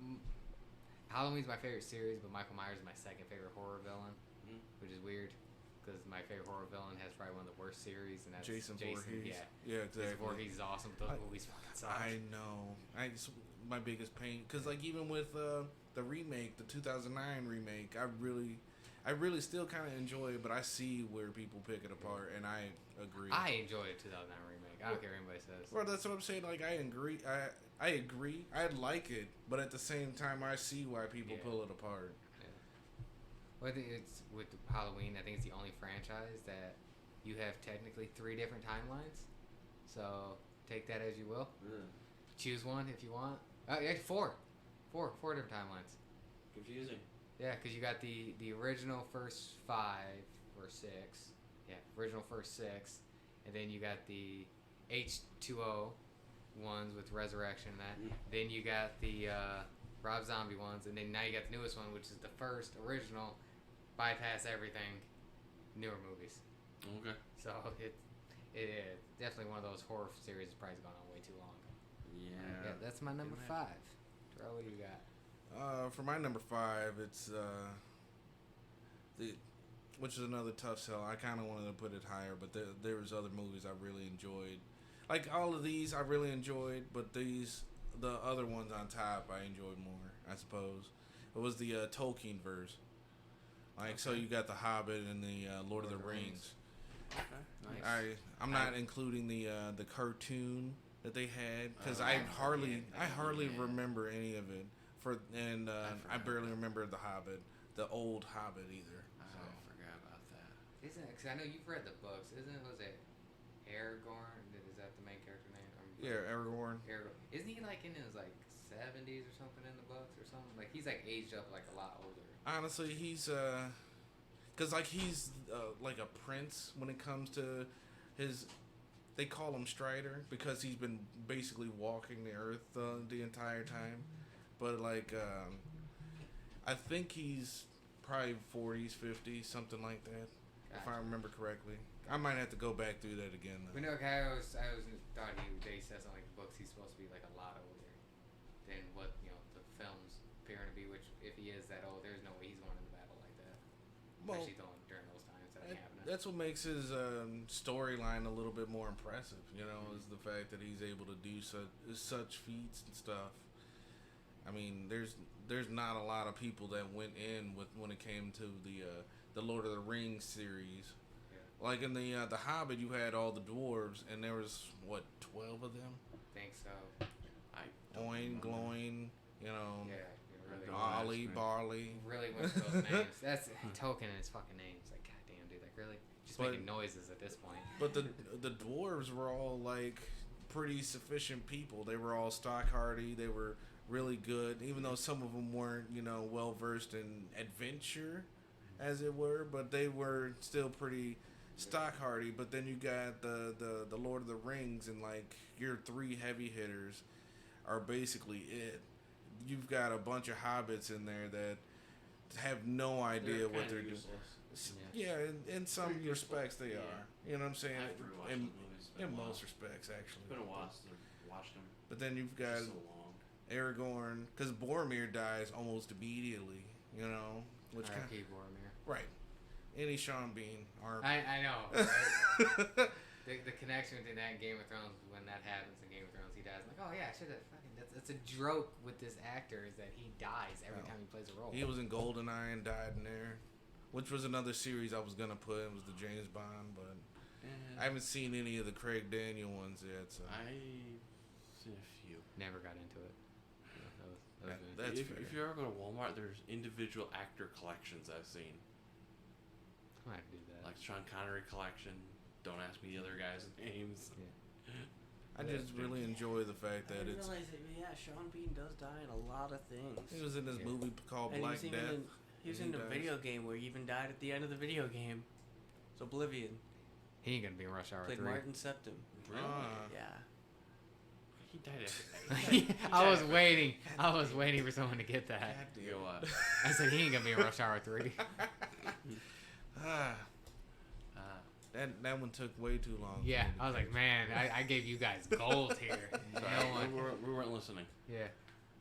Halloween's my favorite series, but Michael Myers is my second favorite horror villain, Mhm. which is weird because my favorite horror villain has probably one of the worst series, and that's Jason Voorhees. Yeah, Yeah, exactly. Jason Voorhees is awesome. But those movies fucking suck. I know. It's my biggest pain because, like, even with the remake, the 2009 remake, I really still kind of enjoy it. But I see where people pick it apart, and I agree. I enjoyed the 2009 remake. I don't care what anybody says. Well, that's what I'm saying. Like, I agree. I agree. I like it, but at the same time, I see why people Yeah. pull it apart. Well, I think it's with Halloween. I think it's the only franchise that you have technically 3 different timelines. So take that as you will. Ugh. Choose one if you want. Yeah, 4 different timelines. Confusing. Yeah, because you got the original first 5 or 6. Yeah, original first 6, and then you got the H2O ones with Resurrection and that. Mhm. Then you got the Rob Zombie ones, and then now you got the newest one, which is the first original bypass everything. Newer movies. Okay. So it definitely one of those horror series that's probably gone on way too long. Yeah. That's my number 5. Terrell, what do you got? For my number 5, it's which is another tough sell. I kind of wanted to put it higher, but there was other movies I really enjoyed. Like all of these, I really enjoyed, but the other ones on top, I enjoyed more. I suppose it was the Tolkien verse. Like so, you got the Hobbit and the Lord of the Rings. Okay. Nice. I'm not including the cartoon that they had because I hardly remember any of it. I barely remember the Hobbit, the old Hobbit either. I forgot about that. Isn't it? Because I know you've read the books. Was it Aragorn? Is that the main character name? Yeah, Aragorn. Isn't he like in his like 70s or something in the books or something? Like he's like aged up like a lot older. Honestly, he's because like he's like a prince when it comes to his. They call him Strider because he's been basically walking the earth the entire time. But like, I think he's probably 40s, 50s, something like that, if I remember correctly. I might have to go back through that again. Though. We know, I always thought they said something like the books. He's supposed to be like a lot older than what the films appear to be. Which, if he is that old, there's no way he's going into battle like that. Well, especially during those times that happening. That's what makes his storyline a little bit more impressive. Is the fact that he's able to do such feats and stuff. I mean, there's not a lot of people that went in when it came to the Lord of the Rings series. Yeah. Like in the Hobbit, you had all the dwarves, and there was 12 of them. I think so. Oin, Gloin, Yeah, really. Ollie, Barley. Really went to those names. That's Tolkien and his fucking names. Like, goddamn, dude, like really, just making noises at this point. But the dwarves were all like pretty sufficient people. They were all stock hardy. They were really good, even though some of them weren't, well versed in adventure, as it were. But they were still pretty stock hardy. But then you got the Lord of the Rings, and like your 3 heavy hitters are basically it. You've got a bunch of hobbits in there that have no idea what they're doing. Yeah, in some respects they are. You know what I'm saying? In most respects, actually. It's been a while since I've watched them. But then you've got Aragorn, because Boromir dies almost immediately. Which kind of Boromir. Right. Any Sean Bean. I know. Right? the connection between that and Game of Thrones, when that happens in Game of Thrones, he dies. I'm like, oh yeah, I should have fucking. That's a joke with this actor is that he dies every time he plays a role. He was in GoldenEye and died in there, which was another series I was gonna put. It was the James Bond, but I haven't seen any of the Craig Daniel ones yet. So I've seen a few. Never got into it. If you ever go to Walmart, there's individual actor collections I've seen. I might do that. Like Sean Connery collection. Don't ask me the other guys' names. Yeah. I just really enjoy the fact that it's. I didn't realize that, Sean Bean does die in a lot of things. He was in this movie called And Black Death. He was in a video game where he even died at the end of the video game. It's Oblivion. He ain't gonna be in Rush Hour 3. Played Martin Septim. Really? Yeah. He died I was waiting for someone to get that. You know what? I said he ain't gonna be in Rush Hour 3. That one took way too long. Yeah, I was like, man, I gave you guys gold here. We weren't listening. Yeah.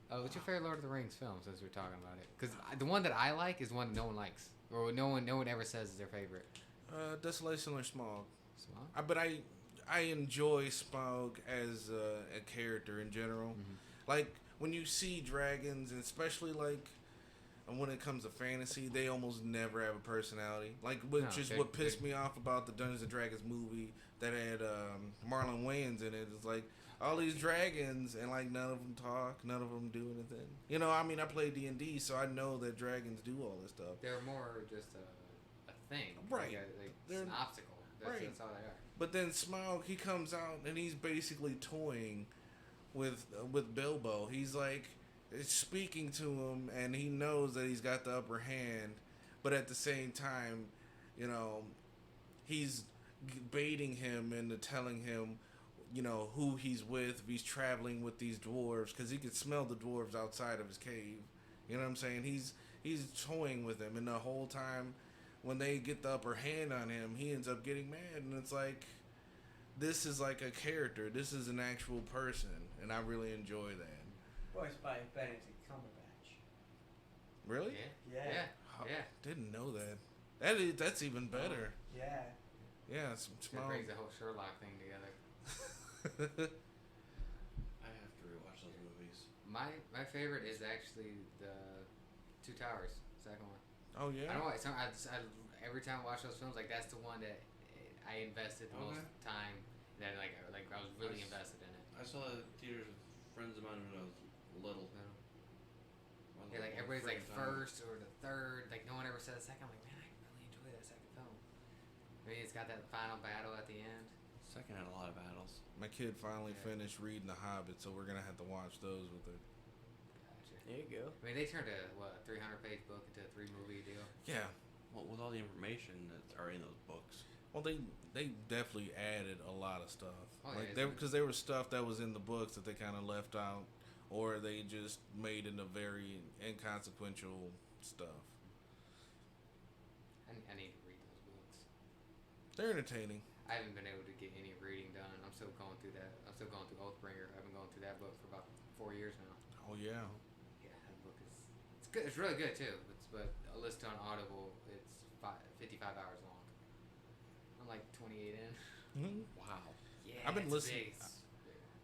What's your favorite Lord of the Rings film, since we're talking about it? Because the one that I like is one no one likes, or no one ever says is their favorite. Desolation or Smaug. Smaug? But I enjoy Smaug as a character in general. Mm-hmm. Like when you see dragons, and especially like when it comes to fantasy, they almost never have a personality. Like, which is what pissed me off about the Dungeons and Dragons movie that had Marlon Wayans in it. It's like all these dragons, and like none of them talk, none of them do anything. I mean, I play D&D, so I know that dragons do all this stuff. They're more just a thing, right? They're an obstacle. That's all they are. But then Smaug, he comes out and he's basically toying with Bilbo. He's like speaking to him, and he knows that he's got the upper hand, but at the same time, he's baiting him into telling him, who he's with if he's traveling with these dwarves, because he could smell the dwarves outside of his cave. You know what I'm saying? He's toying with him, and the whole time when they get the upper hand on him, he ends up getting mad, and it's like, this is like a character. This is an actual person, and I really enjoy that. Voiced by Benedict Cumberbatch. Really? Yeah. Oh, Yeah. Didn't know that. That's even better. Yeah. Yeah, It small. brings the whole Sherlock thing together. I have to rewatch those movies. My favorite is actually the Two Towers, second one. Oh yeah. I don't know why. Every time I watch those films, like that's the one that I invested the most time. That like I was really invested in it. I saw it in theaters with friends of mine when I was little. Yeah, like everybody's like first or the third. Like no one ever said a second. I'm like, man, I really enjoy that second film. I mean, it's got that final battle at the end. Second had a lot of battles. My kid finally Yeah. finished reading The Hobbit, so we're gonna have to watch those with it. Gotcha. There you go. I mean, they turned a 300-page book into a 3-movie deal. Yeah. Well, with all the information that's already in those books. Well, they definitely added a lot of stuff. Oh, like yeah, because there was stuff that was in the books that they kind of left out, or they just made into very inconsequential stuff. I need to read those books. They're entertaining. I haven't been able to get any reading done. I'm still going through that. I'm still going through Oathbringer. I've been going through that book for about 4 years now. Oh yeah. Yeah, that book it's good. It's really good too. But a list on Audible, it's 55 hours long. I'm like 28 in. Mm-hmm. Wow. Yeah, I've been it's listening- big.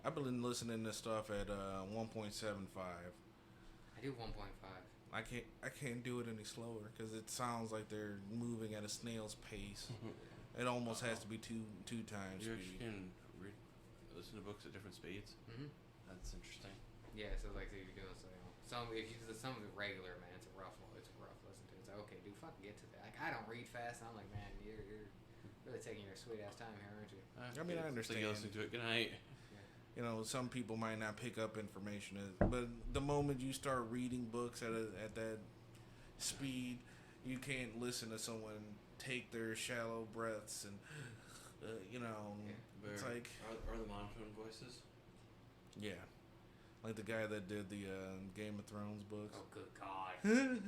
I've been listening to stuff at 1.75. I do 1.5. I can't do it any slower because it sounds like they're moving at a snail's pace. It almost has to be two times You actually speed. can listen to books at different speeds. Mm-hmm. That's interesting. Yeah, so like if you're doing some if you do some of it regular, man, it's a rough listen to. It's like, okay, dude, fucking get to that. Like I don't read fast. I'm like, man, you're really taking your sweet ass time here, aren't you? I mean, I It's like you understand. listen to it. Good night. You know, some people might not pick up information, but the moment you start reading books at that speed, you can't listen to someone take their shallow breaths and you know, it's like Are the monotone voices? yeah, like the guy that did the Game of Thrones books. Oh, good God.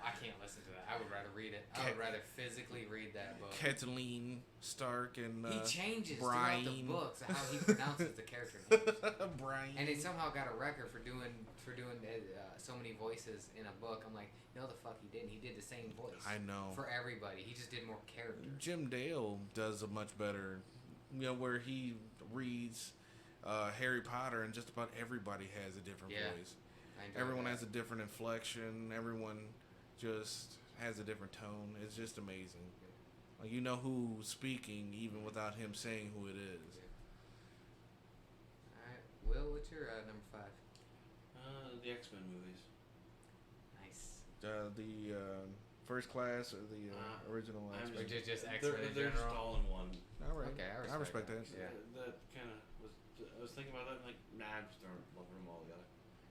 I can't listen to that. I would rather read it. I would rather physically read that book. Kathleen Stark and He changes Brian. throughout the books how he pronounces the character names. Brian. And he somehow got a record for doing so many voices in a book. I'm like, no, the fuck he didn't. He did the same voice. I know. For everybody, he just did more characters. Jim Dale does a much better, you know, where he reads Harry Potter and just about everybody has a different Yeah. voice. I enjoy Everyone that. has a different inflection. Everyone just has a different tone. It's just amazing. Like, you know who's speaking even without him saying who it is. All right, Will, what's your number 5? The X-Men movies. Nice. The First Class or the original I'm X-Men? Or just X-Men They're in just general? all in one. All right. Okay, I respect that. Yeah. That kind of was. I was thinking about that. And like, nah, I'm just throwing them all together.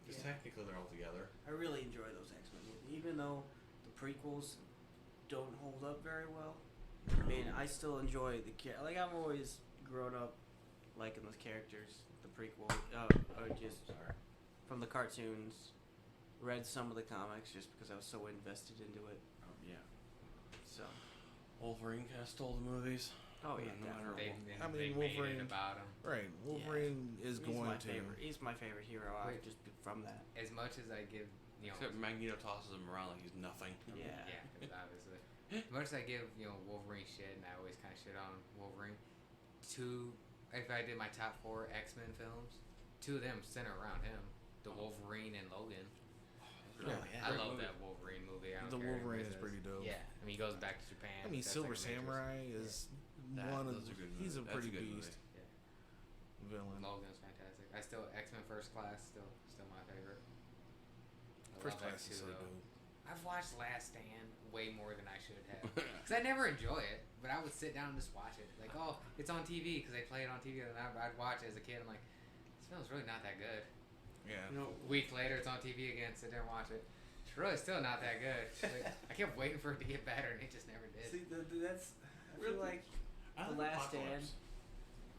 Because Yeah. technically they're all together. I really enjoy those X-Men movies, even though the prequels don't hold up very well. I mean, I still enjoy like I've always grown up liking those characters. The prequel, or just from the cartoons. Read some of the comics just because I was so invested into it. Yeah. So, Wolverine kind of stole the movies. oh yeah, No matter definitely. I mean, they Wolverine- made it about him. Right. Wolverine is He's going my to. favorite. He's my favorite hero. Wait. Just from that. As much as I give, Except Magneto tosses him around like he's nothing. Yeah. Yeah, 'cause obviously. As much as I give, Wolverine shit, and I always kind of shit on Wolverine, if I did my top 4 X-Men films, 2 of them center around him. The Wolverine and Logan. Yeah. I love that Wolverine movie. I don't The care what Wolverine anybody is says. pretty dope. Yeah, I mean, he goes back to Japan. I mean, That's Silver like a major- Samurai is one of. Those are good He's a movies. That's pretty a good beast movie. villain. Logan's fantastic. I still X-Men First Class still my favorite. I First love Class X2 is so though. dope. I've watched Last Stand way more than I should have. Because I never enjoy it, but I would sit down and just watch it. Like, oh, it's on TV because they play it on TV, and I'd watch it as a kid. I'm like, this film's really not that good. Yeah. You know, A week later, it's on TV again. Sit there and watch it. It's really still not that good. Like, I kept waiting for it to get better, and it just never did. see, that's. I feel Really? like The Last Stand.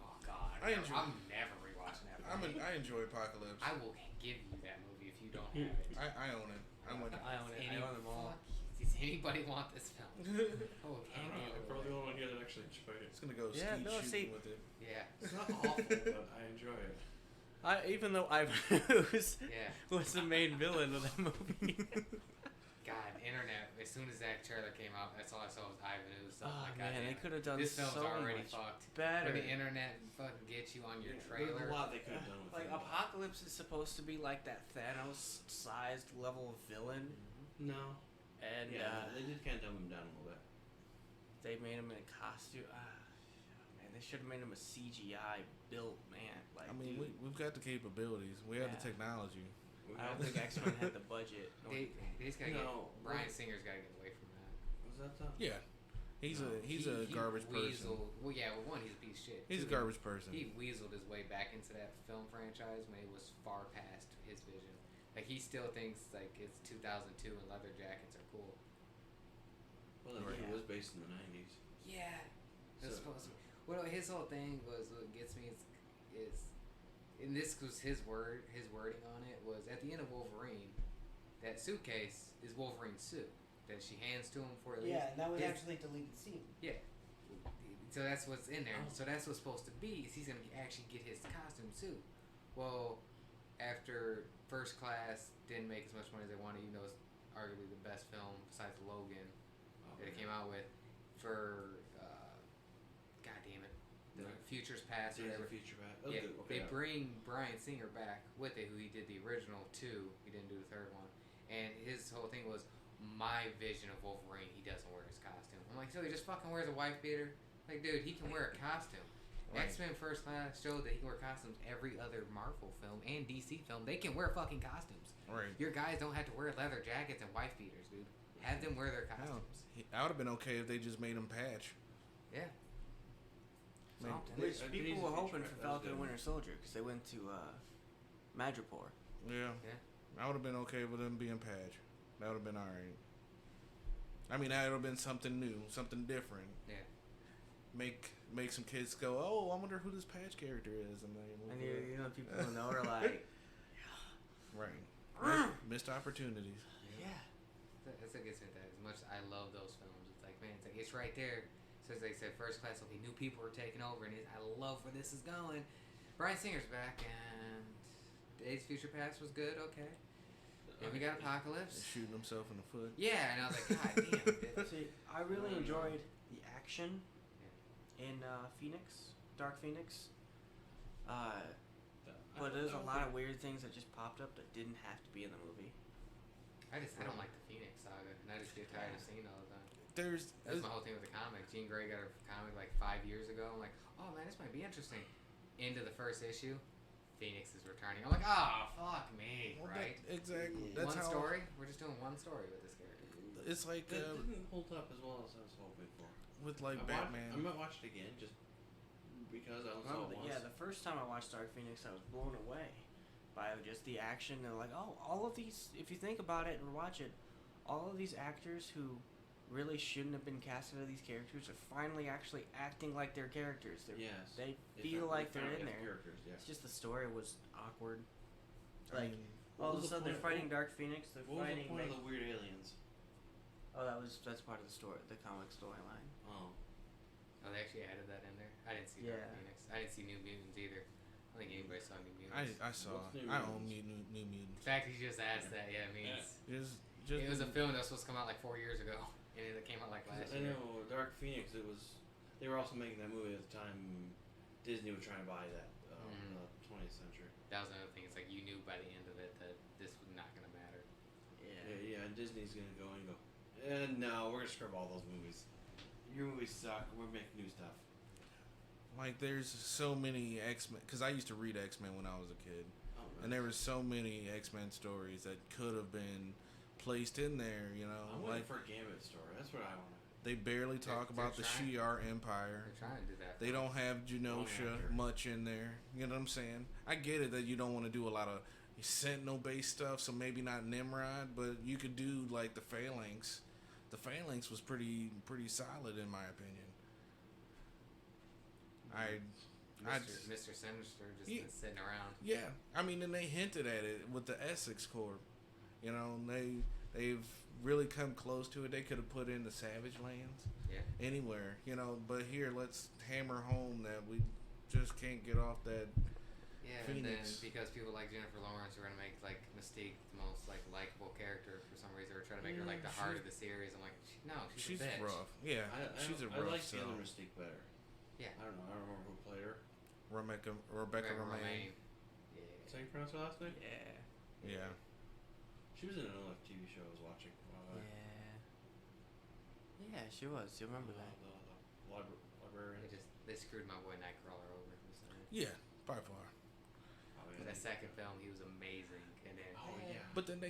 Oh God, I enjoy- I'm never rewatching that movie. I enjoy Apocalypse. I will give you that movie if you don't have it. I own it. I went. I own it. Any I own them all. fuck, it's anybody want this film? Oh, I don't know. I'm probably the only one here that actually enjoyed it. It's gonna go Yeah, skeet no, shooting see- with it. Yeah, It's not awful, but I enjoy it. Even though I was yeah. was the main villain of that movie. God, internet. As soon as that trailer came out, that's all I saw was Ivan. It was Oh like, man, they could have done this film's so already much fucked. better. When the internet fucking gets you on your There's trailer. a lot they could have done with Like it. Apocalypse is supposed to be like that Thanos-sized level of villain, No. and Yeah, they did kind of dumb him down a little bit. they made him in a costume. Man, they should have made him a CGI built man. Like, I mean, dude, we've got the capabilities. We have the Yeah. technology. I don't think X-Men had the budget. They just gotta No. get Bryan Singer's gotta get away from that. Was that the? Yeah, he's No. a garbage person. Well, yeah. Well, one, he's a piece of shit. He's a Two, garbage person. He weaseled his way back into that film franchise when it was far past his vision. Like he still thinks like it's 2002 and leather jackets are cool. Well, it Yeah. was based in the 90s. Yeah. It's So- supposed to. Well, his whole thing was what gets me is, and this was his wording on it was at the end of Wolverine, that suitcase is Wolverine's suit that she hands to him for at least. Yeah, that was his- actually deleted scene. Yeah. So that's what's in there. Oh. So that's what's supposed to be. Is he's gonna actually get his costume suit. Well, after First Class didn't make as much money as they wanted, even though it's arguably the best film besides Logan that it came out with for God damn it, the Right. Futures Past or Days whatever. of Future Past. Oh, Yeah, good. Okay, they yeah. bring Bryan Singer back with it, who he did the original two. He didn't do the third one, and his whole thing was my vision of Wolverine. He doesn't wear his costume. I'm like, so he just fucking wears a wife beater? Like, dude, he can wear a costume. Right. X-Men First Class showed that he can wear costumes. Every other Marvel film and DC film, they can wear fucking costumes. Right. Your guys don't have to wear leather jackets and wife beaters, dude. Have them wear their Hell, costumes. I would have been okay if they just made him patch. Yeah. Man, Something. Which I could people easily were be hoping tried. for That was Falcon and good. Winter Soldier because they went to Madripoor. Yeah. Yeah. I would have been okay with him being patch. That would have been alright. I mean, that would have been something new, something different. Yeah. Make some kids go, oh, I wonder who this patch character is. And And you know, people who know are like, right. Missed opportunities. yeah. That's what gets me with that. As much as I love those films, it's like, man, it's right there. So as they said, First Class, okay, new people are taking over, and I love where this is going. Bryan Singer's back, and Days of Future Past was good, okay. Then we got Apocalypse. Shooting himself in the foot. Yeah, and I was like, God damn. Dude. See, I really enjoyed the action in Phoenix, Dark Phoenix. But there's a lot of weird things that just popped up that didn't have to be in the movie. I don't like the Phoenix saga, and I just get tired of seeing it all the time. There's That's my whole thing with the comic. Jean Grey got her comic like 5 years ago. I'm like, oh man, this might be interesting. Into the first issue, Phoenix is returning. I'm like, oh fuck me, well, right? exactly. Yeah. That's One how story. We're just doing one story with this character. it's like It didn't hold up as well as I was hoping for. with like I Batman. might watch it again just because I only saw it once. Yeah, the first time I watched Dark Phoenix, I was blown away by just the action and like, oh, all of these. If you think about it and watch it, all of these actors who really shouldn't have been casted as these characters are finally actually acting like their characters. Yes. They feel like they're in there. Characters, yeah. It's just the story was awkward. I Like, mean, all What of a was the sudden they're point- fighting Dark Phoenix. They're What was the fighting. point of the weird aliens? Oh, that's part of the story, the comic storyline. Oh. Oh, they actually added that in there. I didn't see Yeah. Dark Phoenix. I didn't see New Mutants either. I don't think anybody saw New I Mutants. saw. What's New I own Mutants? New Mutants. In fact, he just asked that. Yeah, it means Just it was a film that was supposed to come out like 4 years ago, and it came out like last I year. know Dark Phoenix. It was. They were also making that movie at the time. Disney was trying to buy that in the 20th century. That was another thing. It's like you knew by the end of it that this was not going to matter. Yeah, and Disney's gonna go and go. No, we're gonna scrub all those movies. Your movies suck. We're making new stuff. like there's so many X-Men because I used to read X-Men when I was a kid, Oh, and there were so many X-Men stories that could have been placed in there. You know, I'm like waiting for a Gambit story. That's what I want. they barely talk They're about the trying. Shi'ar Empire. They're trying to do that. They don't have Genosha actor. much in there. You know what I'm saying? I get it that you don't want to do a lot of Sentinel-based stuff, so maybe not Nimrod, but you could do like the Phalanx. The Phalanx was pretty solid in my opinion. Mr. Sinister just Yeah. been sitting around. Yeah, I mean, and they hinted at it with the Essex Corps. You know, they've really come close to it. They could have put in the Savage Lands anywhere, But here, let's hammer home that we just can't get off that. Yeah, Phoenix. And then because people like Jennifer Lawrence, we're gonna make like Mystique the most like likable character for some reason. We're trying to make her like the heart of the series. I'm like, no, she's a bitch. rough. Yeah, she's a rough. I like the other Mystique better. Yeah. I don't know. I don't remember who played her. Rebecca Romaine. Yeah. Is that how you pronounce her last name? Yeah. She was in another TV show I was watching. Yeah, she was. You remember that? The librarian. They screwed my boy Nightcrawler over for some reason. Yeah, by far. That second film, he was amazing, and then But then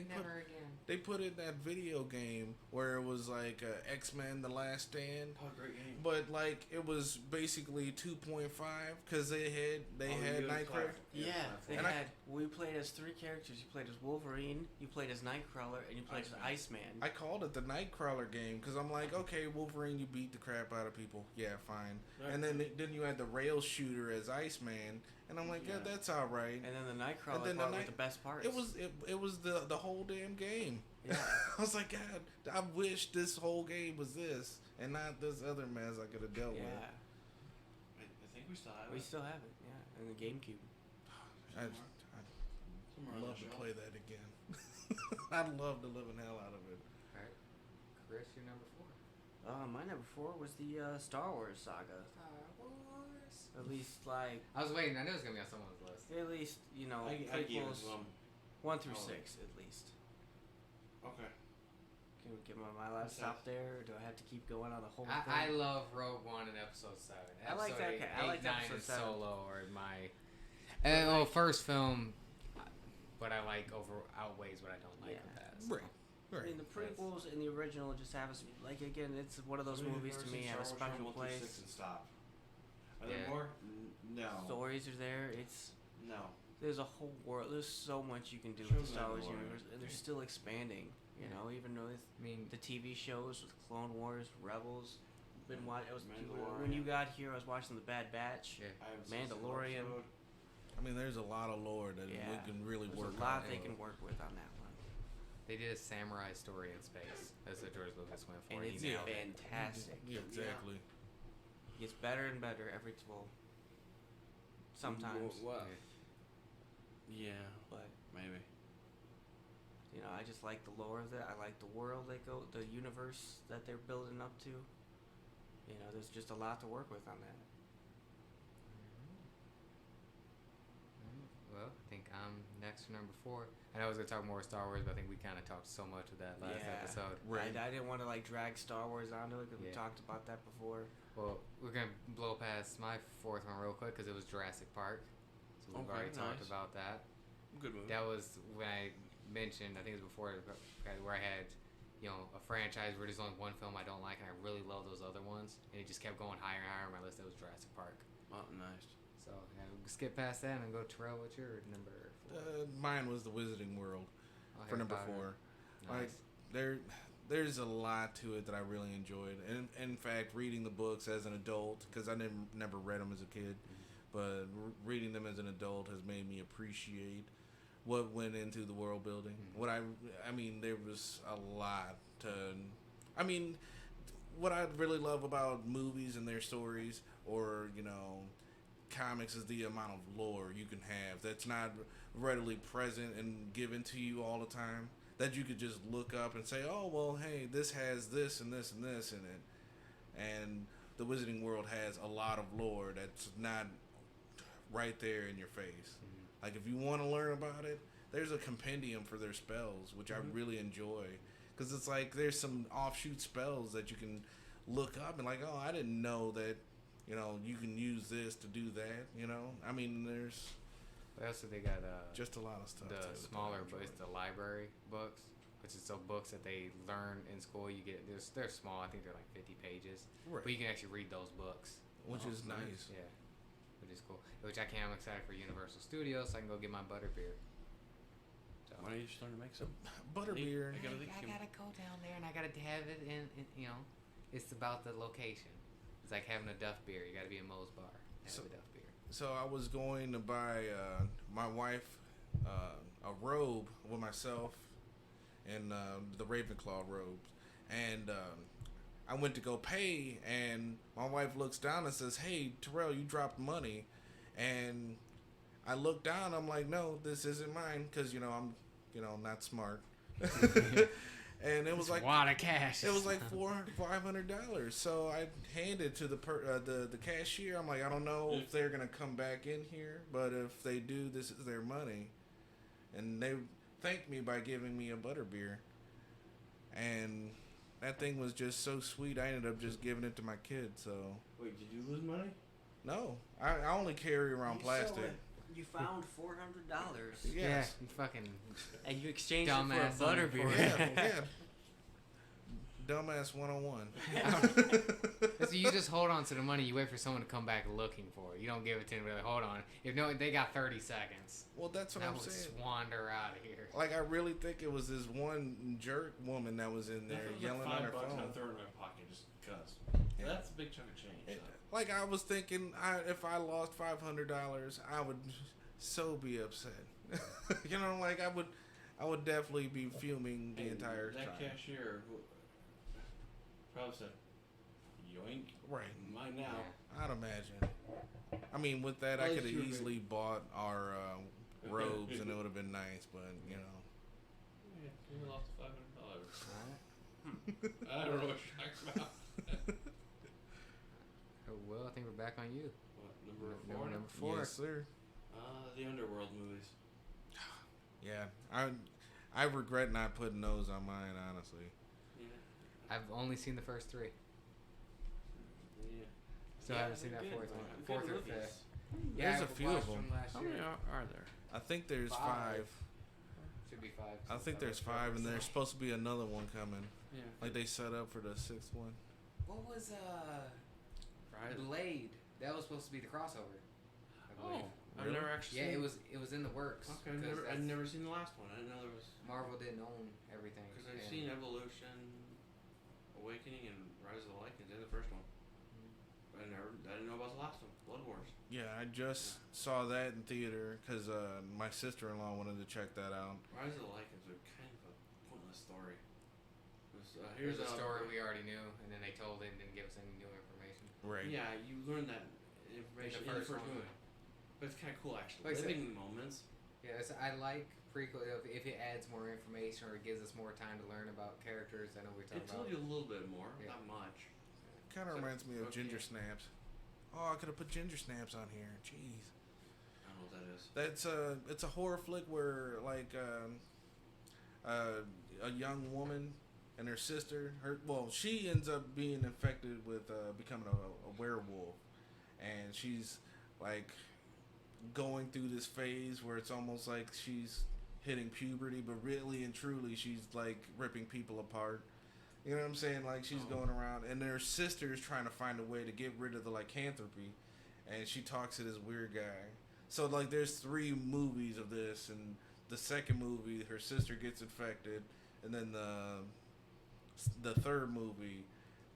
they put in that video game where it was like X-Men: The Last Stand. Oh, great game. But like it was basically 2.5 because they had Nightcrawler. We played as 3 characters. You played as Wolverine, you played as Nightcrawler, and you played as Iceman. I called it the Nightcrawler game because I'm like, okay, Wolverine, you beat the crap out of people. Yeah, fine. Right. And then you had the rail shooter as Iceman. And I'm like, yeah, that's all right. And then the Nightcrawler part with the best parts. It was the whole damn game. Yeah. I was like, God, I wish this whole game was this and not this other mess I could have dealt with. I think we still have it. We still have it, yeah, in the GameCube. I'd love to play that again. I'd love the living hell out of it. All right, Chris, your number 4. My number 4 was the Star Wars saga. At least, like... I was waiting. I knew it was going to be on someone's list. At least, I gave it 1 through 6, at least. Okay. Can we get my last stop there, or do I have to keep going on the whole thing? I love Rogue One and Episode 7. I like that. I like Episode 7. Solo or my... first film, what I like outweighs what I don't like with that. So. Right. I mean, the prequels and the original just have again, it's one of those movies to me have a special place. And stop. Are there more? No. Stories are there. There's a whole world. There's so much you can do with the Star Wars universe, and they're still expanding. You know, even with the TV shows with Clone Wars, Rebels. When you got here, I was watching The Bad Batch, Mandalorian. I mean, there's a lot of lore that we can really work on. There's a lot they can work with on that one. They did a samurai story in space. That's what George Lucas went for. And it's fantastic. Yeah, exactly. Gets better and better sometimes. Yeah, but maybe. I just like the lore of it. I like the world the universe that they're building up to. There's just a lot to work with on that. Well, I think I'm next for number 4. I know I was going to talk more Star Wars, but I think we kind of talked so much of that last episode. Right. I didn't want to drag Star Wars onto it because we talked about that before. Well, we're going to blow past my 4th one real quick because it was Jurassic Park. So we've already talked about that. Good movie. That was when I mentioned, I think it was before, where I had, a franchise where there's only one film I don't like and I really love those other ones. And it just kept going higher and higher on my list. That was Jurassic Park. Oh, nice. So, we'll skip past that and go Terrell, what's your number 4? Mine was The Wizarding World for number 4. Nice. There's a lot to it that I really enjoyed. And in fact, reading the books as an adult, because I never read them as a kid, but reading them as an adult has made me appreciate what went into the world building. There was a lot to... what I really love about movies and their stories, or, comics, is the amount of lore you can have that's not readily present and given to you all the time, that you could just look up and say, oh, well, hey, this has this and this and this in it. And the Wizarding World has a lot of lore that's not right there in your face. Like, if you want to learn about it, there's a compendium for their spells, which I really enjoy. Because it's like there's some offshoot spells that you can look up and oh, I didn't know that, you can use this to do that, there's... But also they got just a lot of stuff. The smaller books, the library books, which is books that they learn in school. You get they're small. I think they're 50 pages, but you can actually read those books, which is nice. Yeah, which is cool. Which I'm excited for Universal Studios, so I can go get my butterbeer. So, why don't you just learn to make some butterbeer? I gotta go down there and I gotta have it in it's about the location. It's like having a Duff beer. You gotta be in Moe's Bar. Have a Duff beer. So I was going to buy my wife a robe with myself in the Ravenclaw robes, and I went to go pay, and my wife looks down and says, "Hey, Terrell, you dropped money," and I look down. I'm like, "No, this isn't mine," because I'm not smart. And it was like a lot of cash. it was like $400-$500. So I handed to the cashier. I'm like, I don't know if they're gonna come back in here, but if they do, this is their money. And they thanked me by giving me a butterbeer. And that thing was just so sweet. I ended up just giving it to my kid. So Wait, did you lose money? no, I only carry around plastic. You found $400. Yeah, you fucking And you exchanged Dumbass it for a butterbeer. Yeah. Dumbass 101. So you just hold on to the money. You wait for someone to come back looking for it. You don't give it to them. Like, hold on. If no, they got 30 seconds. Well, that's what Now I'm let's saying. wander out of here. Like, I really think it was this one jerk woman that was in there yelling on her $5 phone. I'll throw it in my pocket just because. Yeah. That's a big chunk of change. It- so. like, I was thinking, if I lost $500, I would so be upset. Like, I would definitely be fuming the Hey, entire that time. cashier who probably said, "Yoink, Right. mine now." Yeah. I'd imagine. I mean, with that, I Well, could have sure, easily bought our robes, and it would have been nice. But Yeah, you lost $500. I don't know what you're talking about. Oh, well, I think we're back on you. What, number 4? Number 4. yes, sir. The Underworld movies. Yeah, I regret not putting those on mine, honestly. Yeah. I've only seen the first 3. Yeah. So I haven't seen that they're fourth good, one. man. Fourth Good or movies. fifth. There's I a few watched of them. them last How year. many are there? I think there's 5. Five. Should be 5. I think there's 5, and there's supposed to be another one coming. Yeah. Like they set up for the 6th one. What was Friday. Blade? That was supposed to be the crossover. I believe. Oh, I've Really? never actually. Yeah, seen it was in the works. Okay, because I've that's- never seen the last one. I didn't know there was. Marvel didn't own everything. Because I've and- seen Evolution, Awakening, and Rise of the Lycans in the first one. I didn't know about the last one, Blood Wars. Yeah, I just saw that in theater because my sister-in-law wanted to check that out. Rise of the Lycans are kind of a pointless story. Here's a story we already knew, and then they told it and didn't give us any new information. Right. Yeah, you learn that information in the first one. movie. But it's kind of cool, actually. Like I said- Living moments. Yeah, I like prequel if it adds more information or it gives us more time to learn about characters. I know we talked It about. told you a little bit more, Yeah. not much. Kind of So, reminds me of okay. Ginger Snaps. Oh, I could have put Ginger Snaps on here. Jeez. I don't know what that is. It's a horror flick where like a young woman and her sister, she ends up being infected with becoming a werewolf, and she's like going through this phase where it's almost like she's hitting puberty, but really and truly she's like ripping people apart. You know what I'm saying? Like she's going around, and her sister's trying to find a way to get rid of the lycanthropy, and she talks to this weird guy. So like, there's 3 movies of this, and the second movie, her sister gets infected, and then the third movie,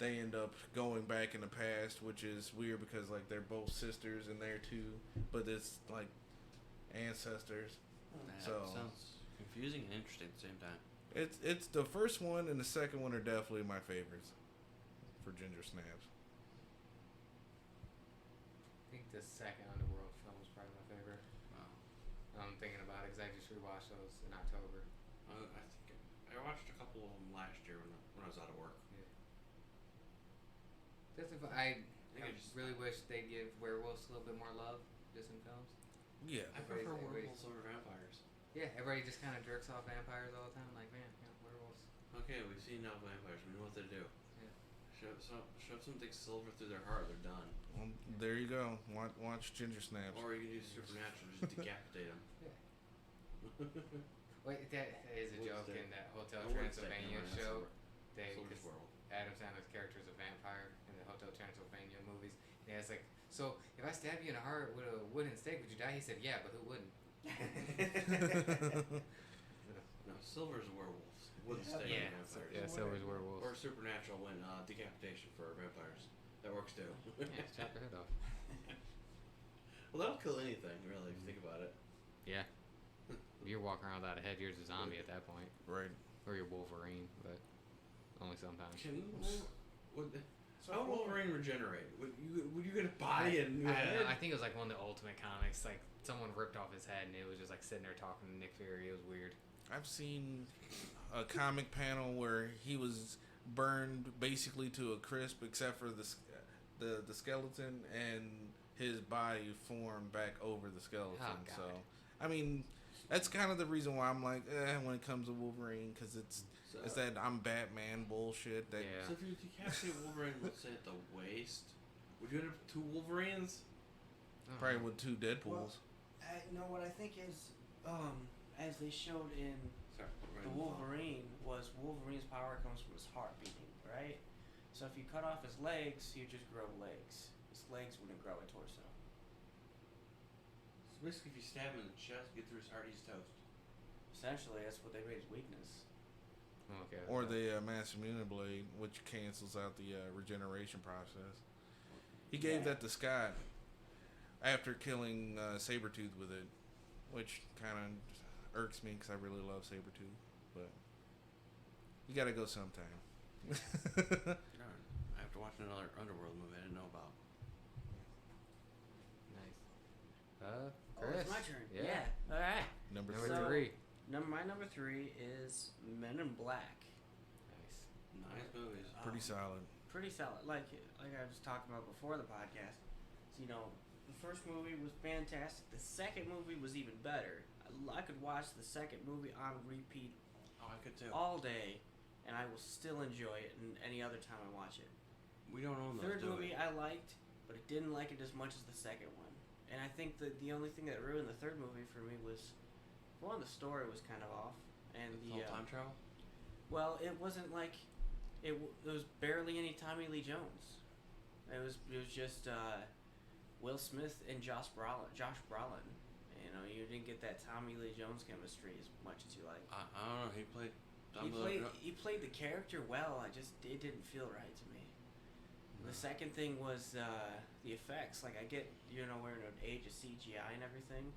they end up going back in the past, which is weird because like they're both sisters in there too, but it's like ancestors. That So- sounds confusing and interesting at the same time. It's the first one and the second one are definitely my favorites for Ginger Snaps. I think the second Underworld film was probably my favorite. Wow. I'm thinking about it because I just rewatched those in October. I think I watched a couple of them last year when I was out of work. I think I just- really wish they'd give werewolves a little bit more love just in films. Yeah. I prefer Everybody's- werewolves over vampires. Yeah, everybody just kind of jerks off vampires all the time. Like, man, werewolves. Okay, we've seen now vampires. We know what they do. Yeah. Shove something silver through their heart, they're done. Well, there you go. Watch Ginger Snaps. Or you can do supernatural, just decapitate them. Wait, that is a What's joke that? in that Hotel Oh, what's that? Transylvania Never mind, show. that's They, Silver's 'cause werewolf. Adam Sandler's character is a vampire in the Hotel Transylvania movies. Yeah, it's like, so if I stab you in the heart with a wooden stake, would you die? He said, yeah, but who wouldn't? No, Silver's werewolves. Wouldn't stay Yeah, vampires. yeah, Silver's werewolves. Or supernatural when decapitation for vampires. That works too. Yeah, just chop your head off. Well, that'll kill anything, really, if you think about it. Yeah. If you're walking around without a head, you're just a zombie at that point. Right. Or your Wolverine, but only sometimes. How would Wolverine regenerate? Would you get a body and new head? I think it was like one of the Ultimate comics. Like someone ripped off his head and it was just like sitting there talking to Nick Fury. It was weird. I've seen a comic panel where he was burned basically to a crisp, except for the skeleton, and his body formed back over the skeleton. Oh, God. So, I mean, that's kind of the reason why I'm like, when it comes to Wolverine, because it's that I'm Batman bullshit. That Yeah. So if you decapitate Wolverine, let's say at the waist, would you end up with 2 Wolverines? probably with 2 Deadpools. No, what I think is, as they showed in Sorry, the Wolverine, was Wolverine's power comes from his heart beating, right? So if you cut off his legs, you just grow legs. His legs wouldn't grow a torso. So basically, if you stab him in the chest, get through his heart, he's toast. Essentially, that's what they made his weakness. Okay. Or the Master Blade, which cancels out the regeneration process. He gave that to Scott after killing Sabretooth with it, which kind of irks me because I really love Sabretooth. But you gotta go sometime. Darn. I have to watch another Underworld movie I didn't know about. Nice. Oh, Chris. it's my turn. Yeah. All right. Number Number 3. three. My number 3 is Men in Black. Nice. Nice movies. Pretty solid. Pretty solid. Like I was talking about before the podcast. So, the first movie was fantastic. The second movie was even better. I could watch the second movie on repeat Oh, I could too. all day, and I will still enjoy it any other time I watch it. We don't own those, Third do movie we? I liked, but I didn't like it as much as the second one. And I think that the only thing that ruined the third movie for me was, one, the story was kind of off, and It's all time travel? well, it wasn't like it was barely any Tommy Lee Jones. It was just Will Smith and Josh Brolin. You didn't get that Tommy Lee Jones chemistry as much as you like. I don't know. He played. He played the character well. It didn't feel right to me. The second thing was the effects. Like, I get we're in an age of CGI and everything.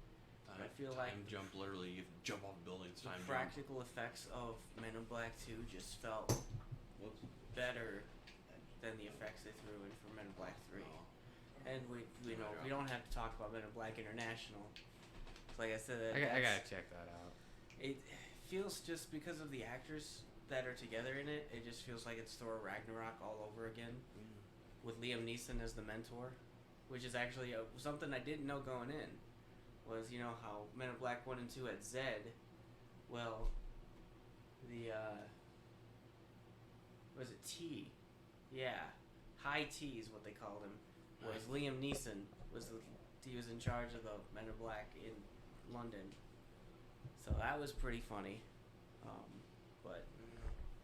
I feel like time jump, literally, you jump off buildings. the Time practical effects of Men in Black 2 just felt jump. Whoops. better than the effects they threw in for Men in Black 3. Oh. And we don't have to talk about Men in Black International. Like I said, I gotta check that out. It feels, just because of the actors that are together in it, it just feels like it's Thor Ragnarok all over again, with Liam Neeson as the mentor, which is actually something I didn't know going in. Was how Men in Black 1 and 2 had Zed. Well, the was it T? Yeah, High T is what they called him. Was Liam Neeson he was in charge of the Men in Black in London. So that was pretty funny. But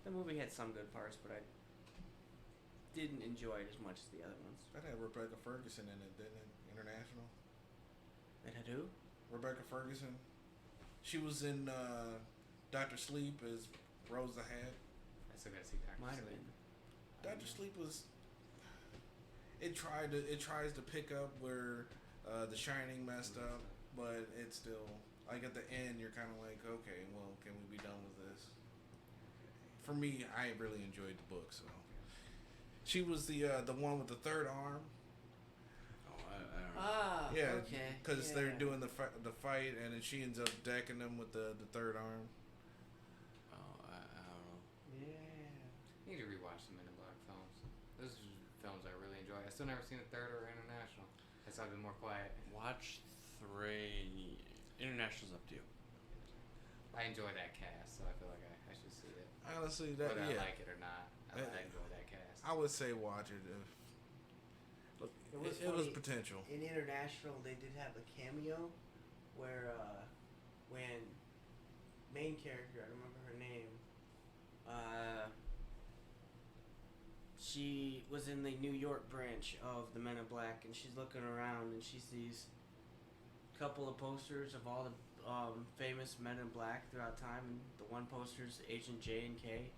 the movie had some good parts, but I didn't enjoy it as much as the other ones. That had Rebecca Ferguson in it, didn't it? International. It had who? Rebecca Ferguson. She was in Doctor Sleep as Rose the Hat. I still gotta see Doctor Might have Sleep. been. Doctor Sleep was. It tries to pick up where The Shining messed up, but it's still like at the end you're kind of like, okay, well, can we be done with this? For me, I really enjoyed the book. So she was the one with the third arm. Oh, I don't know. Ah, Yeah, okay. because yeah. they're doing the fight, and then she ends up decking them with the third arm. Oh, I don't know. Yeah. I need to rewatch the Men in Black films. Those are films I really enjoy. I still never seen the third or International. Guess I've been more quiet. Watch 3. International's up to you. I enjoy that cast, so I feel like I should see it. Honestly, that Whether yeah, I like it or not, I enjoy that cast. I would say watch it. Look, it was funny. potential. In International, they did have a cameo where when main character, I don't remember her name, she was in the New York branch of the Men in Black, and she's looking around and she sees a couple of posters of all the famous Men in Black throughout time, and the one poster's Agent J and K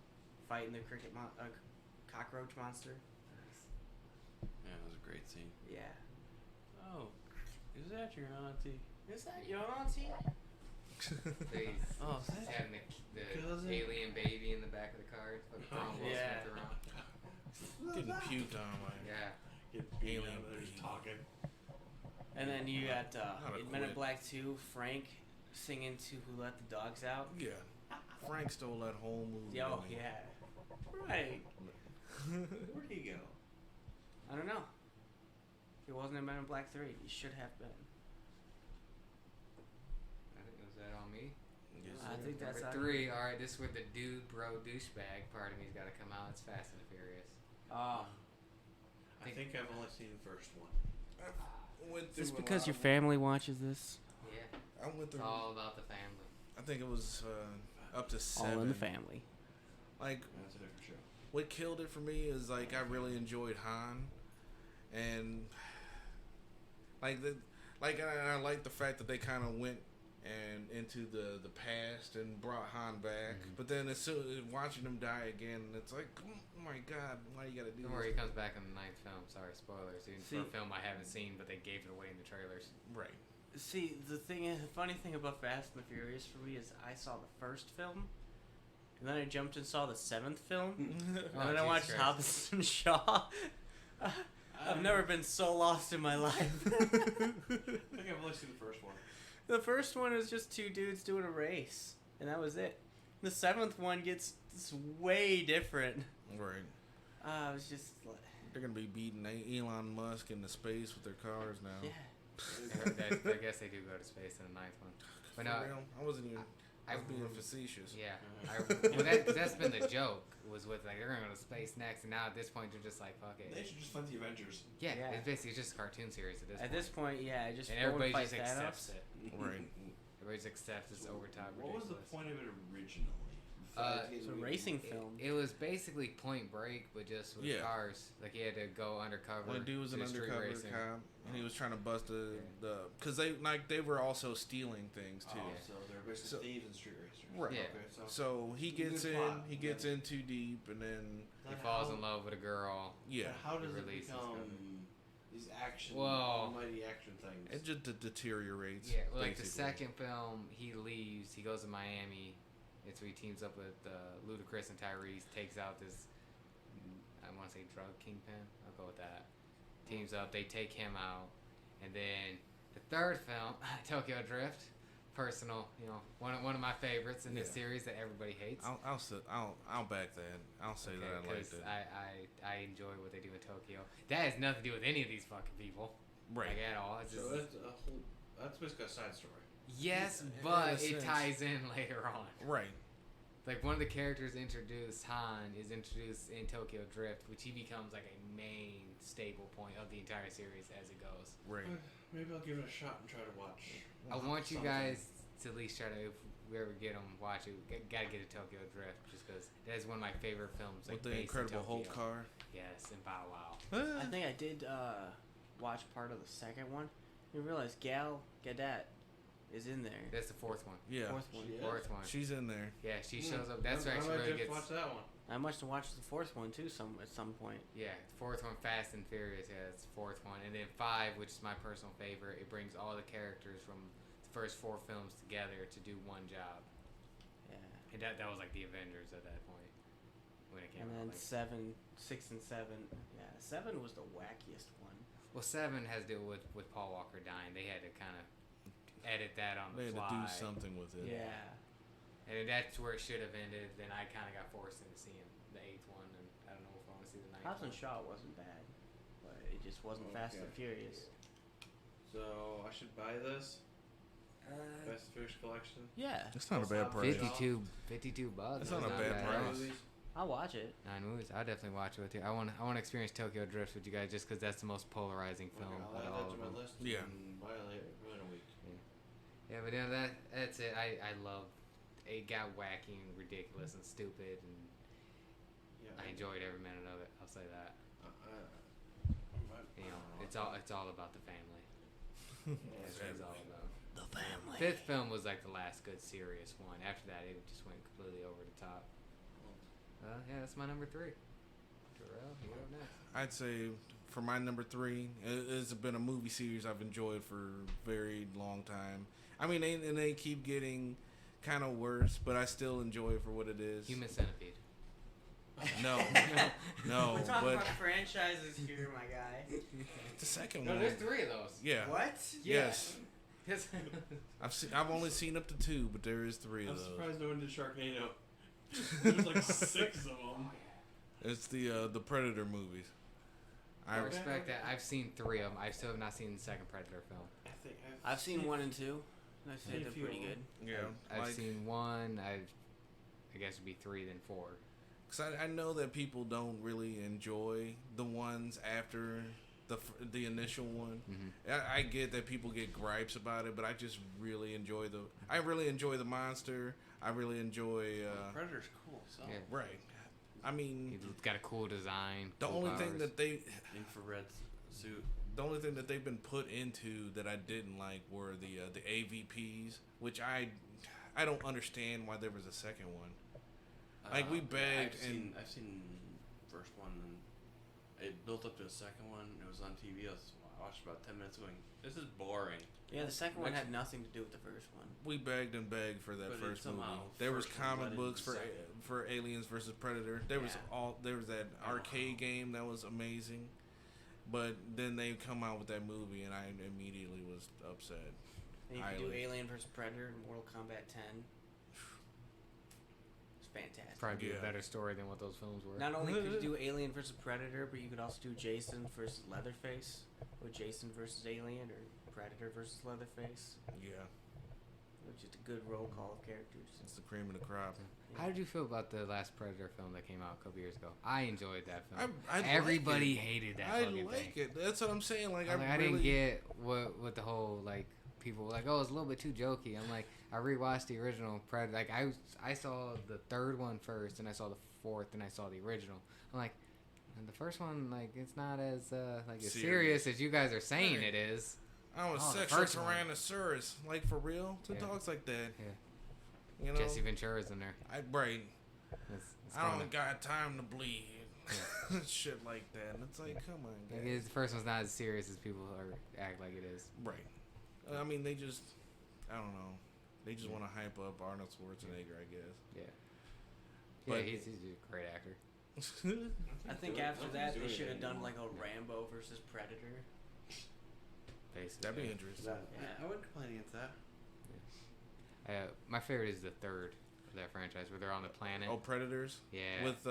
fighting the cockroach monster. Yeah, it was a great scene. Yeah. Oh, is that your auntie? Is that your auntie? So he's Oh, he's having the Cousin? alien baby in the back of the car. Fucking throwing Will Yeah. Smith around. Getting puked on by Yeah. Get beat Alien up, they're just baby. talking. And then you got Not a in Men in quit. Black 2, Frank singing to "Who Let the Dogs Out." Yeah. Frank stole that whole movie. Oh to me. yeah, right. Where'd he go? I don't know. He wasn't in Men in Black 3. He should have been. I think was that on me. Yes, I sir. think that's Number 3. All right, this is where the dude bro douchebag part of me's got to come out. It's Fast and the Furious. Oh, I think I've only seen the first one. Went is this through a because lot your of- family watches this? Yeah. I went It's through. all about the family. I think it was up to 7. All in the family. Like That's a different show. what killed it for me is like I really enjoyed Han, and I like the fact that they kind of went and into the past and brought Han back. Mhm. But then as soon watching him die again, it's like, oh my God, why you gotta do Don't worry, he this? comes back in the 9th film. Sorry, spoilers. Even for See- a film I haven't seen, but they gave it away in the trailers. Right. See, the funny thing about Fast and the Furious for me is I saw the first film, and then I jumped and saw the 7th film, and Oh, then I Jesus watched Christ. Hobbs and Shaw. I've never been so lost in my life. I think I've only seen the first one. The first one is just two dudes doing a race, and that was it. The 7th one gets it's way different. Right. I was just like, They're gonna be beating Elon Musk into space with their cars now. yeah. I guess they do go to space in the 9th one. For But no, real? I wasn't even. I was being I- facetious. yeah. That's been the joke, was with like they're gonna go to space next, and now at this point they're just like, fuck They it. should just fight the Avengers. Yeah, Yeah. it's basically just a cartoon series at this At point. this point, yeah, just And go everybody fight just Thanos. accepts it. Right. Everybody just accepts it's over top. What was the ridiculous. point of it originally? It's a racing film. It was basically Point Break, but just with Yeah. cars. Like he had to go undercover. When dude was an do street undercover racing. cop, and he was trying to bust because they were also stealing things too. Oh, Yeah. so they're basically So- thieves and street racers. Right. Yeah. Okay, so So he Good gets in, plot. he gets Yeah. in too deep, and then He falls in love with a girl. yeah, how does it releases become these action, Well- almighty action things? it just deteriorates. Yeah, well, like the basically. second film, he leaves. He goes to Miami. It's where he teams up with Ludacris and Tyrese. Takes out this, I want to say drug kingpin. I'll go with that. Teams up. They take him out, and then the third film, Tokyo Drift. Personal, one of my favorites in this Yeah. series that everybody hates. I'll back that. I'll say that I liked 'cause it. I enjoy what they do in Tokyo. That has nothing to do with any of these fucking people, Right. like at all. It's just, So that's basically a side story. yes, in but a it sense. ties in later on. Right. Like one of the characters introduced, Han, is introduced in Tokyo Drift, which he becomes like a main staple point of the entire series as it goes. Right. Maybe I'll give it a shot and try to watch. I want you something. guys to at least try to, if we ever get them, watch it. Gotta get a Tokyo Drift, just because that is one of my favorite films. Like With the based in Incredible Hulk Tokyo. car. Yes, and Bow Wow. I think I did watch part of the second one. You realize Gal Gadot is in there. That's the fourth one. Yeah. Fourth one. Yeah. Fourth one. She's in there. Yeah, she shows up. That's where I actually might really just gets. watch that one. I must have watched the fourth one too. At some point. Yeah, fourth one, Fast and Furious. Yeah, it's the fourth one, and then 5, which is my personal favorite. It brings all the characters from the first 4 films together to do one job, Yeah. and that was like the Avengers at that point when it came And out. then Like, 7, 6, and 7. Yeah, 7 was the wackiest one. well, 7 has to do with Paul Walker dying. They had to kind of edit that on the They had fly. to do something with it. Yeah. And that's where it should have ended. Then I kind of got forced into seeing the 8th one, and I don't know if I want to see the 9th Hobbs one. and Shaw wasn't bad, but it just wasn't Fast and Okay. Furious. So I should buy this Fast and Furious collection. Yeah, It's not a Also bad have price. 52 bucks. That's not a That's bad at price. all. Movies. I'll watch it. 9 movies. I'll definitely watch it with you. I want to experience Tokyo Drift with you guys just because that's the most polarizing film Okay, I'll out add of all that to of my them. list. Yeah. And buy it later, in a week. Yeah, but that's it. I love. It got wacky and ridiculous and stupid, and Yeah. I enjoyed every minute of it. I'll say that. You know, I it's all about the family. That's what it's all about. The family. 5th film was like the last good serious one. After that, it just went completely over the top. Yeah, that's my number 3. Terrell, you go next. I'd say for my number 3, it's been a movie series I've enjoyed for a very long time. I mean, they keep getting kind of worse, but I still enjoy it for what it is. Human Centipede. No, no, We're talking but about franchises here, my guy. the second No, one. there's 3 of those. Yeah. What? Yes. Yes. I've only seen up to 2, but there is 3 of I'm those. surprised no one did Sharknado. There's like 6 of them. It's the Predator movies. I respect that. I've seen 3 of them. I still have not seen the second Predator film. I think I've seen 1 and 2. I Seen say a they're few pretty of 'em. good. Yeah, I've seen 1. I guess it'd be 3 then 4. Because I know that people don't really enjoy the ones after the initial one. Mm-hmm. I get that people get gripes about it, but I just really enjoy I really enjoy the monster. I really enjoy. Predator's cool. So Yeah. Right. I mean, He's got a cool design. the cool only powers. thing that they. infrared suit. The only thing that they've been put into that I didn't like were the AVPs, which I don't understand why there was a second one. Like, we begged I've seen first one and it built up to a second one. It was on TV. I watched about 10 minutes going, this is boring. Yeah, the second one had nothing to do with the first one. We begged and begged for that But it first movie. somehow There was first one comic led into books the second. for Aliens versus Predator. There was that arcade game that was amazing. But then they come out with that movie and I immediately was upset. And you could do Alien vs Predator and Mortal Kombat 10. It's fantastic. Probably be Yeah. a better story than what those films were. Not only could you do Alien vs Predator, but you could also do Jason versus Leatherface, or Jason versus Alien, or Predator versus Leatherface, Yeah, which is a good roll call of characters. it's the cream of the crop. How did you feel about the last Predator film that came out a couple years ago? I enjoyed that film. I like Everybody it. hated that I fucking like thing. it. That's what I'm saying. Like, I didn't get what the whole, like, people were like, oh, it's a little bit too jokey. I'm like, I rewatched the original Predator. Like, I saw the third one first, and I saw the fourth, and I saw the original. I'm like, and the first one, like, it's not as as serious as you guys are saying Right. it is. I'm a the sexual first one. Tyrannosaurus. Like, for real? Who Yeah. talks like that? Yeah. You know? Jesse Ventura's in there. Right. It's I funny. don't got time to bleed. Shit like that. And it's like, come on, Like, guys. the first one's not as serious as people act like it is. Right. I mean, they just, I don't know. They just want to hype up Arnold Schwarzenegger, I guess. Yeah. But- Yeah, he's a great actor. I think after that they should have done like a Rambo versus Predator. Basically. That'd be interesting. I wouldn't complain against that. My favorite is the third of that franchise where they're on the planet. Oh, Predators? Yeah. With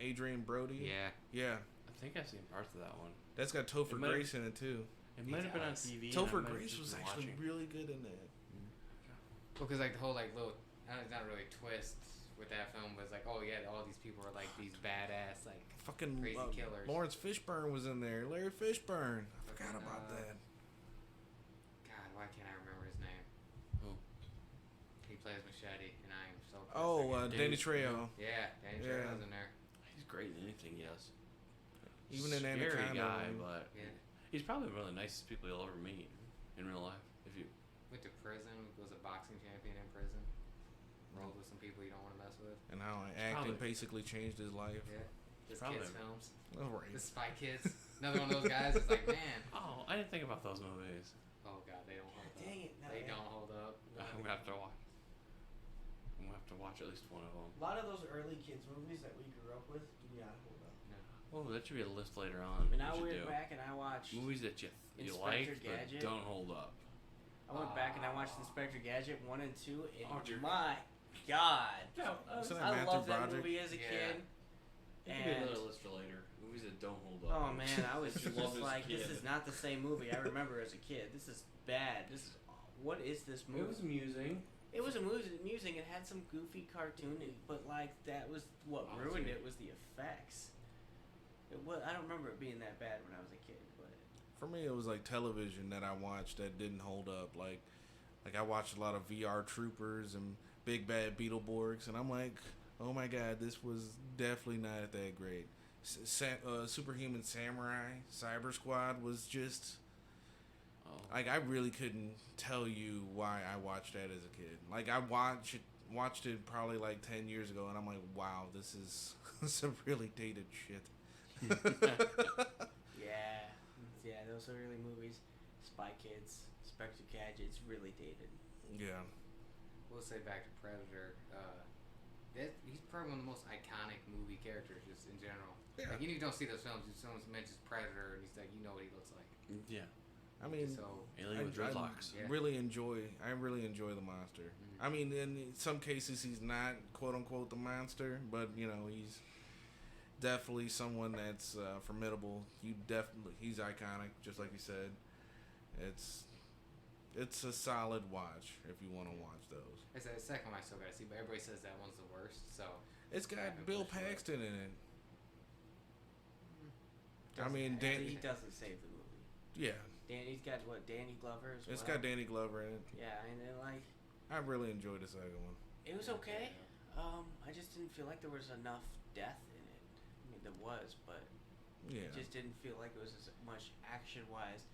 Adrian Brody? Yeah. Yeah. I think I've seen parts of that one. That's got Topher It might- Grace in it, too. It might have been on does. TV. and I Topher might have Grace just was been actually watching. really good in that. Well, because like the whole like little, not really twist with that film was like, oh yeah, all these people are like these badass like Fucking crazy killers. Lawrence Fishburne was in there. Larry Fishburne. I forgot Fucking, about that. God, why can't I remember his name? Who? He plays Machete, and I am so. pissed Oh, I can't- Danny Trejo. yeah, Danny yeah. Trejo's in there. He's great in anything, yes. Even in Scary Anaconda. guy, one. but Yeah, he's probably one of the nicest people you'll ever meet in real life. If you, went to prison. Was a boxing champion in prison. Rolled with some people you don't want to mess with. And how acting Probably- basically changed his life. Yeah, just Probably. kids films. All right. The Spy Kids. Another one of those guys. It's like, man. oh, I didn't think about those movies. Oh god, they don't hold up. Dang it, no, They yeah. don't hold up. I'm gonna have to watch. I'm gonna have to watch at least one of them. A lot of those early kids movies that we grew up with do not hold up. Oh, that should be a list later on. I mean, we I should went do. back and I watched. Movies that you Inspector like Gadget. but don't hold up. I went back and I watched Inspector Gadget 1 and 2, and Oh, dear. my God, Isn't that I Matthew loved that Broderick? movie as a Yeah. kid. That could be And another list for later. Movies that don't hold up. oh man, I was Love just as a like, this kid. is not the same movie I remember as a kid. This is bad. This is what is this movie? It was amusing. It was amusing. It had some goofy cartoon, but like that was what Oh, ruined dude. it was the effects. It was. I don't remember it being that bad when I was a kid, but For me, it was like television that I watched that didn't hold up. Like I watched a lot of VR Troopers and Big Bad Beetleborgs, and I'm like, oh my god, this was definitely not that great. Superhuman Samurai, Cyber Squad was just Oh. like I really couldn't tell you why I watched that as a kid. Like I watched it probably like 10 years ago, and I'm like, wow, this is some really dated shit. yeah, those early movies, Spy Kids, Spectre Gadget, it's really dated. Yeah. We'll say back to Predator. He's probably one of the most iconic movie characters just in general. Yeah. Like, even if you don't see those films, if someone mentions Predator and he's like, you know what he looks like. Yeah. I mean, So Alien with dreadlocks. Yeah. I really enjoy the monster. Mhm. I mean, in some cases he's not quote unquote the monster, but you know he's definitely someone that's formidable. He's iconic, just like you said. It's a solid watch if you want to watch those. I said the second one I still gotta see, but everybody says that one's the worst. So It's got haven't Bill pushed it. Paxton in it. I Doesn't mean, have- He doesn't save the movie. Yeah, He's got what, Danny Glover as well. it's got Danny Glover in it. Yeah, and then like I really enjoyed the second one. it was okay. I just didn't feel like there was enough death in it. I mean, there was, but Yeah, it just didn't feel like it was as much action wise.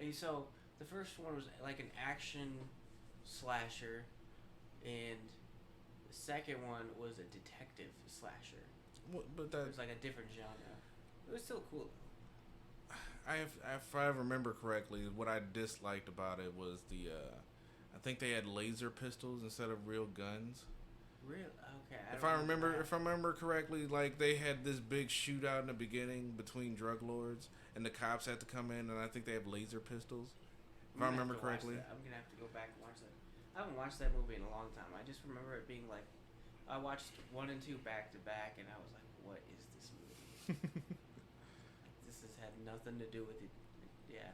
And so the first one was like an action slasher, and the second one was a detective slasher. but It that was like a different genre. It was still cool. if I remember correctly, what I disliked about it was I think they had laser pistols instead of real guns. Real okay. If I remember correctly, like they had this big shootout in the beginning between drug lords, and the cops had to come in, and I think they have laser pistols. If I remember correctly. I'm gonna have to go back and watch that. I haven't watched that movie in a long time. I just remember it being like, I watched 1 and 2 back to back, and I was like, "What is this movie? This has had nothing to do with it." Yeah,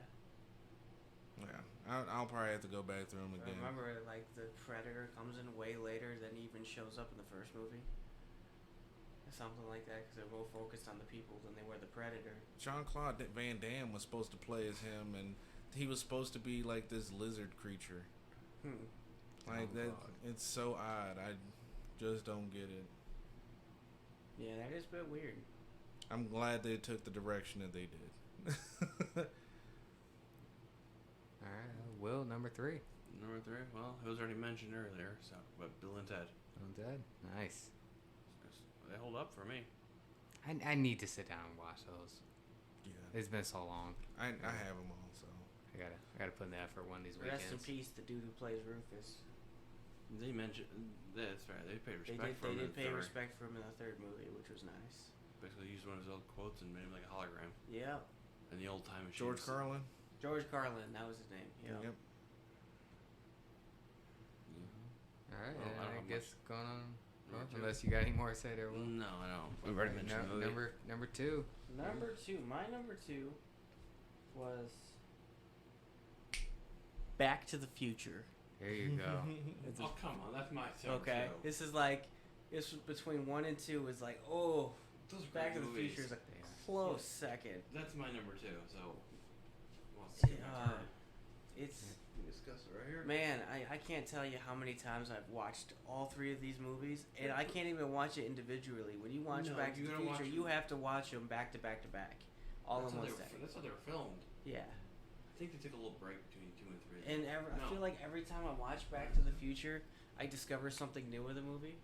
Yeah, I'll probably have to go back through them I again. remember like the Predator comes in way later than he even shows up in the first movie. Something like that, because they're more focused on the people than they were the Predator. Jean-Claude Van Damme was supposed to play as him, and he was supposed to be like this lizard creature. Like that, Jean-Claude. it's so odd. I just don't get it. Yeah, that is a bit weird. I'm glad they took the direction that they did. all right, Will number 3. Number 3. Well, it was already mentioned earlier. So, but Bill and Ted. Undead. Nice. They hold up for me. I need to sit down and watch those. Yeah, It's been so long. I have them all. So I gotta put in the effort one of these Rest in weekends. peace, the dude who plays Rufus. They mentioned that's right. They paid They respect for him. did in pay the third. respect for him in the third movie, which was nice. Basically, used one of his old quotes and made him like a hologram. Yeah, And the old time machine. George Carlin. George Carlin, that was his name. Yeah. Yep. All right, Well, I don't I have guess going on. Number two. Unless you got any more to say there, Will. No, I don't. We've already mentioned the movie. Number 2. Number 2, my number 2 was Back to the Future. There you go. It's Oh come on, that's my two. okay, this is like this was between 1 and 2 was like Those are Back to great the movies. Future is a They are. close second. That's my number 2. So, well, it's my turn. It's We discuss it right here. man, I can't tell you how many times I've watched all 3 of these movies, and I can't even watch it individually. When you watch No, Back to you the gotta watch Future, them. you have to watch them back to back to back, all That's in how one they were- second. That's how they were filmed. Yeah. I think they took a little break between 2 and 3. And I feel like every time I watch Back to the Future, I discover something new with the movie.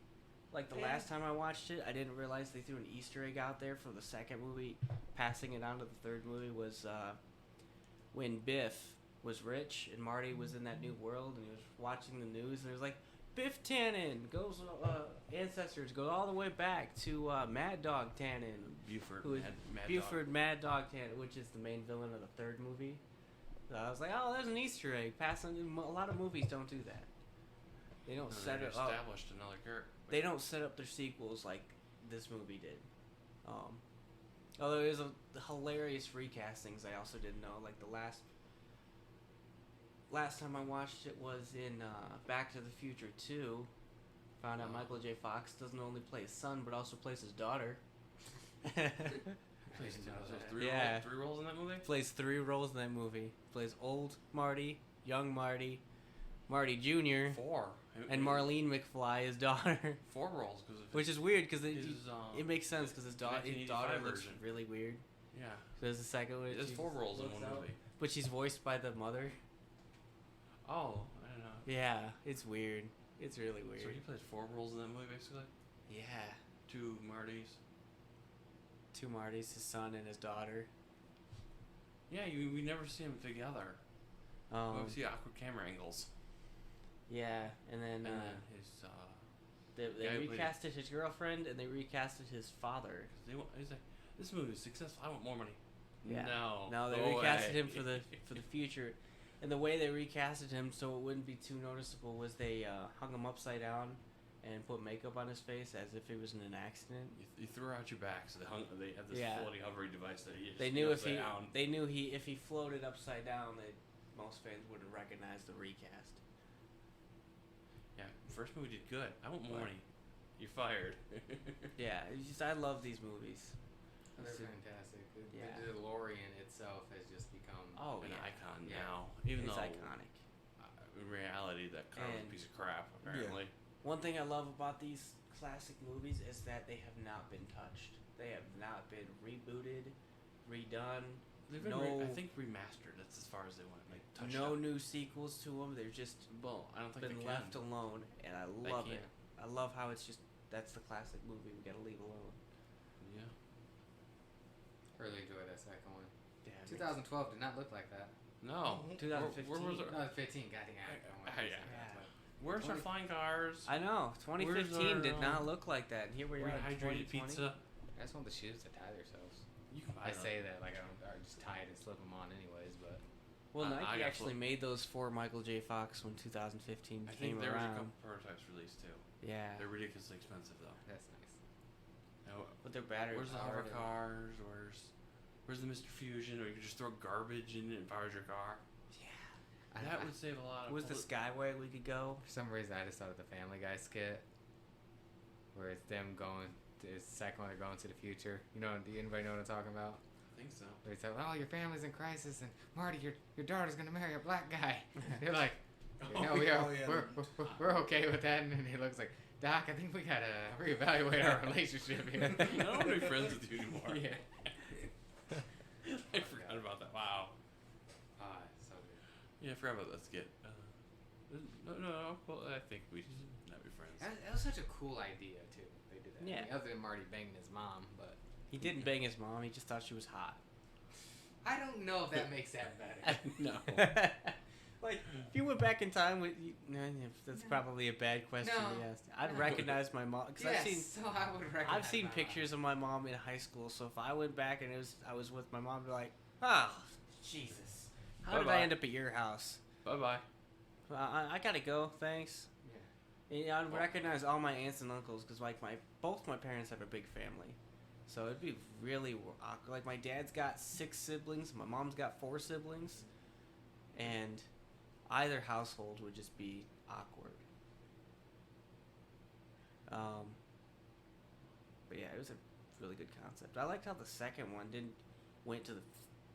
Like the Yeah. last time I watched it, I didn't realize they threw an Easter egg out there for the second movie, passing it on to the third movie was when Biff was rich and Marty was in that new world and he was watching the news and it was like Biff Tannen goes ancestors go all the way back to Mad Dog Tannen, Buford, who is Mad Buford Dog. Mad Dog Tannen, which is the main villain of the third movie. So I was like, oh, there's an Easter egg. A lot of movies don't do that. They don't No, set they it up. established another character. They don't set up their sequels like this movie did. Although there's hilarious recastings I also didn't know. Like the last time I watched it was in Back to the Future 2. Found out Oh. Michael J. Fox doesn't only play his son but also plays his daughter. Plays Didn't know those that. three, Yeah. roles, 3 roles in that movie? Plays 3 roles in that movie. Plays old Marty, young Marty, Marty Jr., 4. and Marlene McFly, his daughter. 4 roles. Cause Which is weird because his, it makes sense because his daughter 1985 looks version. really weird. Yeah. So there's the second one. There's she 4 roles in looks one out, movie. but she's voiced by the mother. Oh, I don't know. Yeah, it's weird. It's really weird. So he plays 4 roles in that movie, basically? Yeah, 2 Martys. 2 Martys, his son and his daughter. Yeah, we never see them together. We Um, always see awkward camera angles. Yeah, and then And then his they guy who played- recasted his girlfriend and they recasted his father. he's like, this movie is successful. I want more money. Yeah. No, They go recasted away. him for the future, and the way they recasted him so it wouldn't be too noticeable was they hung him upside down and put makeup on his face as if it was in an accident. You threw out your back, so they have this Yeah. floating hovering device that you just They knew if upside he down. if he floated upside down, most fans would have recognized the recast. Yeah, first movie did good. I want more Right. money. You're fired. Yeah, it's just I love these movies. They're It's- fantastic. Yeah. The DeLorean itself has just become. Oh An yeah, icon Yeah. now, even it's though iconic. in reality that car was a And- piece of crap. Apparently, One thing I love about these classic movies is that they have not been touched. They have not been rebooted, redone. they've been no- I think remastered. That's as far as they want to make touch. No new sequels to them. They've just Well, I don't think been they left can. alone, and I They love can't. it. I love how it's just that's the classic movie we gotta leave alone. Yeah. Really enjoyed that second one. Yeah, 2012 did not look like that. No. 2015. Where was it? 2015, goddamn. Yeah. Where's our flying cars? I know. 2015 did our, not look like that. And here we are. in Rehydrated 2020. pizza. I just want the shoes to tie themselves. You can buy I them. say that like I don't, or just tie it and slip them on anyways, but Well, I Nike got actually made those for Michael J. Fox when 2015 I came think there was a around. couple prototypes released too. Yeah, They're ridiculously expensive though. that's nice. Now, but their battery. where's the powered hover cars? Where's the Mr. Fusion? Or you can just throw garbage in it and power your car. I, That I- would save a lot of. Was the Skyway we could go? for some reason I just thought of the Family Guy skit, where it's them going. It's the second one they're going to the future. You know, do anybody know what I'm talking about? I think so. Where they say, "Oh, your family's in crisis, and Marty, your daughter's gonna marry a black guy." They're like, "No, we are. Oh, yeah. We're okay with that." And then he looks like, "Doc, I think we gotta reevaluate our relationship here." I don't want to be friends with you anymore. Yeah. I forgot about that. Wow. Ah, so good. Yeah, I forgot about that skit. No. Well, I think we should not be friends. That was such a cool idea too. They did that. Yeah. I mean, other than Marty banging his mom, but He didn't bang his mom. He just thought she was hot. I don't know if that makes that better. No. Like, if you went back in time, that's No. probably a bad question No. to ask. I'd No. recognize my mom because Yes, so I would recognize. I've seen my pictures of my mom in high school. So if I went back and I was with my mom, I'd be like, oh, Jesus, how did I Bye-bye. end up at your house? Bye bye. I gotta go. Thanks. Mom. And, I'd recognize all my aunts and uncles because like both my parents have a big family, so it'd be really awkward. Like my dad's got 6 siblings, my mom's got 4 siblings, and either household would just be awkward. But yeah, it was a really good concept. I liked how the second one went to the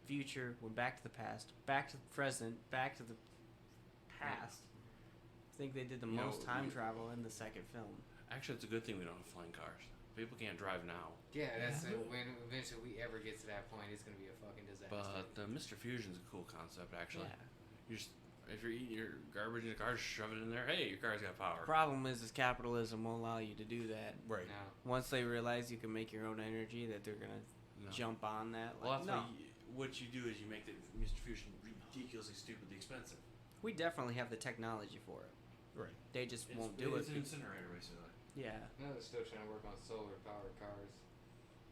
future, went back to the past, back to the present, back to the past. I think they did the You know, most time travel in the second film. Actually, it's a good thing we don't have flying cars. People can't drive now. Yeah, that's when eventually we ever get to that point, it's gonna be a fucking disaster. But Mr. Fusion's a cool concept, actually. Yeah. You're just, if you're eating your garbage in the car, just shove it in there. Hey, your car's got power. Problem is capitalism won't allow you to do that. Right. No. Once they realize you can make your own energy, that they're gonna No. jump on that. Well, Like, that's no, what you do is you make the Mr. Fusion ridiculously stupidly expensive. we definitely have the technology for it. Right. They just won't do It's it. an incinerator, basically. Yeah. No, they're still trying to work on solar powered cars.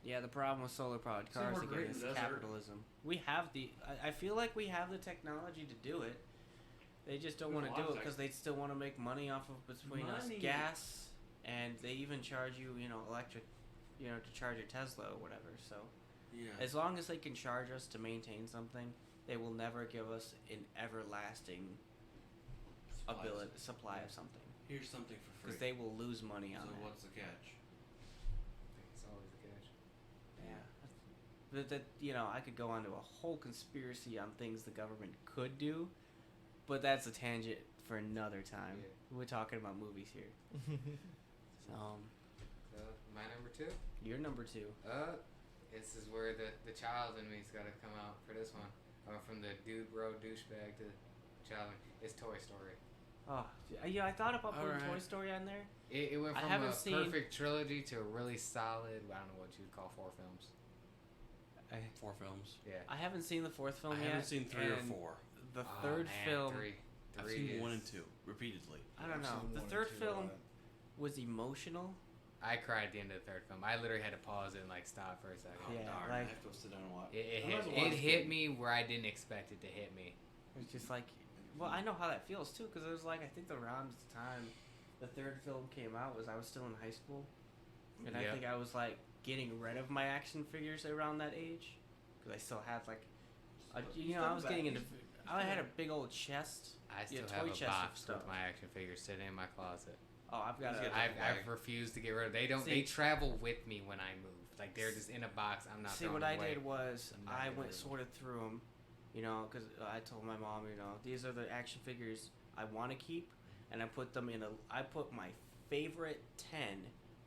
Yeah, the problem with solar powered Some cars work again great in is the desert. capitalism. We have I feel like we have the technology to do it. They just don't There's want a to lot do of it because they still want to make money off of between us Money. gas, and they even charge you, electric, to charge your Tesla or whatever. So Yeah. as long as they can charge us to maintain something, they will never give us an everlasting supply of something Here's something for free. because they will lose money on so that. what's the catch? I think it's always the catch. Yeah. I could go on to a whole conspiracy on things the government could do, but that's a tangent for another time. Yeah. We're talking about movies here. So my number 2. You're number 2. This is where the child in me's got to come out for this one. From the dude bro douchebag to child. It's Toy Story. Oh, yeah, I thought about putting Toy Alright. Story on there. It went I from haven't a seen- perfect trilogy to a really solid. I don't know what you'd call 4 films. 4 films. Yeah. I haven't seen the 4th film I yet. haven't seen 3 or and 4. The Ah, third man, film. 3. I've 3 seen is, 1 and 2 repeatedly. I don't I've know. seen The one and third two a film lot. was emotional. I cried at the end of the third film. I literally had to pause it and like stop for a second. Oh, Yeah, darn! like- I have to go sit down and watch. It I might as hit, well watch it hit again. me where I didn't expect it to hit me. It's just like, well, I know how that feels too, because it was like I think around the time the third film came out was I was still in high school, and I Yep. think I was like getting rid of my action figures around that age, because I still had like, I was getting into. I had a big old chest. I still toy have a chest of box stuff. with my action figures sitting in my closet. Oh, I've got He's a. got I've refused to get rid of. They don't. See- They travel with me when I move. Like they're just in a box. I'm not. See, throwing what I them away. did was I'm not I getting went rid of 'em. sorted through them, because I told my mom, these are the action figures I want to keep, and I put them in I put my favorite 10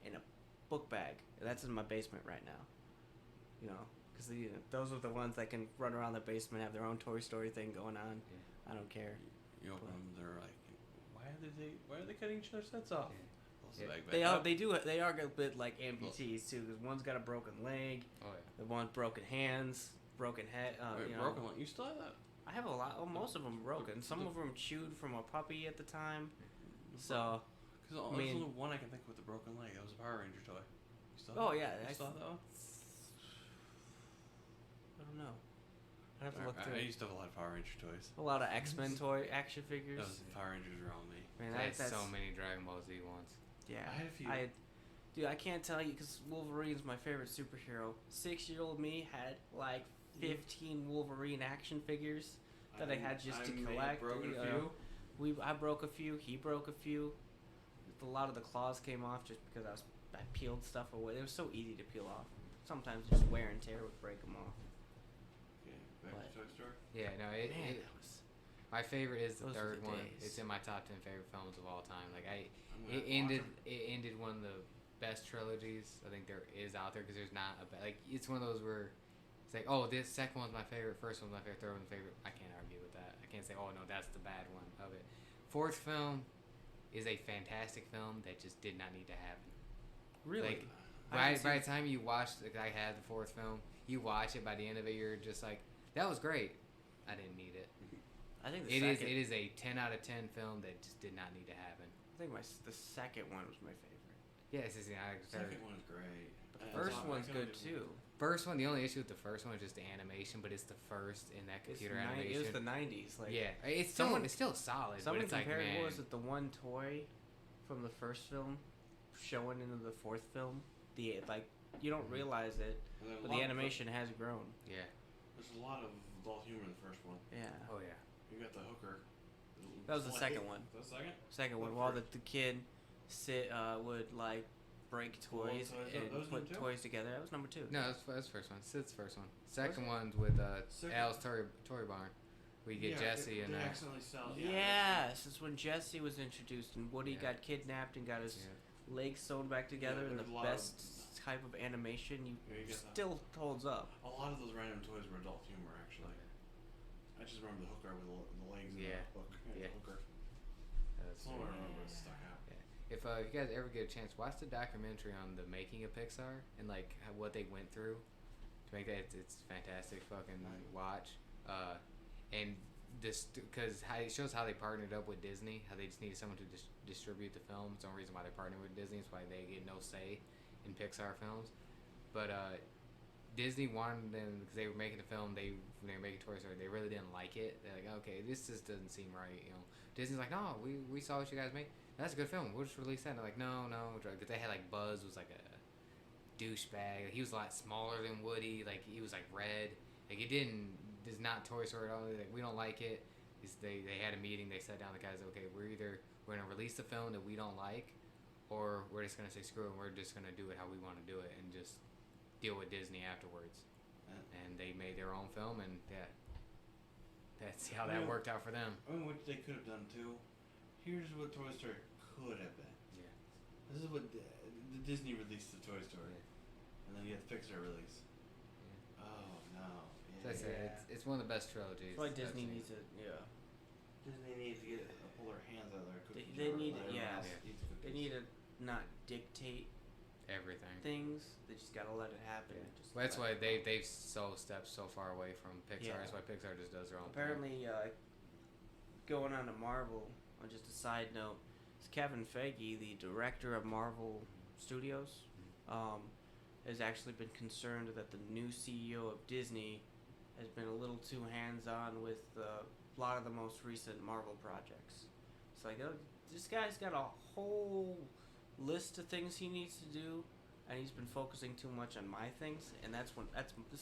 in a book bag. That's in my basement right now. Because those are the ones that can run around the basement, have their own Toy Story thing going on. Yeah. I don't care. You open them, they're like, why are they cutting each other's sets off? Close the Yeah. bag back They up. they are a bit like amputees too, because one's got a broken leg, Oh yeah. the one's broken hands, broken head. Wait, broken one. You still have that? I have a lot. Oh, most of them broken. Some of them chewed from a puppy at the time. So, Because I there's mean- only one I can think of with a broken leg. That was a Power Ranger toy. You still oh have yeah, You I still have that one? don't know. I have to look I through. used to have a lot of Power Ranger toys. A lot of X-Men toy action figures. That was Power Rangers were on me. Man, I had that's so many Dragon Ball Z ones. yeah. I had a few. Dude, I can't tell you because Wolverine's my favorite superhero. 6-year-old me had like 15 Wolverine action figures that I had just to may have collect. broken you a know. few. I broke a few. He broke a few. A lot of the claws came off just because I peeled stuff away. It was so easy to peel off. Sometimes just wear and tear would break them off. Okay, back But- to Toy Story. Yeah, no, Man, it that was. my favorite is the Those were third the one. days. It's in my top 10 favorite films of all time. Like I'm gonna it watch ended. 'em. It ended one of the best trilogies I think there is out there because there's not like it's one of those where it's like this second one's my favorite, first one's my favorite, third one's my favorite. I can't argue with that. I can't say no that's the bad one of it. Fourth film is a fantastic film that just did not need to happen. Really? Like, I by haven't seen- the time you watch, like I had the fourth film, you watch it. By the end of it, you're just like, that was great. I didn't need it. I think the It is. second. It is a 10 out of 10 film that just did not need to happen. I think the second one was my favorite. Yeah, it's just, The second one is great. But the first one's good too. first one. The only issue with the first one is just the animation, but it's the first in that computer It animation. was the 90s. Like, yeah, it's someone- still solid. Someone but it's like, compared man, what was it the one toy from the first film showing into the fourth film? You don't realize it, but the animation has grown. Yeah. There's a lot of adult humor in the first one. Yeah. Oh yeah. You got the hooker. That was the second one. The second? Second one, What while first? the kid would like break Blow toys toys up. and That was put number two? toys together. That was number 2. No, that's the first one. Sid's first one. Second one's with Second- Al's Toy Barn. We get Jesse and they accidentally sell. Yes, it's when Jesse was introduced and Woody Yeah. got kidnapped and got his yeah. legs sewn back together Yeah, in the there's a lot of- best type of animation Yeah, you get that. still holds up. A lot of those random toys were adult humor, actually. I just remember the hooker with the legs and Yeah. the hook. Yeah. The hooker. That's That's all I remember that stuck out. If you guys ever get a chance, watch the documentary on the making of Pixar and like what they went through to make that. It's fantastic. Fucking watch. And this because it shows how they partnered up with Disney. How they just needed someone to distribute the film. It's the only reason why they partnered with Disney. It's why they get no say in Pixar films. But Disney wanted them because they were making the film. When they were making Toy Story, they really didn't like it. They're like, okay, this just doesn't seem right. Disney's like, no, we saw what you guys made. That's a good film. We'll just release that. And they're like, no, because they had like Buzz was like a douchebag. He was a lot smaller than Woody. Like he was like red. Like it's not Toy Story at all. Like we don't like it. They had a meeting. They sat down. The guys, okay, we're gonna release the film that we don't like, or we're just gonna say screw it. And we're just gonna do it how we want to do it and just deal with Disney afterwards. And they made their own film, and that's how that worked out for them. I mean, what they could have done too. Here's what Toy Story could have been. Yeah. This is what the Disney released the Toy Story, and then you had the Pixar release. Oh no! So I said, it's one of the best trilogies. That's why I've Disney seen. needs it. Yeah. Disney needs to pull their hands out of their cookie They jar, need let to- everyone yeah. else eat the They cookies. need to not dictate everything. things. They just gotta let it happen. Yeah. Just Well, that's why let it go. they've stepped so far away from Pixar. Yeah. That's why Pixar just does their own thing. Apparently, going on to Marvel, on just a side note, is Kevin Feige, the director of Marvel Studios, has actually been concerned that the new CEO of Disney has been a little too hands-on with a lot of the most recent Marvel projects. It's like, oh, this guy's got a whole list of things he needs to do, and he's been focusing too much on my things, and this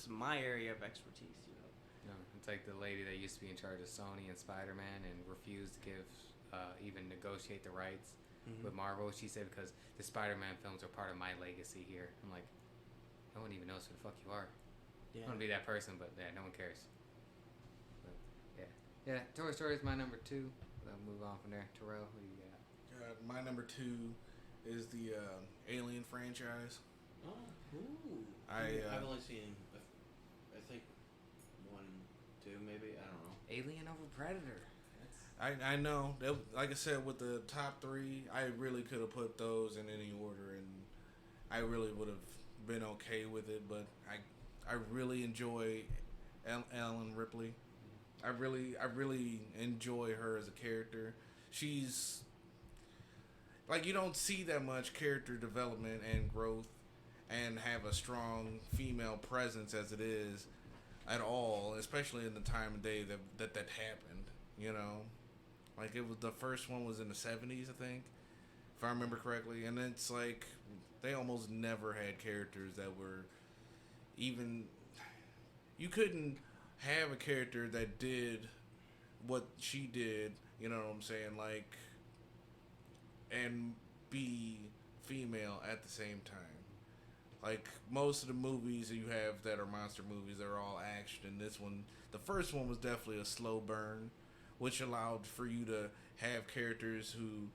is my area of expertise, you know. No, it's like the lady that used to be in charge of Sony and Spider-Man and refused to give, even negotiate the rights with Marvel. She said because the Spider-Man films are part of my legacy here. I'm like, no one even knows who the fuck you are. Yeah. I want to be that person, but yeah, no one cares. But, yeah, Toy Story is my number 2. I'll move on from there. Terrell, who you got? My number 2 is the Alien franchise. Oh, ooh. I've only seen, I think, 1, 2, maybe. I don't know. Alien over Predator. I know. Like I said, with the top 3, I really could have put those in any order, and I really would have been okay with it. But I really enjoy Ellen Ripley. I really enjoy her as a character. She's like, you don't see that much character development and growth and have a strong female presence as it is at all, especially in the time of day that happened, you know. Like, it was, the first one was in the 70s, I think, if I remember correctly, and it's like they almost never had characters that were even, you couldn't have a character that did what she did, you know what I'm saying, like, and be female at the same time. Like, most of the movies that you have that are monster movies, they're all action, and this one, the first one was definitely a slow burn, which allowed for you to have characters who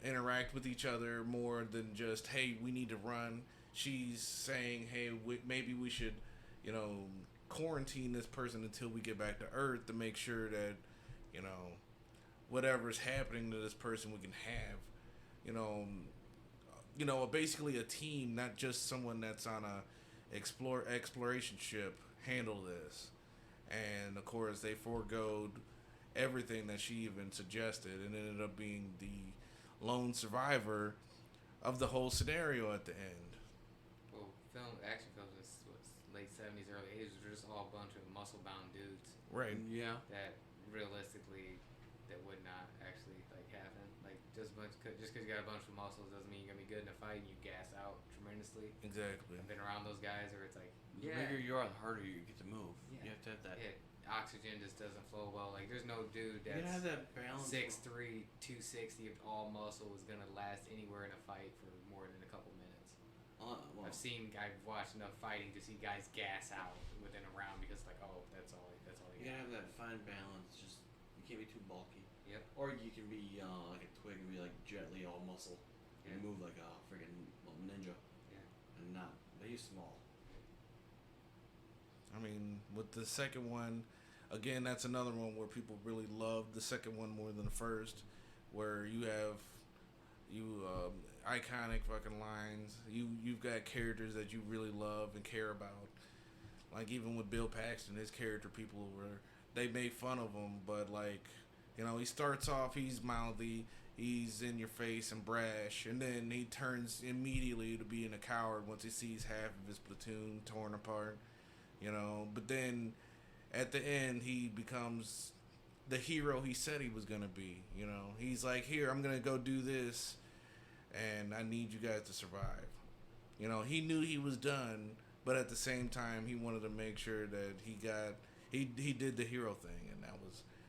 interact with each other more than just, hey, we need to run. She's saying, hey, maybe we should, you know, quarantine this person until we get back to Earth to make sure that, you know, whatever's happening to this person we can have, you know, basically a team, not just someone that's on a exploration ship, handle this. And of course they foregoed everything that she even suggested and ended up being the lone survivor of the whole scenario at the end. Well, action films was late 70s, early 80s were just all a bunch of muscle-bound dudes. Right. Yeah. That realistically, that would not actually like happen. Like just because you got a bunch of muscles doesn't mean you're gonna be good in a fight and you gas out tremendously. Exactly. I've been around those guys where it's like, The bigger you are, the harder you get to move. Yeah. You have to have that. Yeah, oxygen just doesn't flow well. Like there's no dude You gotta have that's that balance. 6'3", 260 of all muscle is gonna last anywhere in a fight for more than a couple minutes. Well, I've watched enough fighting to see guys gas out within a round because like, oh, that's all you you gotta have that fine balance. Just you can't be too bulky. Yep. Or you can be like a twig and be like Jet Li, all muscle, and move like a friggin' ninja. Yeah. And not, but he's small. I mean, with the second one, again, that's another one where people really love the second one more than the first, where you have iconic fucking lines. You've got characters that you really love and care about. Like, even with Bill Paxton, his character, they made fun of him, but like, you know, he starts off, he's mouthy, he's in your face and brash, and then he turns immediately to being a coward once he sees half of his platoon torn apart, you know. But then at the end, he becomes the hero he said he was gonna be, you know. He's like, here, I'm gonna go do this, and I need you guys to survive. You know, he knew he was done, but at the same time, he wanted to make sure that he did the hero thing, and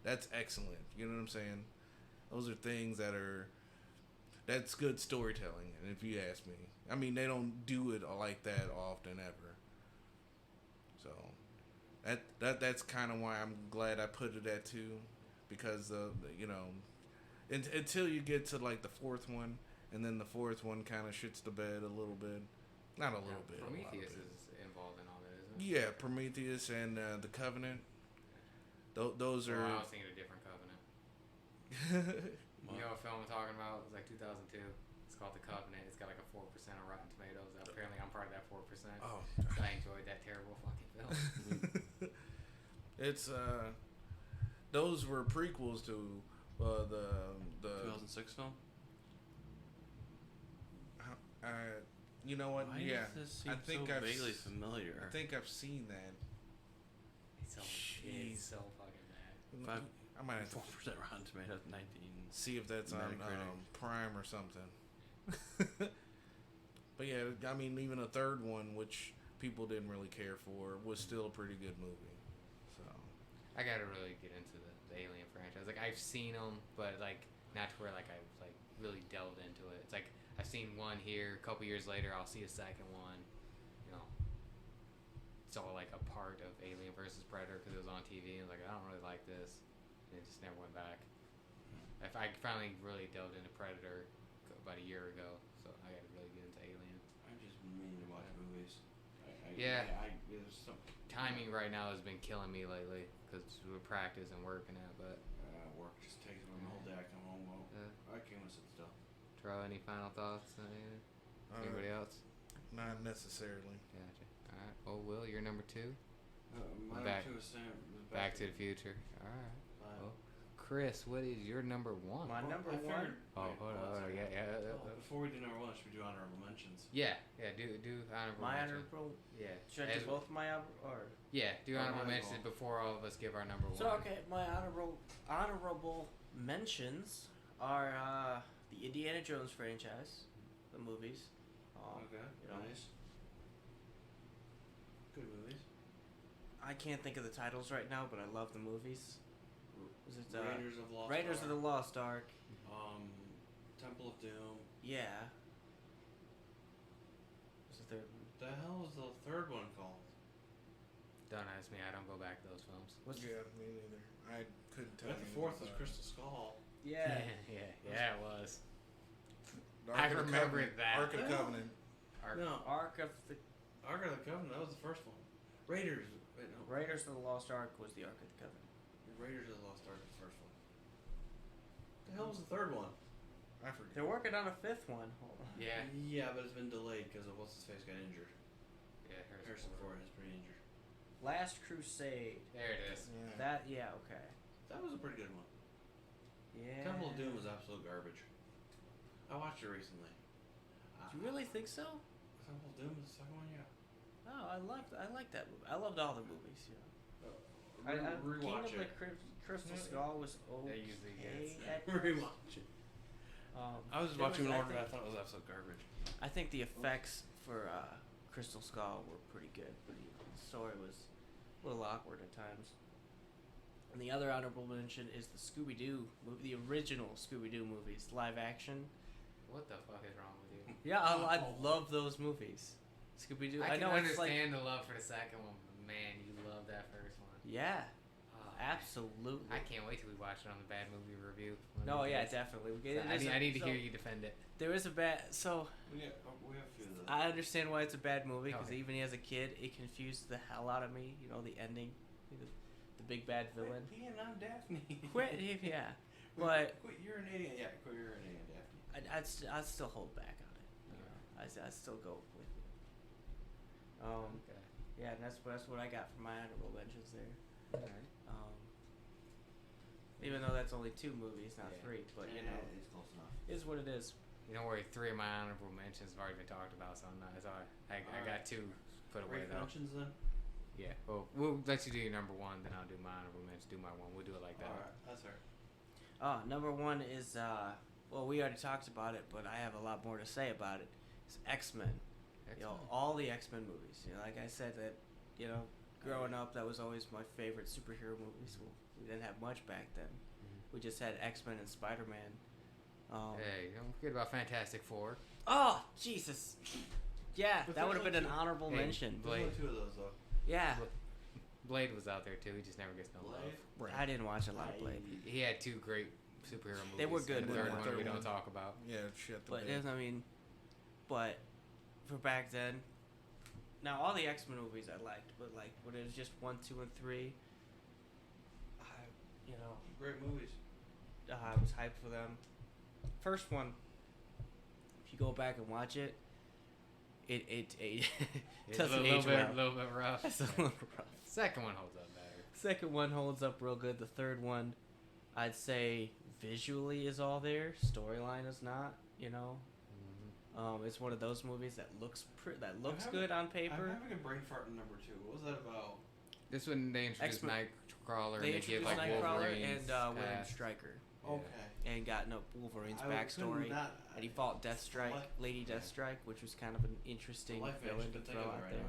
that's excellent. You know what I'm saying? Those are things that's good storytelling, and if you ask me. I mean, they don't do it like that often ever. So that's kind of why I'm glad I put it at 2, because you know, until you get to like the 4th one, and then the 4th one kind of shits the bed a little bit. Not a little bit. Prometheus is involved in all that, isn't it? Yeah, Prometheus and the Covenant. Those are. I was thinking a different Covenant. You know what film I'm talking about? It's like 2002. It's called The Covenant. It's got like a 4% on Rotten Tomatoes. Apparently, I'm part of that 4%. Oh. I enjoyed that terrible fucking film. It's those were prequels to the 2006 film. you know what? Why Yeah, does this seem I think so I've vaguely s- familiar. I think I've seen that. It's Jeez. so fucking bad. I might have to 4% Rotten Tomatoes, 19. see if that's on Metacritic. Prime or something. But yeah, I mean, even a third one, which people didn't really care for, was still a pretty good movie. So I gotta really get into the Alien franchise. Like I've seen them, but like not to where like I've like really delved into it. It's like I've seen one here. A couple years later, I'll see a second one. You know, it's all like a part of Alien versus Predator because it was on TV. And I was like, I don't really like this, and it just never went back. I finally really delved into Predator about a year ago, so I gotta really get into Alien. I just mean to watch movies. Yeah. There's some Timing right now has been killing me lately because with practice and working at. But work just takes me the whole day. I come home. Well, I can't sit still. Terrell, any final thoughts? Anybody else? not necessarily. Gotcha. All right. Oh, Will, you're number 2. My Back- number 2 is Sam. Back to the Future. All right. Well, Chris, what is your number 1? My number one. Oh, hold on. Yeah. Before we do number 1, should we do honorable mentions? Yeah. Do honorable My mention. honorable. Yeah. Should I do both my or? Yeah, do Oh, honorable might as mentions well. before all of us give our number 1. So okay, my honorable mentions are the Indiana Jones franchise, the movies. Okay, you know. nice. Good movies. I can't think of the titles right now, but I love the movies. Is it Raiders of Lost Raiders Ark. of the Lost Ark? Temple of Doom. Yeah. What's the third one? The hell is the third one called? Don't ask me. I don't go back to those films. What's Yeah, me neither. I couldn't I tell bet you. the fourth about is it. Crystal Skull. Yeah. Yeah, it was. The I Ark of the remember Covenant. that. Ark of the Covenant. No, Ark of the Ark of the Covenant. That was the first one. Raiders. Wait, no. Raiders of the Lost Ark was the Ark of the Covenant. Raiders of the Lost Ark was the first one. The hell was the third one? I forget. They're working on a fifth one. Hold on. Yeah. Yeah, but it's been delayed because of what's his face got injured. Yeah, Harrison Ford is pretty injured. Last Crusade. There it is. Yeah. Okay. That was a pretty good one. Yeah. Temple of Doom was absolute garbage. I watched it recently. Do you really think so? Temple of Doom is the second one, yeah. No, I liked that movie. I loved all the movies. Yeah. Rewatch Kingdom it. of the Crystal Skull was That okay. usually gets, at Rewatch it. I was there watching in I order. I think- thought it was absolute garbage. I think the effects for Crystal Skull were pretty good, but the story was a little awkward at times. And the other honorable mention is the Scooby-Doo movie, the original Scooby-Doo movies, live action. What the fuck is wrong with you? Yeah, I love those movies. Scooby-Doo. I can know it's like understand the love for the second one, but man, you love that first one. yeah, Oh, man. absolutely. I can't wait till we watch it on the Bad Movie Review. No, yeah, definitely. I need to hear you defend it. There is a bad. So We have a few of those. I understand why it's a bad movie because Okay. even as a kid, it confused the hell out of me. You know, the ending, the big bad villain. Quit being on Daphne. Quit, yeah. But Quit urinating. Yeah, quit urinating on Daphne. I'd still hold back on it. You know? I'd still go with it. Okay. Yeah, and that's what I got for my honorable mentions there. Alright. Even though that's only 2 movies, not Yeah. 3, but you know, it's close enough. it is what it is. You don't worry, 3 of my honorable mentions have already been talked about, so I'm not. It's alright. I got 2 put away though. Mentions then. Yeah. Well, we'll let you do your number 1, then I'll do my honorable mentions. Do my 1. We'll do it like that. Alright, that's her. Number 1 is well, we already talked about it, but I have a lot more to say about it. It's X-Men. You know, Excellent. all the X-Men movies. You know, like I said, that you know, growing up, that was always my favorite superhero movies. Well, we didn't have much back then. We just had X-Men and Spider-Man. Hey, don't forget about Fantastic Four. Oh, Jesus. Yeah, But that would there's have been an only honorable Hey, mention. There's Blade. only 2 of those though. Yeah. Blade was out there too. He just never gets no Blade? love. I didn't watch a lot of Blade. He had 2 great superhero movies. They were good, And the but third the one third we don't one- talk about. Yeah, shit. But I mean, but for back then, now all the X-Men movies I liked, but like when it was just 1, 2, and 3, you know, Great movies. I was hyped for them. First one, if you go back and watch it, it It's doesn't a age well. little bit rough. It's a little rough. Second one holds up better. Second one holds up real good. The third one, I'd say visually is all there. Storyline is not. You know, it's one of those movies that looks good on paper. I'm having a brain fart in number 2. What was that about? This one they introduced X-Men- Nightcrawler. They and they give introduced like Nightcrawler Wolverine's and William past. Stryker, Yeah. Okay. and got Wolverine's I couldn't backstory. not- And he fought Deathstrike, What? Lady Deathstrike, which was kind of an interesting The life I villain should to think throw of it out right there. now.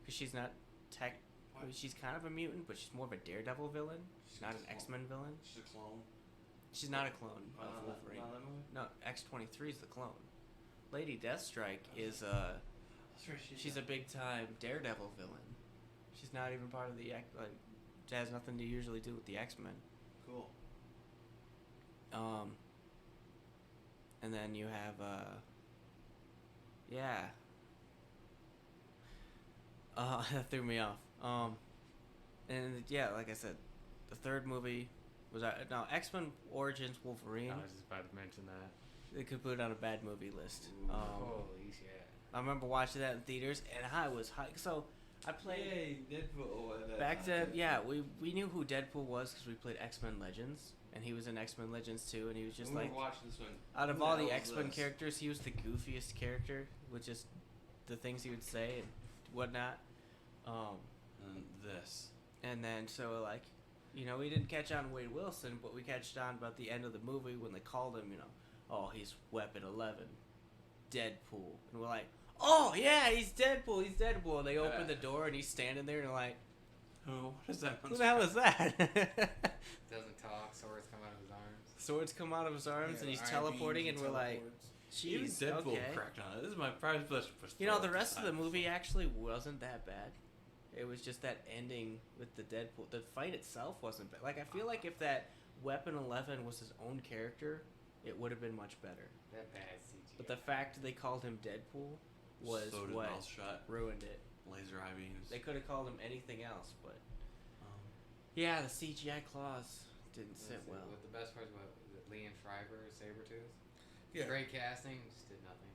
Because she's not tech. What? She's kind of a mutant, but she's more of a Daredevil villain. She's not an a clone. X-Men villain. She's a clone. She's not a clone of Not Wolverine. that movie? No, X-23 is the clone. Lady Deathstrike is That's right, she's a big time Daredevil villain. She's not even part of the it has nothing to usually do with the X-Men. Cool. And then you have yeah. That threw me off. And yeah, like I said, the third movie was now X-Men Origins Wolverine. I was just about to mention that. They could put it on a bad movie list. Holy shit. I remember watching that in theaters, and I was hyped. So I played Yay, Deadpool. back then. Yeah, we knew who Deadpool was because we played X-Men Legends, and he was in X-Men Legends too. And he was just we like, were watching this one. out of Who all the the hell is X-Men this? characters, he was the goofiest character with just the things he would say and whatnot. And this. And then so like, we didn't catch on Wade Wilson, but we catched on about the end of the movie when they called him, oh, he's Weapon 11, Deadpool, and we're like, oh yeah, he's Deadpool. And they open the door and he's standing there and they're like, Oh, what is that? who the hell is that? Doesn't talk. Swords come out of his arms. Swords come out of his arms and he's iron teleporting, beams and we're like, Even jeez, Deadpool okay. cracked on it. This is my prized possession. The rest of the movie actually wasn't that bad. It was just that ending with the Deadpool. The fight itself wasn't bad. Like, I feel like if that Weapon 11 was his own character, it would have been much better. That bad CGI. But the fact they called him Deadpool was so did what mouth shut, ruined it. laser eye beams. They could have called him anything else, but Um, yeah, the CGI claws didn't sit well. What the best part was Liam Schreiber, Sabretooth. Yeah, Great casting, just did nothing.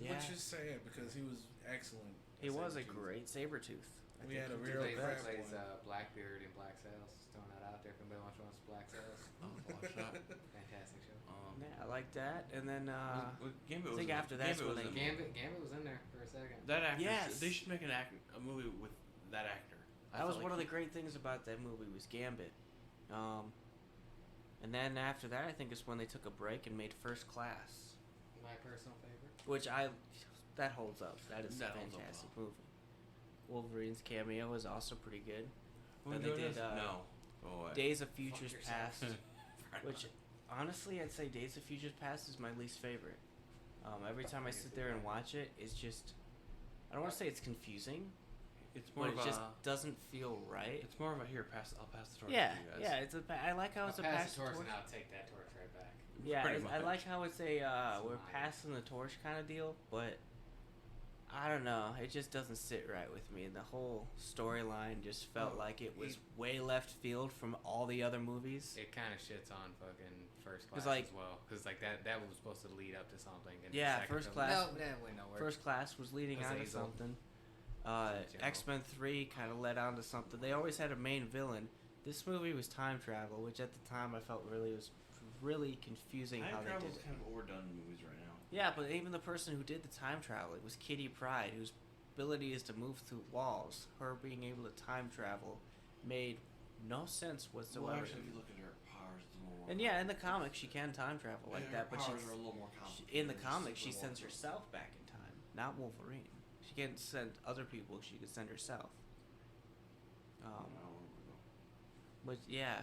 Yeah. which is sad because he was excellent. He was a Sabretooth. great Sabertooth. We had a He real plays, crap plays one. Blackbeard in Black Sails. Just throwing that out there if anybody wants to watch Black Sails. oh, watch that. Fantastic show. Yeah, I like that. And then Gambit I think was after that's when Gambit was they- in- Gambit was in there for a second. That actor. Yes. They should make a movie with that actor. that was one of the great things about that movie was Gambit. And then after that, I think is when they took a break and made First Class, My personal favorite. which that holds up. That is That a holds up fantastic movie. Wolverine's cameo is also pretty good. Then they did no. Go away. Days of Futures yourself. Past, which honestly I'd say Days of Futures Past is my least favorite. Every time I sit there and watch it, it's just, I don't want to say it's confusing, It's more but of it just a. doesn't feel right. It's more of a here. I'll pass the torch. Yeah, to you guys. yeah. I like how it's a I'll pass pass the torch, torch. and I'll take that torch right back. Yeah, Pretty I much. like how it's a we're mine. passing the torch kind of deal, but I don't know. It just doesn't sit right with me. The whole storyline just felt like it was way left field from all the other movies. It kind of shits on fucking First 'Cause, Class like- as well, because like that was supposed to lead up to something. And Yeah, the second First film- Class- No, that went nowhere. First Class was leading on to Azazel. something. General. X-Men 3 kind of led on to something. They always had a main villain. This movie was time travel, which at the time I felt was really confusing how Time they travel did is it. kind of overdone in movies right now. Yeah, but even the person who did the time travel, it was Kitty Pryde, whose ability is to move through walls. Her being able to time travel made no sense whatsoever. Well, actually, if you look at her powers, it's a little more. And yeah, in the comics she can time travel like her that, but powers she's, are a little more in complicated. the It's comics a she little sends more- herself back in time, not Wolverine. She can't send other people; she can send herself. I don't know. But yeah,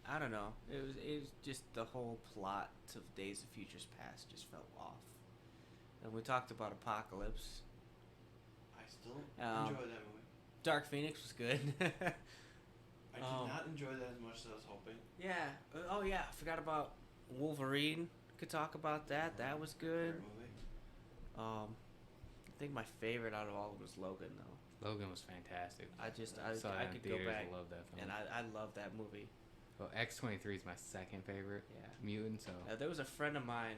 I don't know. It was just the whole plot of Days of Futures Past just felt off. And we talked about Apocalypse. I still Um, enjoy that movie. Dark Phoenix was good. I did not enjoy that as much as I was hoping. Yeah. Oh yeah. I forgot about Wolverine. Could talk about that. That was good. Great movie. I think my favorite out of all of them was Logan though. Logan was fantastic. I Saw that in could go theaters, back I love that film. and I love that movie. Well, X-23 is my second favorite Yeah. mutant. So. There was a friend of mine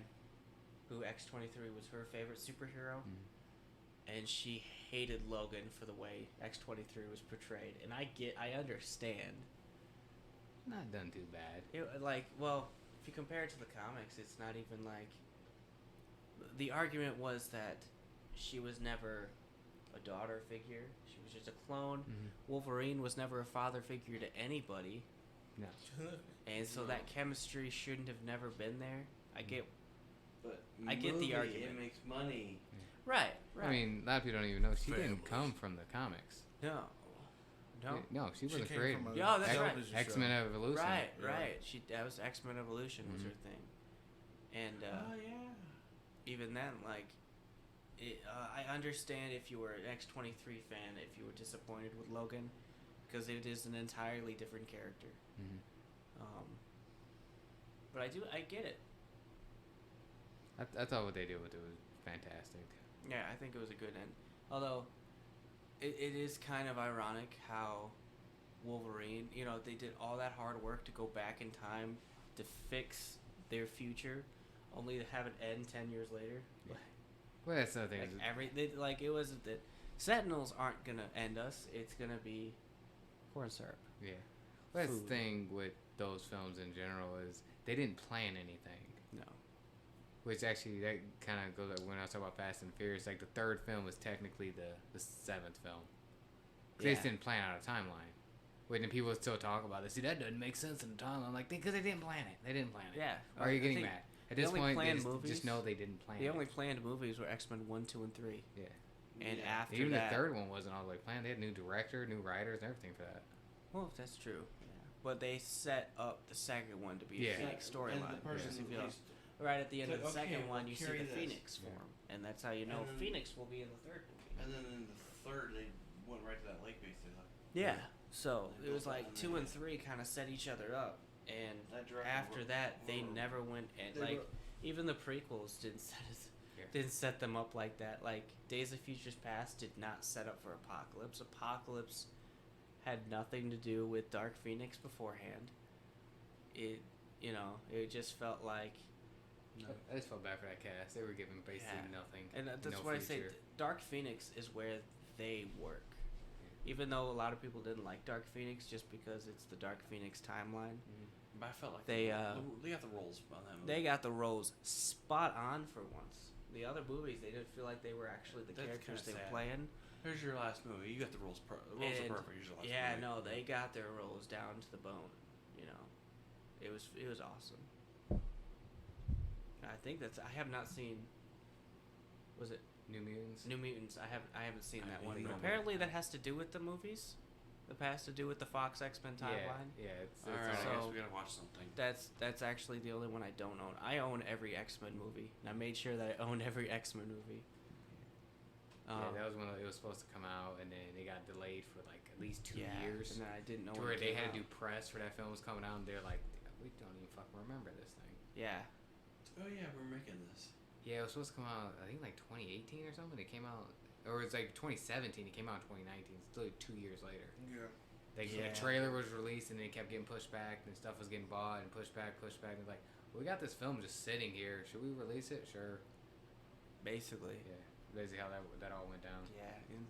who X-23 was her favorite superhero. Mhm. And and she hated Logan for the way X-23 was portrayed, and I understand. Not done too bad. If you compare it to the comics, it's not even like. The argument was that she was never a daughter figure. She was just a clone. Mm-hmm. Wolverine was never a father figure to anybody. No. And so that chemistry shouldn't have never been there. I get the movie, argument. It makes money. Right. I mean, a lot of people don't even know she didn't Families. come from the comics. No. No, she wasn't came created. from a Yeah, that's right. television X show. Men Evolution. Right. Yeah. That was X-Men Evolution was her thing. And Yeah. even then, like, I understand if you were an X-23 fan, if you were disappointed with Logan, because it is an entirely different character. Mm-hmm. But I get it. I thought what they did with it was fantastic. Yeah, I think it was a good end. Although, it is kind of ironic how Wolverine, they did all that hard work to go back in time to fix their future, only to have it end 10 years later. Yeah. Well, that's the thing. It wasn't that Sentinels aren't gonna end us. It's gonna be corn syrup. Yeah. Well, that's the Food. thing with those films in general is they didn't plan anything. No. Which actually, that kind of goes when I was talking about Fast and Furious. Like the third film is technically the seventh film. 'Cause they just didn't plan out a timeline. When people still talk about this, see that doesn't make sense in the timeline. Like because they didn't plan it. They didn't plan it. Yeah. Or are you I getting think mad? At the this only point, they planned just movies- know they didn't plan The it. only planned movies were X-Men 1, 2, and 3. Yeah. And Yeah. after Even that, the third one wasn't all the way planned. They had new director, new writers, and everything for that. well, that's true. Yeah. But they set up the second one to be Yeah. a Phoenix And storyline. the person Because who if you plays- right at the end of the Okay, second well, one, you see carry the this. Phoenix Yeah. form, and that's how you know And then- Phoenix will be in the third movie. And then in the third, they went right to that lake base. They thought. Yeah. So They it was built that like and 2 they- and 3 kind of set each other up, and That director after wrote- that they wrote- never went and they like wrote- even the prequels Yeah. didn't set them up like that. Like Days of Futures Past did not set up for Apocalypse. Apocalypse had nothing to do with Dark Phoenix beforehand. It just felt like, I just felt bad for that cast. They were given basically Yeah. nothing. and that's no why I say future. Dark Phoenix is where they work. Even though a lot of people didn't like Dark Phoenix just because it's the Dark Phoenix timeline, But I felt like They, they got the roles on that movie. they got the roles spot on for once. The other movies, they didn't feel like they were actually the That's characters they kinda were sad. playing. Here's your last movie. You got the roles. The roles And, are perfect. Here's your last yeah, movie. no, they got their roles down to the bone. It was awesome. I think I have not seen. Was it New Mutants. New Mutants? I haven't seen I that didn't one. know But about apparently that. that has to do with the movies. That has to do with the Fox X-Men timeline. Yeah, it's All right, I So- guess we gotta watch something. That's actually the only one I don't own. I own every X-Men movie, and I made sure that I owned every X-Men movie. that was when it was supposed to come out, and then it got delayed for like at least 2 yeah, years. and then I didn't know To when where it they came had out. to do press for that film was coming out, and they're like, we don't even fucking remember this thing. Yeah, Oh yeah, we're making this. Yeah, it was supposed to come out, I think like 2018 or something. It came out, or it's like 2017. It came out in 2019. It's literally 2 years later. Yeah. Like Yeah. the trailer was released, and then it kept getting pushed back, and stuff was getting bought and pushed back. And it's like, we got this film just sitting here. Should we release it? Sure. basically. Yeah, basically how that all went down. Yeah, and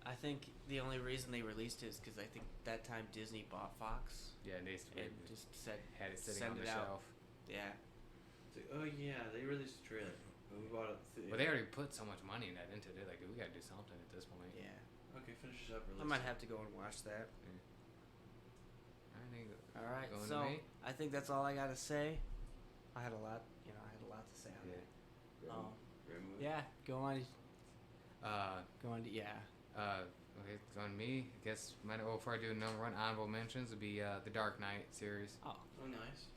I think the only reason they released it is because I think that time Disney bought Fox Yeah, and they and just said, had it sitting send on the it out. shelf. yeah, It's like, oh yeah, they released a trailer. We bought it. But they already put so much money in that into it. Like, we gotta do something at this point. yeah. Okay, finish this up. I might have to go and watch that. I think. All right, Going to so me? I think that's all I gotta say. I had a lot, I had a lot to say on Yeah. that. Great movie. Yeah, go on. Uh, Yeah. okay, it's on me. I guess before I do number one honorable mentions would be the Dark Knight series. Oh, Oh nice.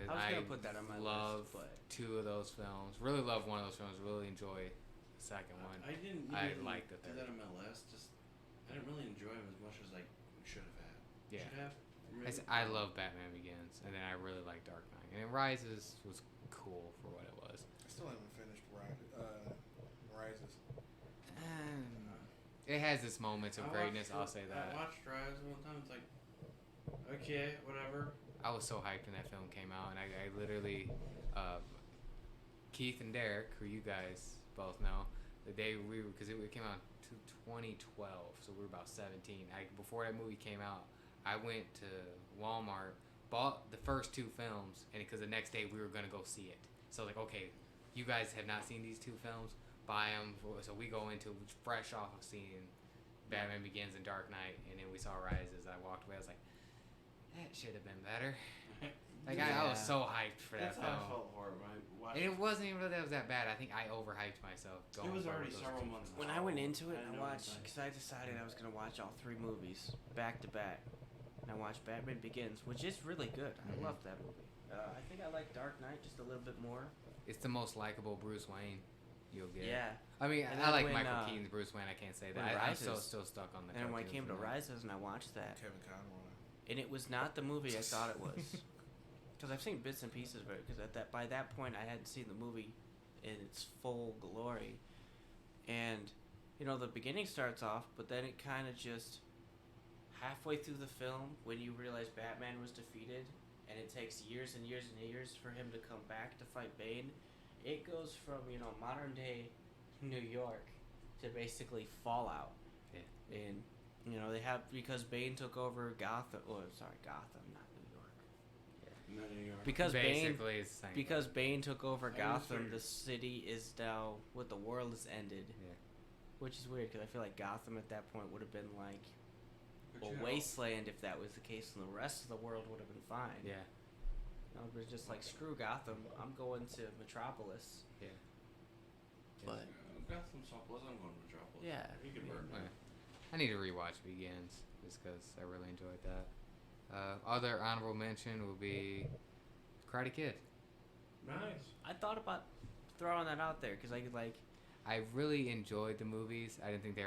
I was gonna put that on my love list, but 2 of those films. Really love one of those films. Really enjoy the second one. I didn't. I even like the do third. that on my list. Just I didn't really enjoy him as much as I should have had. Yeah. Should have. I love Batman Begins, and then I really like Dark Knight. And then Rises was cool for what it was. I still haven't finished Rises. It has its moments of I greatness. watched- I'll say that. I watched Rise one time. It's like, okay, whatever. I was so hyped when that film came out, and I literally, Keith and Derek, who you guys both know, The day because it came out in 2012, so we were about 17. Before that movie came out, I went to Walmart, bought the first 2 films, and because the next day we were gonna go see it. So like, okay, you guys have not seen these 2 films, buy them. So we go into fresh off of seeing Batman Begins and Dark Knight, and then we saw Rises. I walked away. I was like, that should have been better. Like I was so hyped for that That's how I film. felt for it. And it wasn't even that it was that bad. I think I overhyped myself. It was already those several 2 months. When I went into it, I I know watched it's because I decided I was gonna watch all 3 movies back to back. And I watched Batman Begins, which is really good. I Mhm. love that movie. I think I like Dark Knight just a little bit more. It's the most likable Bruce Wayne you'll get. Yeah. I mean, And I then like when, Michael Keaton's Bruce Wayne. I can't say when that. I'm Rises- still stuck on the. And when I came to cartoons and that. Rises and I watched that, Kevin Conroy. and it was not the movie I thought it was. Because I've seen bits and pieces of it. Because by that point I hadn't seen the movie in its full glory, and the beginning starts off, but then it kind of just halfway through the film when you realize Batman was defeated, and it takes years and years and years for him to come back to fight Bane. It goes from modern day New York to basically Fallout. Yeah. And they have because Bane took over Gotham. Oh, sorry, Gotham, not New York. No, New York. Because Bane Basically, it's the same. because Bane took over I Gotham, understand. the city is now what the world has ended. Yeah. Which is weird because I feel like Gotham at that point would have been like But a you know, wasteland if that was the case, and the rest of the world would have been fine. Yeah. It was just like screw Gotham. I'm going to Metropolis. Yeah. But Gothamsopolis, I'm going to Metropolis. yeah, You can burn Yeah. it. I need to rewatch Begins just because I really enjoyed that. Other honorable mention will be Karate Kid. Nice. I thought about throwing that out there because I could like. I really enjoyed the movies. I didn't think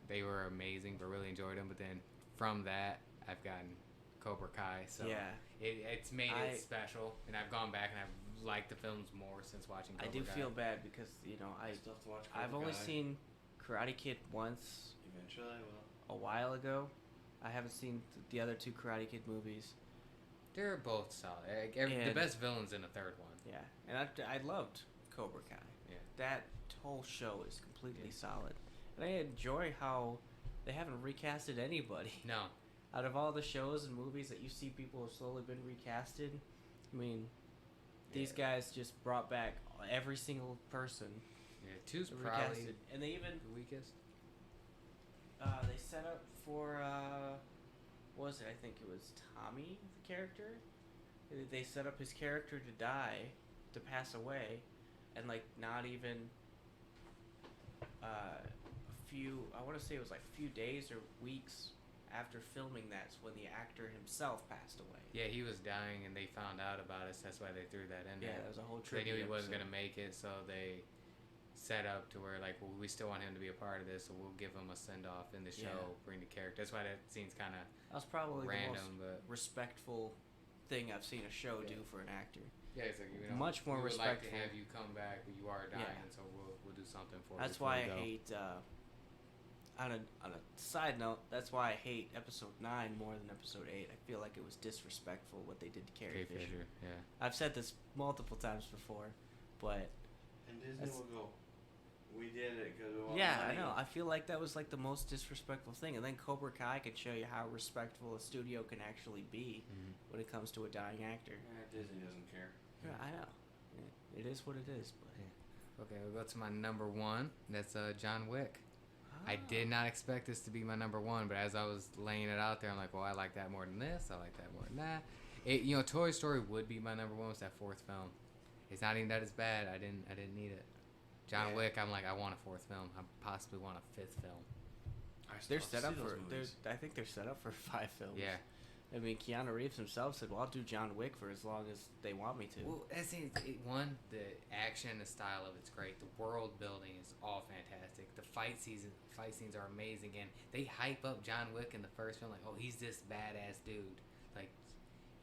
they were amazing, but really enjoyed them. But then from that, I've gotten Cobra Kai, so Yeah. it's made it special. And I've gone back and I've liked the films more since watching Cobra I do Kai. feel bad because I still have to watch. I've Cobra only Kai. seen Karate Kid once Eventually, I will. a while ago. I haven't seen the other 2 Karate Kid movies. They're both solid. The And- best villain's in the third one. Yeah, and I loved Cobra Kai. Yeah. That whole show is completely Yeah. solid, and I enjoy how they haven't recasted anybody. No. Out of all the shows and movies that you see people have slowly been recasted, I mean, these guys just brought back every single person Yeah, two's probably recasted, and they even the weakest. they set up for what was it? I think it was Tommy, the character. They set up his character to die, to pass away, and like not even a few. I want to say it was like a few days or weeks after filming that's when the actor himself passed away. Yeah, he was dying, and they found out about it. So that's why they threw that in Yeah, there. that was a whole They tribute. knew he wasn't episode. gonna make it, so they set up to where like, well, we still want him to be a part of this, so we'll give him a send off in the show, Yeah. bring the character. That's why that scene's kind of That was probably random, the most but respectful thing I've seen a show Yeah. do for an actor. yeah, it's like Much more we would like to respectful. have you come back, but you are dying, Yeah. so we'll do something for you. That's before why you I go. hate. On a side note, that's why I hate episode 9 more than episode 8. I feel like it was disrespectful what they did to Carrie Carrie Fisher. Yeah. I've said this multiple times before, but And Disney That's- will go. We did it because we want yeah, money. I know. I feel like that was like the most disrespectful thing. And then Cobra Kai could show you how respectful a studio can actually be Mhm. when it comes to a dying actor. Disney doesn't care. Yeah, I know. It is what it is. But Okay, we'll go to my number 1. That's John Wick. I Ah. did not expect this to be my number 1, but as I was laying it out there, I'm like, well, I like that more than this. I like that more than that. Toy Story would be my number 1. It's that 4th film. It's not even that it's bad. I didn't need it. John Yeah. Wick, I'm like, I want a 4th film. I possibly want a 5th film. I still They're have to set see up those for. movies. I think they're set up for 5 films. Yeah. I mean, Keanu Reeves himself said, "Well, I'll do John Wick for as long as they want me to." Well, that's one, the action, the style of it's great. The world building is all fantastic. The fight scenes are amazing, and they hype up John Wick in the first film, like, oh, he's this badass dude. Like,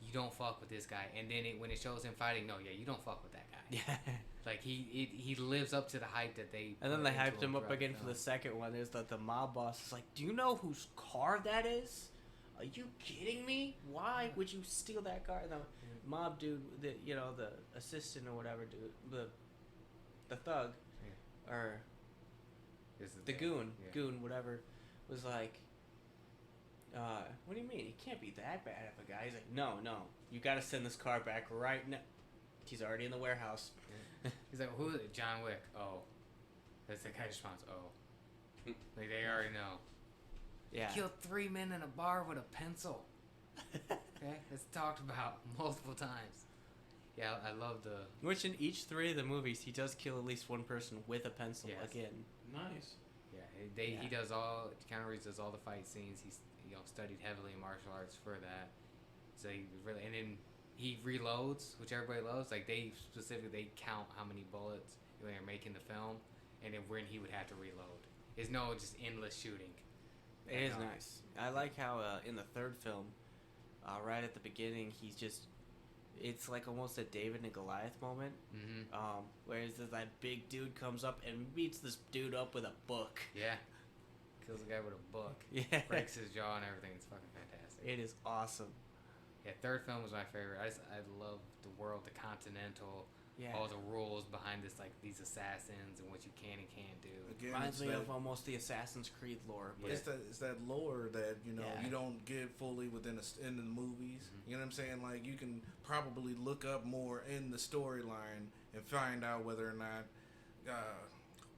you don't fuck with this guy. And then when it shows him fighting, no, yeah, you don't fuck with that guy. Yeah. Like he lives up to the hype that they. And then put they into hyped him up throughout again for the film. second one. There's the mob boss is like, "Do you know whose car that is? Are you kidding me? Why would you steal that car?" And the mob dude, the assistant or whatever dude, the thug, or Is the thing. goon, Yeah. whatever, was like, what do you mean? He can't be that bad of a guy. He's like, no, you got to send this car back right now. He's already in the warehouse. He's like, who is it? John Wick. Oh. That's the guy responds, oh. Like, they already know. Yeah. Killed 3 men in a bar with a pencil. Okay? It's talked about multiple times. Yeah, I love the... Which in each 3 of the movies, he does kill at least one person with a pencil. Yes. Again. Nice. Yeah, he does all... Keanu Reeves does all the fight scenes. He's studied heavily in martial arts for that. So he really... And then he reloads, which everybody loves. Like, they count how many bullets when they're making the film. And then when he would have to reload. It's no just endless shooting. It is nice. I like how in the 3rd film, right at the beginning, he's just... It's like almost a David and Goliath moment. Mm-hmm. Where that big dude comes up and beats this dude up with a book. Yeah. Kills a guy with a book. Yeah. Breaks his jaw and everything. It's fucking fantastic. It is awesome. Yeah, 3rd film was my favorite. I love the world, the Continental, all the rules behind this, like these assassins and what you can and can't do. Again, Reminds me of almost the Assassin's Creed lore. But It's that lore that you Yeah. you don't get fully within in the movies. Mm-hmm. You know what I'm saying? Like you can probably look up more in the storyline and find out whether or not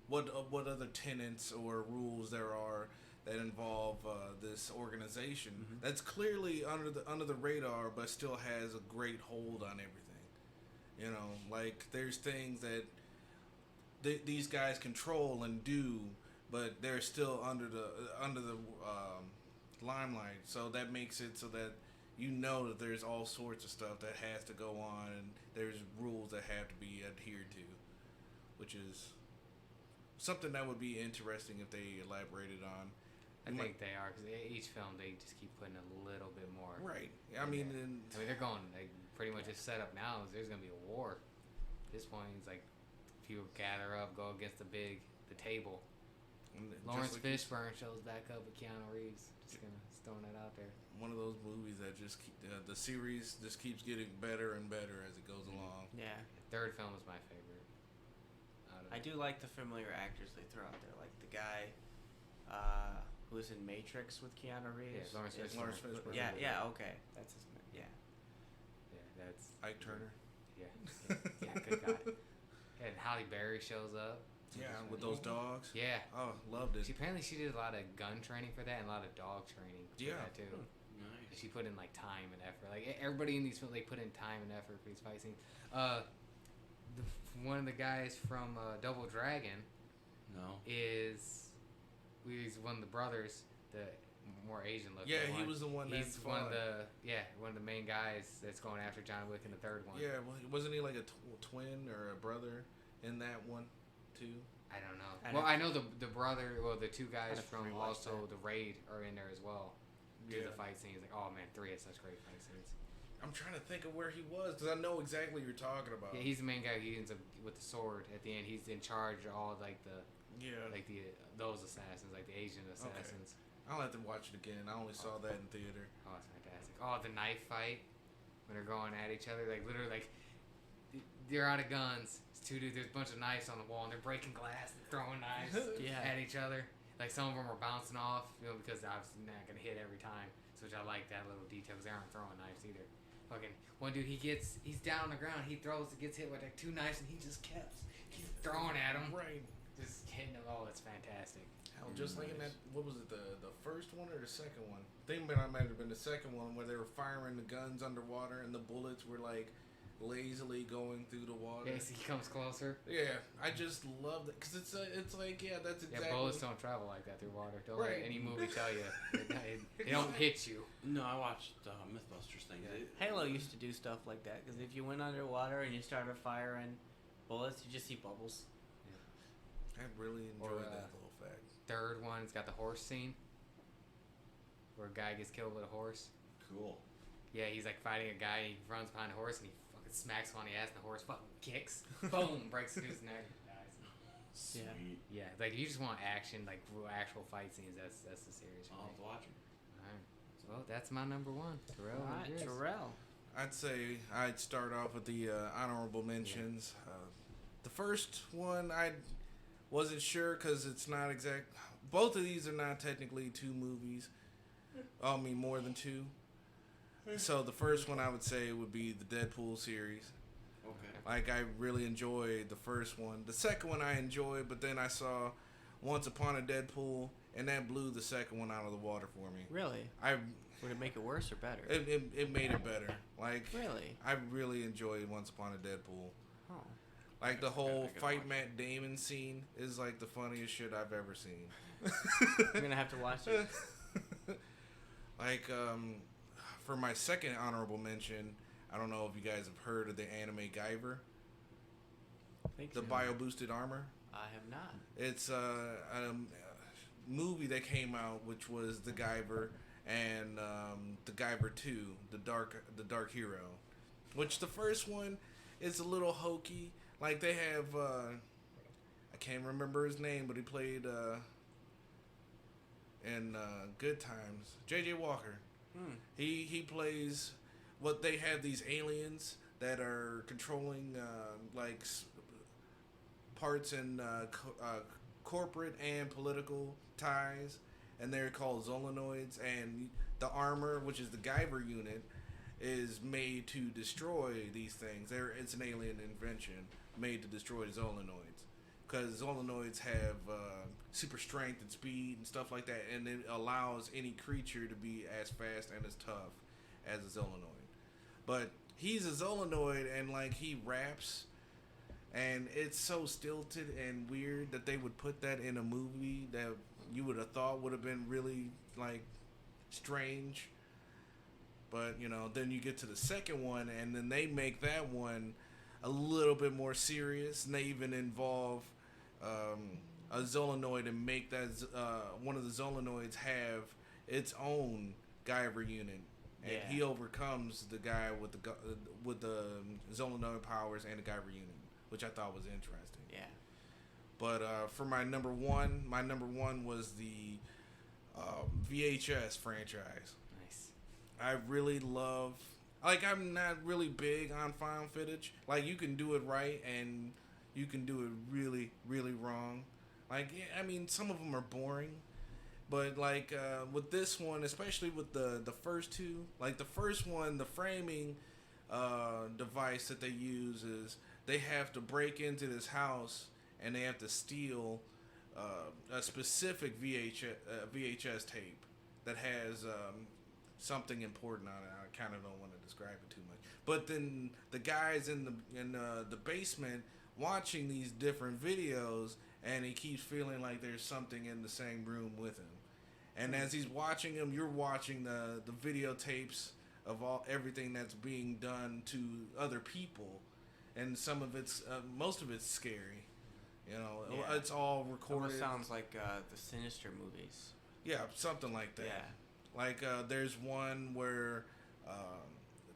what other tenets or rules there are that involve this organization that's clearly under the radar, but still has a great hold on everything. You know, like there's things that these guys control and do, but they're still under the limelight. So that makes it so that you know that there's all sorts of stuff that has to go on, and there's rules that have to be adhered to, which is something that would be interesting if they elaborated on. I think they are, because each film they just keep putting a little bit more. Right. I mean, they're going like pretty much just set up now. There's gonna be a war. At this point, it's like people gather up, go against the table. Lawrence Fishburne shows back up with Keanu Reeves. Just throwing that out there. One of those movies that just the series just keeps getting better and better as it goes along. Yeah. The 3rd film is my favorite. I do like the familiar actors they throw out there, like the guy who was in Matrix with Keanu Reeves. Yeah, Lawrence Fishburne. Yeah, okay. That's his name. Yeah. Yeah, that's Ike Turner. Yeah, good guy. And Halle Berry shows up. Yeah, with those dogs. Yeah. Oh, loved it. She did a lot of gun training for that and a lot of dog training for that too. Nice. She put in like time and effort. Like everybody in these films, they put in time and effort for these fight scenes. One of the guys from Double Dragon No. he's one of the brothers, the more Asian looking Yeah, one. he was the one that He's one fought. of the main guys that's going after John Wick in the 3rd one. Yeah, well, wasn't he like a twin or a brother in that one too? I don't know. I I know the brother. Well, the 2 guys I'd have to from rewatch also that. the Raid are in there as well. Do Yeah. the fight scenes. Like, oh man, 3 has such great fight scenes. I'm trying to think of where he was because I know exactly what you're talking about. Yeah, he's the main guy who ends up with the sword at the end. He's in charge of all those assassins, like the Asian assassins. I'll have to watch it again. I only saw that in theater. Oh, it's fantastic. Oh, the knife fight when they're going at each other, like literally, like they're out of guns. It's 2 dudes. There's a bunch of knives on the wall, and they're breaking glass and throwing knives at each other. Like some of them are bouncing off, because they're obviously not gonna hit every time. So which I like that little detail because they aren't throwing knives either. Fucking one dude, he's down on the ground. He gets hit with like 2 knives, and he just keeps throwing at him. Right. Just hitting them. Oh, it's fantastic. Hell, just like in that, what was it, the first one or the second one? I think it might have been the second one where they were firing the guns underwater and the bullets were like lazily going through the water. Yeah, he comes closer. Yeah, I just love that because it's like that's exactly. Yeah, bullets don't travel like that through water. Don't Right. let any movie tell you. They don't hit you. No, I watched Mythbusters thing. Halo used to do stuff like that because if you went underwater and you started firing bullets, you just see bubbles. I really enjoyed that little fact. 3rd one, it's got the horse scene where a guy gets killed with a horse. Cool. Yeah, he's like fighting a guy. And he runs behind a horse and he fucking smacks him on the ass, and the horse fucking kicks. Boom, breaks the dude's neck. Dies. Sweet. Yeah, like you just want action, like actual fight scenes. That's the series. I'll have to watch them. All right. Well, that's my number 1. Terrell. All right, Idris. Terrell. I'd say I'd start off with the honorable mentions. The first one Wasn't sure because it's not exact. Both of these are not technically 2 movies. I mean, more than 2. So the first one I would say would be the Deadpool series. Okay. Like, I really enjoyed the first one. The second one I enjoyed, but then I saw Once Upon a Deadpool, and that blew the second one out of the water for me. Really? Would it make it worse or better? It made it better. Like, Really? I really enjoyed Once Upon a Deadpool. Oh. Like, the whole I gotta fight watch Matt Damon scene is like the funniest shit I've ever seen. I'm gonna have to watch it. Like, for my second honorable mention, I don't know if you guys have heard of the anime Guyver, Thanks, the man. bio-boosted armor. I have not. It's a movie that came out, which was the Guyver and the Guyver 2, the Dark Hero, which the first one is a little hokey. Like, they have I can't remember his name, but he played in Good Times, J.J. Walker. He plays what they have these aliens that are controlling parts in corporate and political ties, and they're called Zolanoids. And the armor, which is the Guyver unit, is made to destroy these things. It's an alien invention made to destroy Zolanoids, because Zolanoids have super strength and speed and stuff like that, and it allows any creature to be as fast and as tough as a Zolanoid. But he's a Zolanoid, and like, he raps, and it's so stilted and weird that they would put that in a movie that you would have thought would have been really like strange. But then you get to the second one, and then they make that one a little bit more serious, and they even involve a Zolanoid and make that one of the Zolanoids have its own Guyver unit, and he overcomes the guy with the Zolanoid powers and the Guyver unit, which I thought was interesting. Yeah. But for my number one was the VHS franchise. Nice. I really love. Like, I'm not really big on found footage. Like, you can do it right and you can do it really, really wrong. Like, I mean, some of them are boring. But, like, with this one, especially with the first two, like, the first one, the framing device that they use is they have to break into this house and they have to steal a specific VHS tape that has something important on it. I kind of don't want to describe it too much. But then the guys in the basement watching these different videos, and he keeps feeling like there's something in the same room with him. And as he's watching them, you're watching the videotapes of everything that's being done to other people, and most of it's scary. It's all recorded. Almost sounds like the Sinister movies. Yeah, something like that. Yeah. Like, there's one where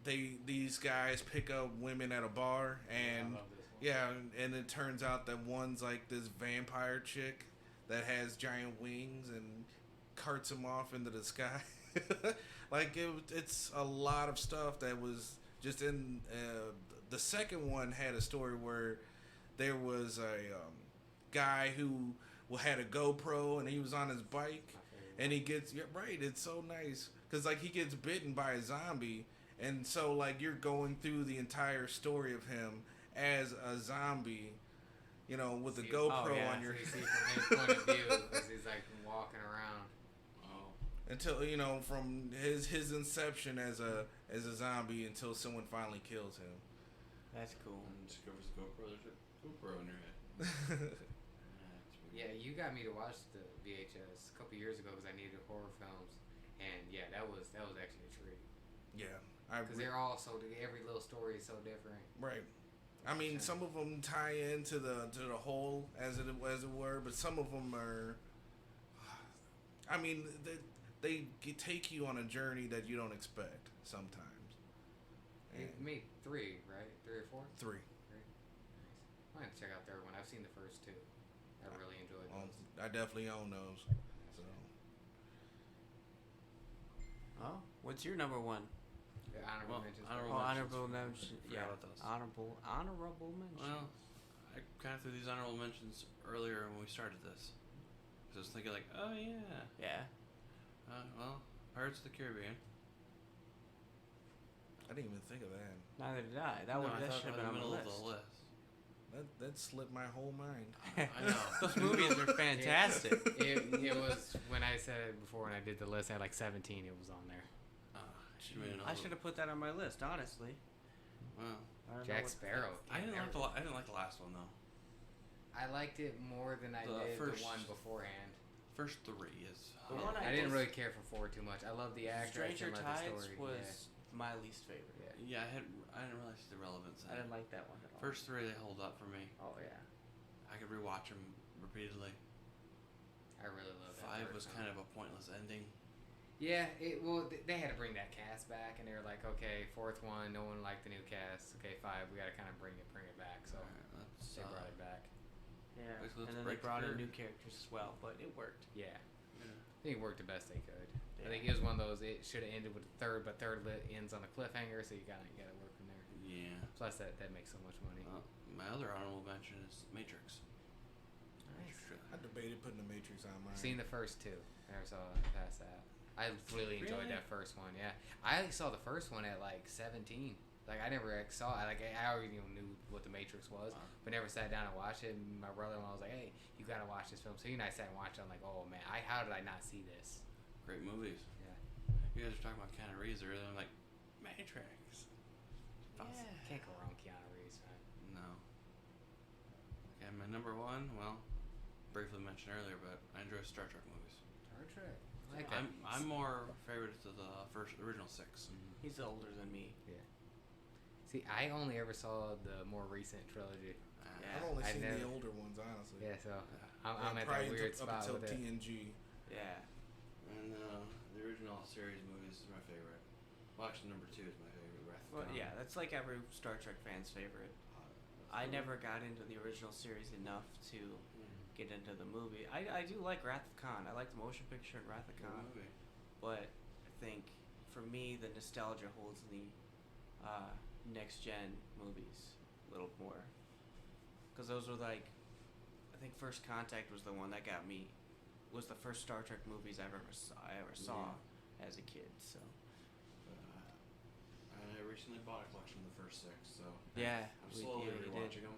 these guys pick up women at a bar, and I love this one. and it turns out that one's like this vampire chick that has giant wings and carts him off into the sky. Like, it's a lot of stuff that was just in. The second one had a story where there was a guy who had a GoPro, and he was on his bike, and he gets it's so nice because like he gets bitten by a zombie, and so like you're going through the entire story of him as a zombie, with a GoPro on your So you see from his point of view as he's like walking around. Oh. until from his inception as a zombie until someone finally kills him. That's cool. And discovers the GoPro. There's a GoPro in your head. That's pretty Yeah, you got me to watch the VHS a couple years ago because I needed horror films, and yeah, that was actually a treat. Yeah, Because they're all every little story is so different. right. I mean, some of them tie into the whole as it were, but some of them are. I mean, they take you on a journey that you don't expect sometimes. You made 3, right? 3 or 4? 3. Nice. I'm gonna check out the third one. I've seen the first 2. I really enjoyed those. I definitely own those. So. Oh, what's your number one? The honorable mentions. honorable Honorable mentions. mention. Forgot Yeah, about those. honorable mention. Well, I I kind of threw these honorable mentions earlier when we started this. Because I was thinking like, oh yeah. Yeah. Well, Pirates of the Caribbean. I didn't even think of that. Neither did I. That No, would I that thought should have in been the on the middle list. of the list. That slipped my whole mind. I know. Those movies are fantastic. It was when I said it before when I did the list. I had like 17. It was on there. I should have put that on my list, honestly. Well, I don't know Jack what- Sparrow. I Can't didn't like never- I didn't like the last one though. I liked it more than I The did first- the one beforehand. First three is. The one I didn't really care for 4 too much. I love the actor. I Stranger didn't like Tides the story. was my least favorite. Yeah. Yeah, I didn't realize the relevance. I didn't like that one at all. First three they hold up for me. Oh yeah. I could rewatch them repeatedly. I really love that. Five third was one. kind of a pointless ending. Yeah, they had to bring that cast back, and they were like, okay, fourth one, no one liked the new cast. Okay, 5, we got to kind of bring it back. So Alright, let's, they brought it back. Yeah. Let's And then they break brought in through. new characters as well, but it worked. Yeah, Yeah. I think it worked the best they could. Yeah. I think it was one of those. It should have ended with a third, but ends on a cliffhanger, so you gotta work from there. Yeah. Plus, that makes so much money. My other honorable mention is Matrix. Nice. I debated putting the Matrix on mine. Seen the first 2. Never saw past that. I really enjoyed Really? that first one. Yeah, I saw the first one at like 17. Like I never saw it. Like I already knew what the Matrix was, Wow. but never sat down and watched it. And my brother-in-law was like, "Hey, you gotta watch this film." So he and I sat and watched it. I'm like, "Oh man, how did I not see this?" Great movies. Yeah. You guys were talking about Keanu Reeves earlier. I'm like, Matrix. Can't go wrong, Keanu Reeves, man. No. Okay, my number one. Well, briefly mentioned earlier, but I enjoy Star Trek movies. Star Trek. I like that. I'm more favorite to the original 6. He's older than me. Yeah. See, I only ever saw the more recent trilogy. Yeah. I've only I seen never- the older ones, honestly. Yeah, so Yeah, I'm at probably that weird up spot until with it. TNG. Yeah. And the original series movies is my favorite. Well, actually, number 2 is my favorite. Wrath of Well, Khan. yeah, that's like every Star Trek fan's favorite. I never got into the original series enough to get into the movie. I do like Wrath of Khan. I like the motion picture in Wrath of Good Khan. movie. But I think for me, the nostalgia holds the next gen movies a little more. Because those were like, I think First Contact was the one that got me, was the first Star Trek movies I ever saw as a kid. So I recently bought a collection of the first 6, so yeah, I'm slowly you did. rewatching them.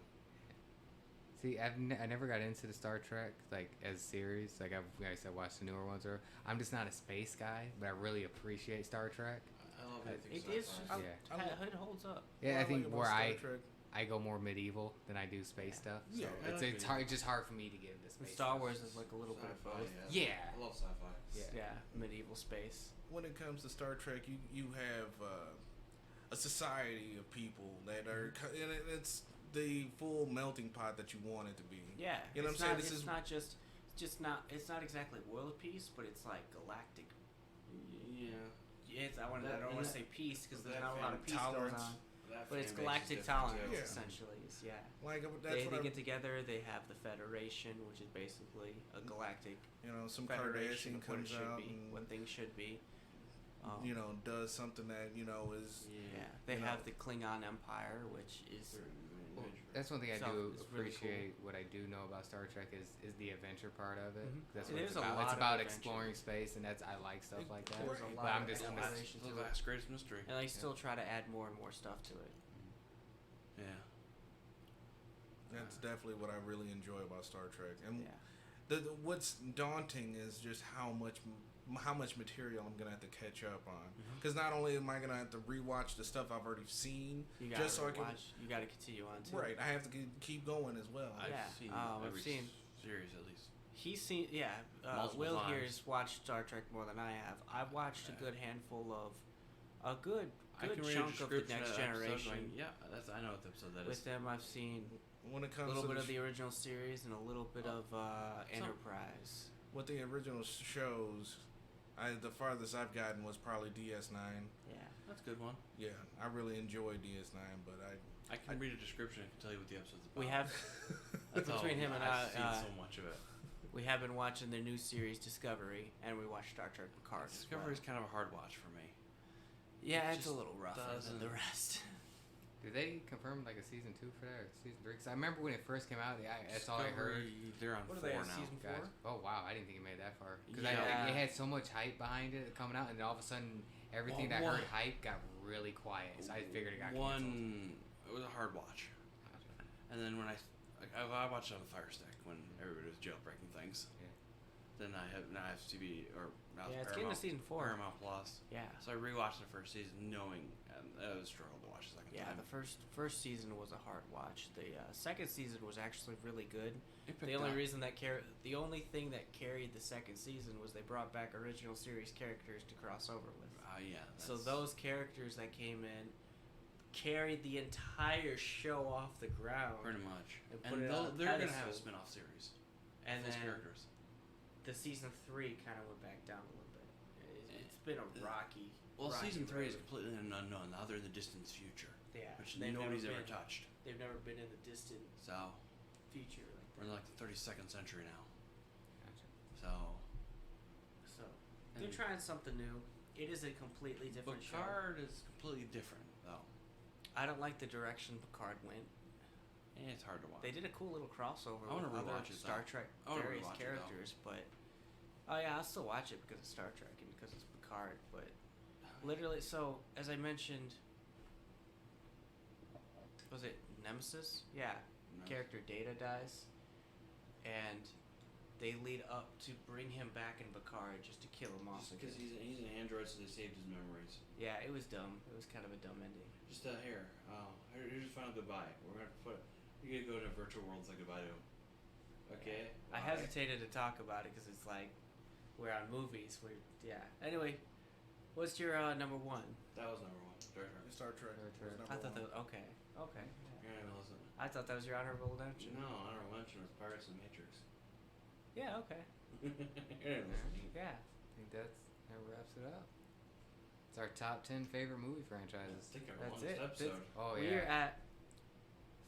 See, I never got into the Star Trek like as series. Like I said, watched the newer ones. Or I'm just not a space guy, but I really appreciate Star Trek. I love anything It sci-fi. is. Yeah. It holds up. Yeah, What I like think about where Star I Trek, I go more medieval than I do space stuff. So Yeah, I like it's hard, just hard for me to get into And space. Star stuff. Wars is like a little bit of Sci-fi, both. Yeah. I love sci-fi. Yeah. Yeah, medieval space. when it comes to Star Trek, you have a society of people that are, and it's the full melting pot that you want it to be. Yeah, You know it's what I'm saying? not- This it's is- not just. It's not exactly world peace, but it's like galactic. Yeah. It's. I don't That- want and to say peace because there's that not a lot of peace tolerance. going on. That But it's fan base is galactic different, tolerance, too. Yeah. essentially. Is, yeah. Like that's They what get together. They have the Federation, which is basically a galactic some federation Kardashian of what it comes should out be, and what things should be. does something that is Yeah, they you have know. the Klingon Empire, which is Well, that's one thing I So, do it's really appreciate. What I do know about Star Trek is the adventure part of it. Mhm. That's It what is it's a about. lot It's of about adventure. exploring space, and I like stuff like that. there's a Right. lot But I'm of just exploration The to it, last greatest mystery. and they still try to add more and more stuff to it. Yeah. that's definitely what I really enjoy about Star Trek. And Yeah. what's daunting is just how much material I'm gonna have to catch up on. Because not only am I gonna have to rewatch the stuff I've already seen, You gotta just so I can watch. You gotta continue on too. right, I have to keep going as well. I've Yeah, seen I've every seen- series at least. He's seen, yeah. Multiple Will times. here's watched Star Trek more than I have. I've watched a good handful of, a good I can read a chunk of the description Next of the episode Generation. going, yeah, I know what the episode that is. With them, I've seen When it a comes little to bit the of the original series and a little bit of Enterprise. what the original shows, the farthest I've gotten was probably DS9. Yeah. That's a good one. Yeah, I really enjoy DS9, but I can read a description and tell you what the episode's about. We have That's all. between him and I've I. seen so much of it. We have been watching the new series Discovery, and we watched Star Trek Picard. Discovery is kind of a hard watch for me. Yeah, it it's a just little rougher than doesn't- the rest. Did they confirm like a season 2 for that or season 3? Because I remember when it first came out, that's all I heard. Discovery, they're on What are 4 they on, now. season 4? Gotcha. Oh wow, I didn't think it made that far. Because Yeah. it had so much hype behind it coming out, and then all of a sudden everything that Well, heard hype got really quiet. So I figured it got canceled. It was a hard watch. And then when I watched it on the Fire Stick when everybody was jailbreaking things. Yeah. Then I have TV or now Yeah, it's Paramount, getting to season 4. Paramount Plus. Yeah. So I rewatched the first season, knowing I was struggled to watch the second Yeah, time. the first season was a hard watch. The second season was actually really good. It The picked only up. reason the only thing that carried the second season was they brought back original series characters to cross over with. Yeah. So those characters that came in carried the entire show off the ground. pretty much. And And put it on a they're gonna have a pedestal. spin-off series. And Those then characters. the season 3 kind of went back down a little bit. It's been a rocky. Well, rocky season 3 is road. completely unknown. Now they're in the distant future, Yeah, which they've nobody's never ever been- touched. They've never been in the distant So future we're in like like the 32nd century now. Gotcha. So that. So they're and trying something new. It is a completely different show. Picard is completely different though. I don't like the direction Picard went. And it's hard to watch. They did a cool little crossover I wanna with other rewatch it, Star though. Trek I wanna various rewatch it, though. characters, but oh yeah, I'll still watch it because it's Star Trek and because it's Picard. But literally, so as I mentioned, was it Nemesis? Yeah, No. character Data dies, and they lead up to bring him back in Picard just to kill him off. Just because again. he's an android, so they saved his memories. Yeah, it was dumb. It was kind of a dumb ending. Just here's your final goodbye. We're gonna put. You're gonna go to a virtual world and say goodbye to him. Okay. I Bye. hesitated to talk about it because it's like we're on movies. Yeah. Anyway, what's your number 1? That was number 1. Star Trek. Star Trek. Star was Trek. number I thought one. that. Okay. Okay. You're not gonna listen. I thought that was your honorable mention. No, honorable mention was Pirates and Matrix. Yeah. Okay. You're not gonna listen. Yeah. I think that wraps it up. It's our top 10 favorite movie franchises. I think I That's won this it. episode. Oh We're yeah. at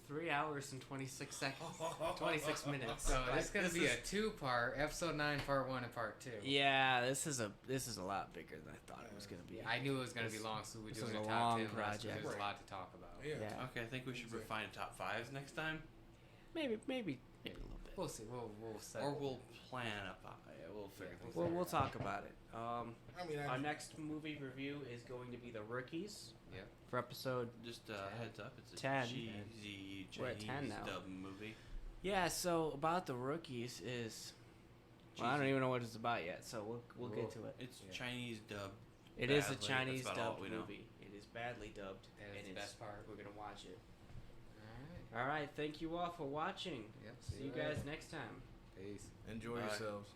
3 hours and 26 seconds. 26 minutes. So Like, this is gonna be is- a 2-part, episode 9, part 1 and part 2. Yeah. This is a lot bigger than I thought it was gonna be. Yeah, I knew it was gonna be This- long, so we this doing is a a top long 10 list 'cause project. There's a lot to talk about. Yeah. Yeah. Okay, I think we should Exactly. refine a top 5s next time, Maybe a little bit. We'll see. We'll set. or we'll plan a 5. We'll figure things We'll out. we'll talk about it. I mean, Our next movie review is going to be The Rookies Yep. for episode. Just 10. heads up, it's a 10. cheesy We're at Chinese 10 now. dub movie. Yeah. So about The Rookies is. Well, I don't Cheesy. even know what it's about yet, so we'll get to it. It's Yeah. Chinese dub. It is a badly. Chinese That's about all dubbed we know. movie. It is badly dubbed, That is and the it's, best part. we're gonna watch it. All right. All right, thank you all for watching. Yep. See you guys next time. Peace. enjoy Bye. yourselves.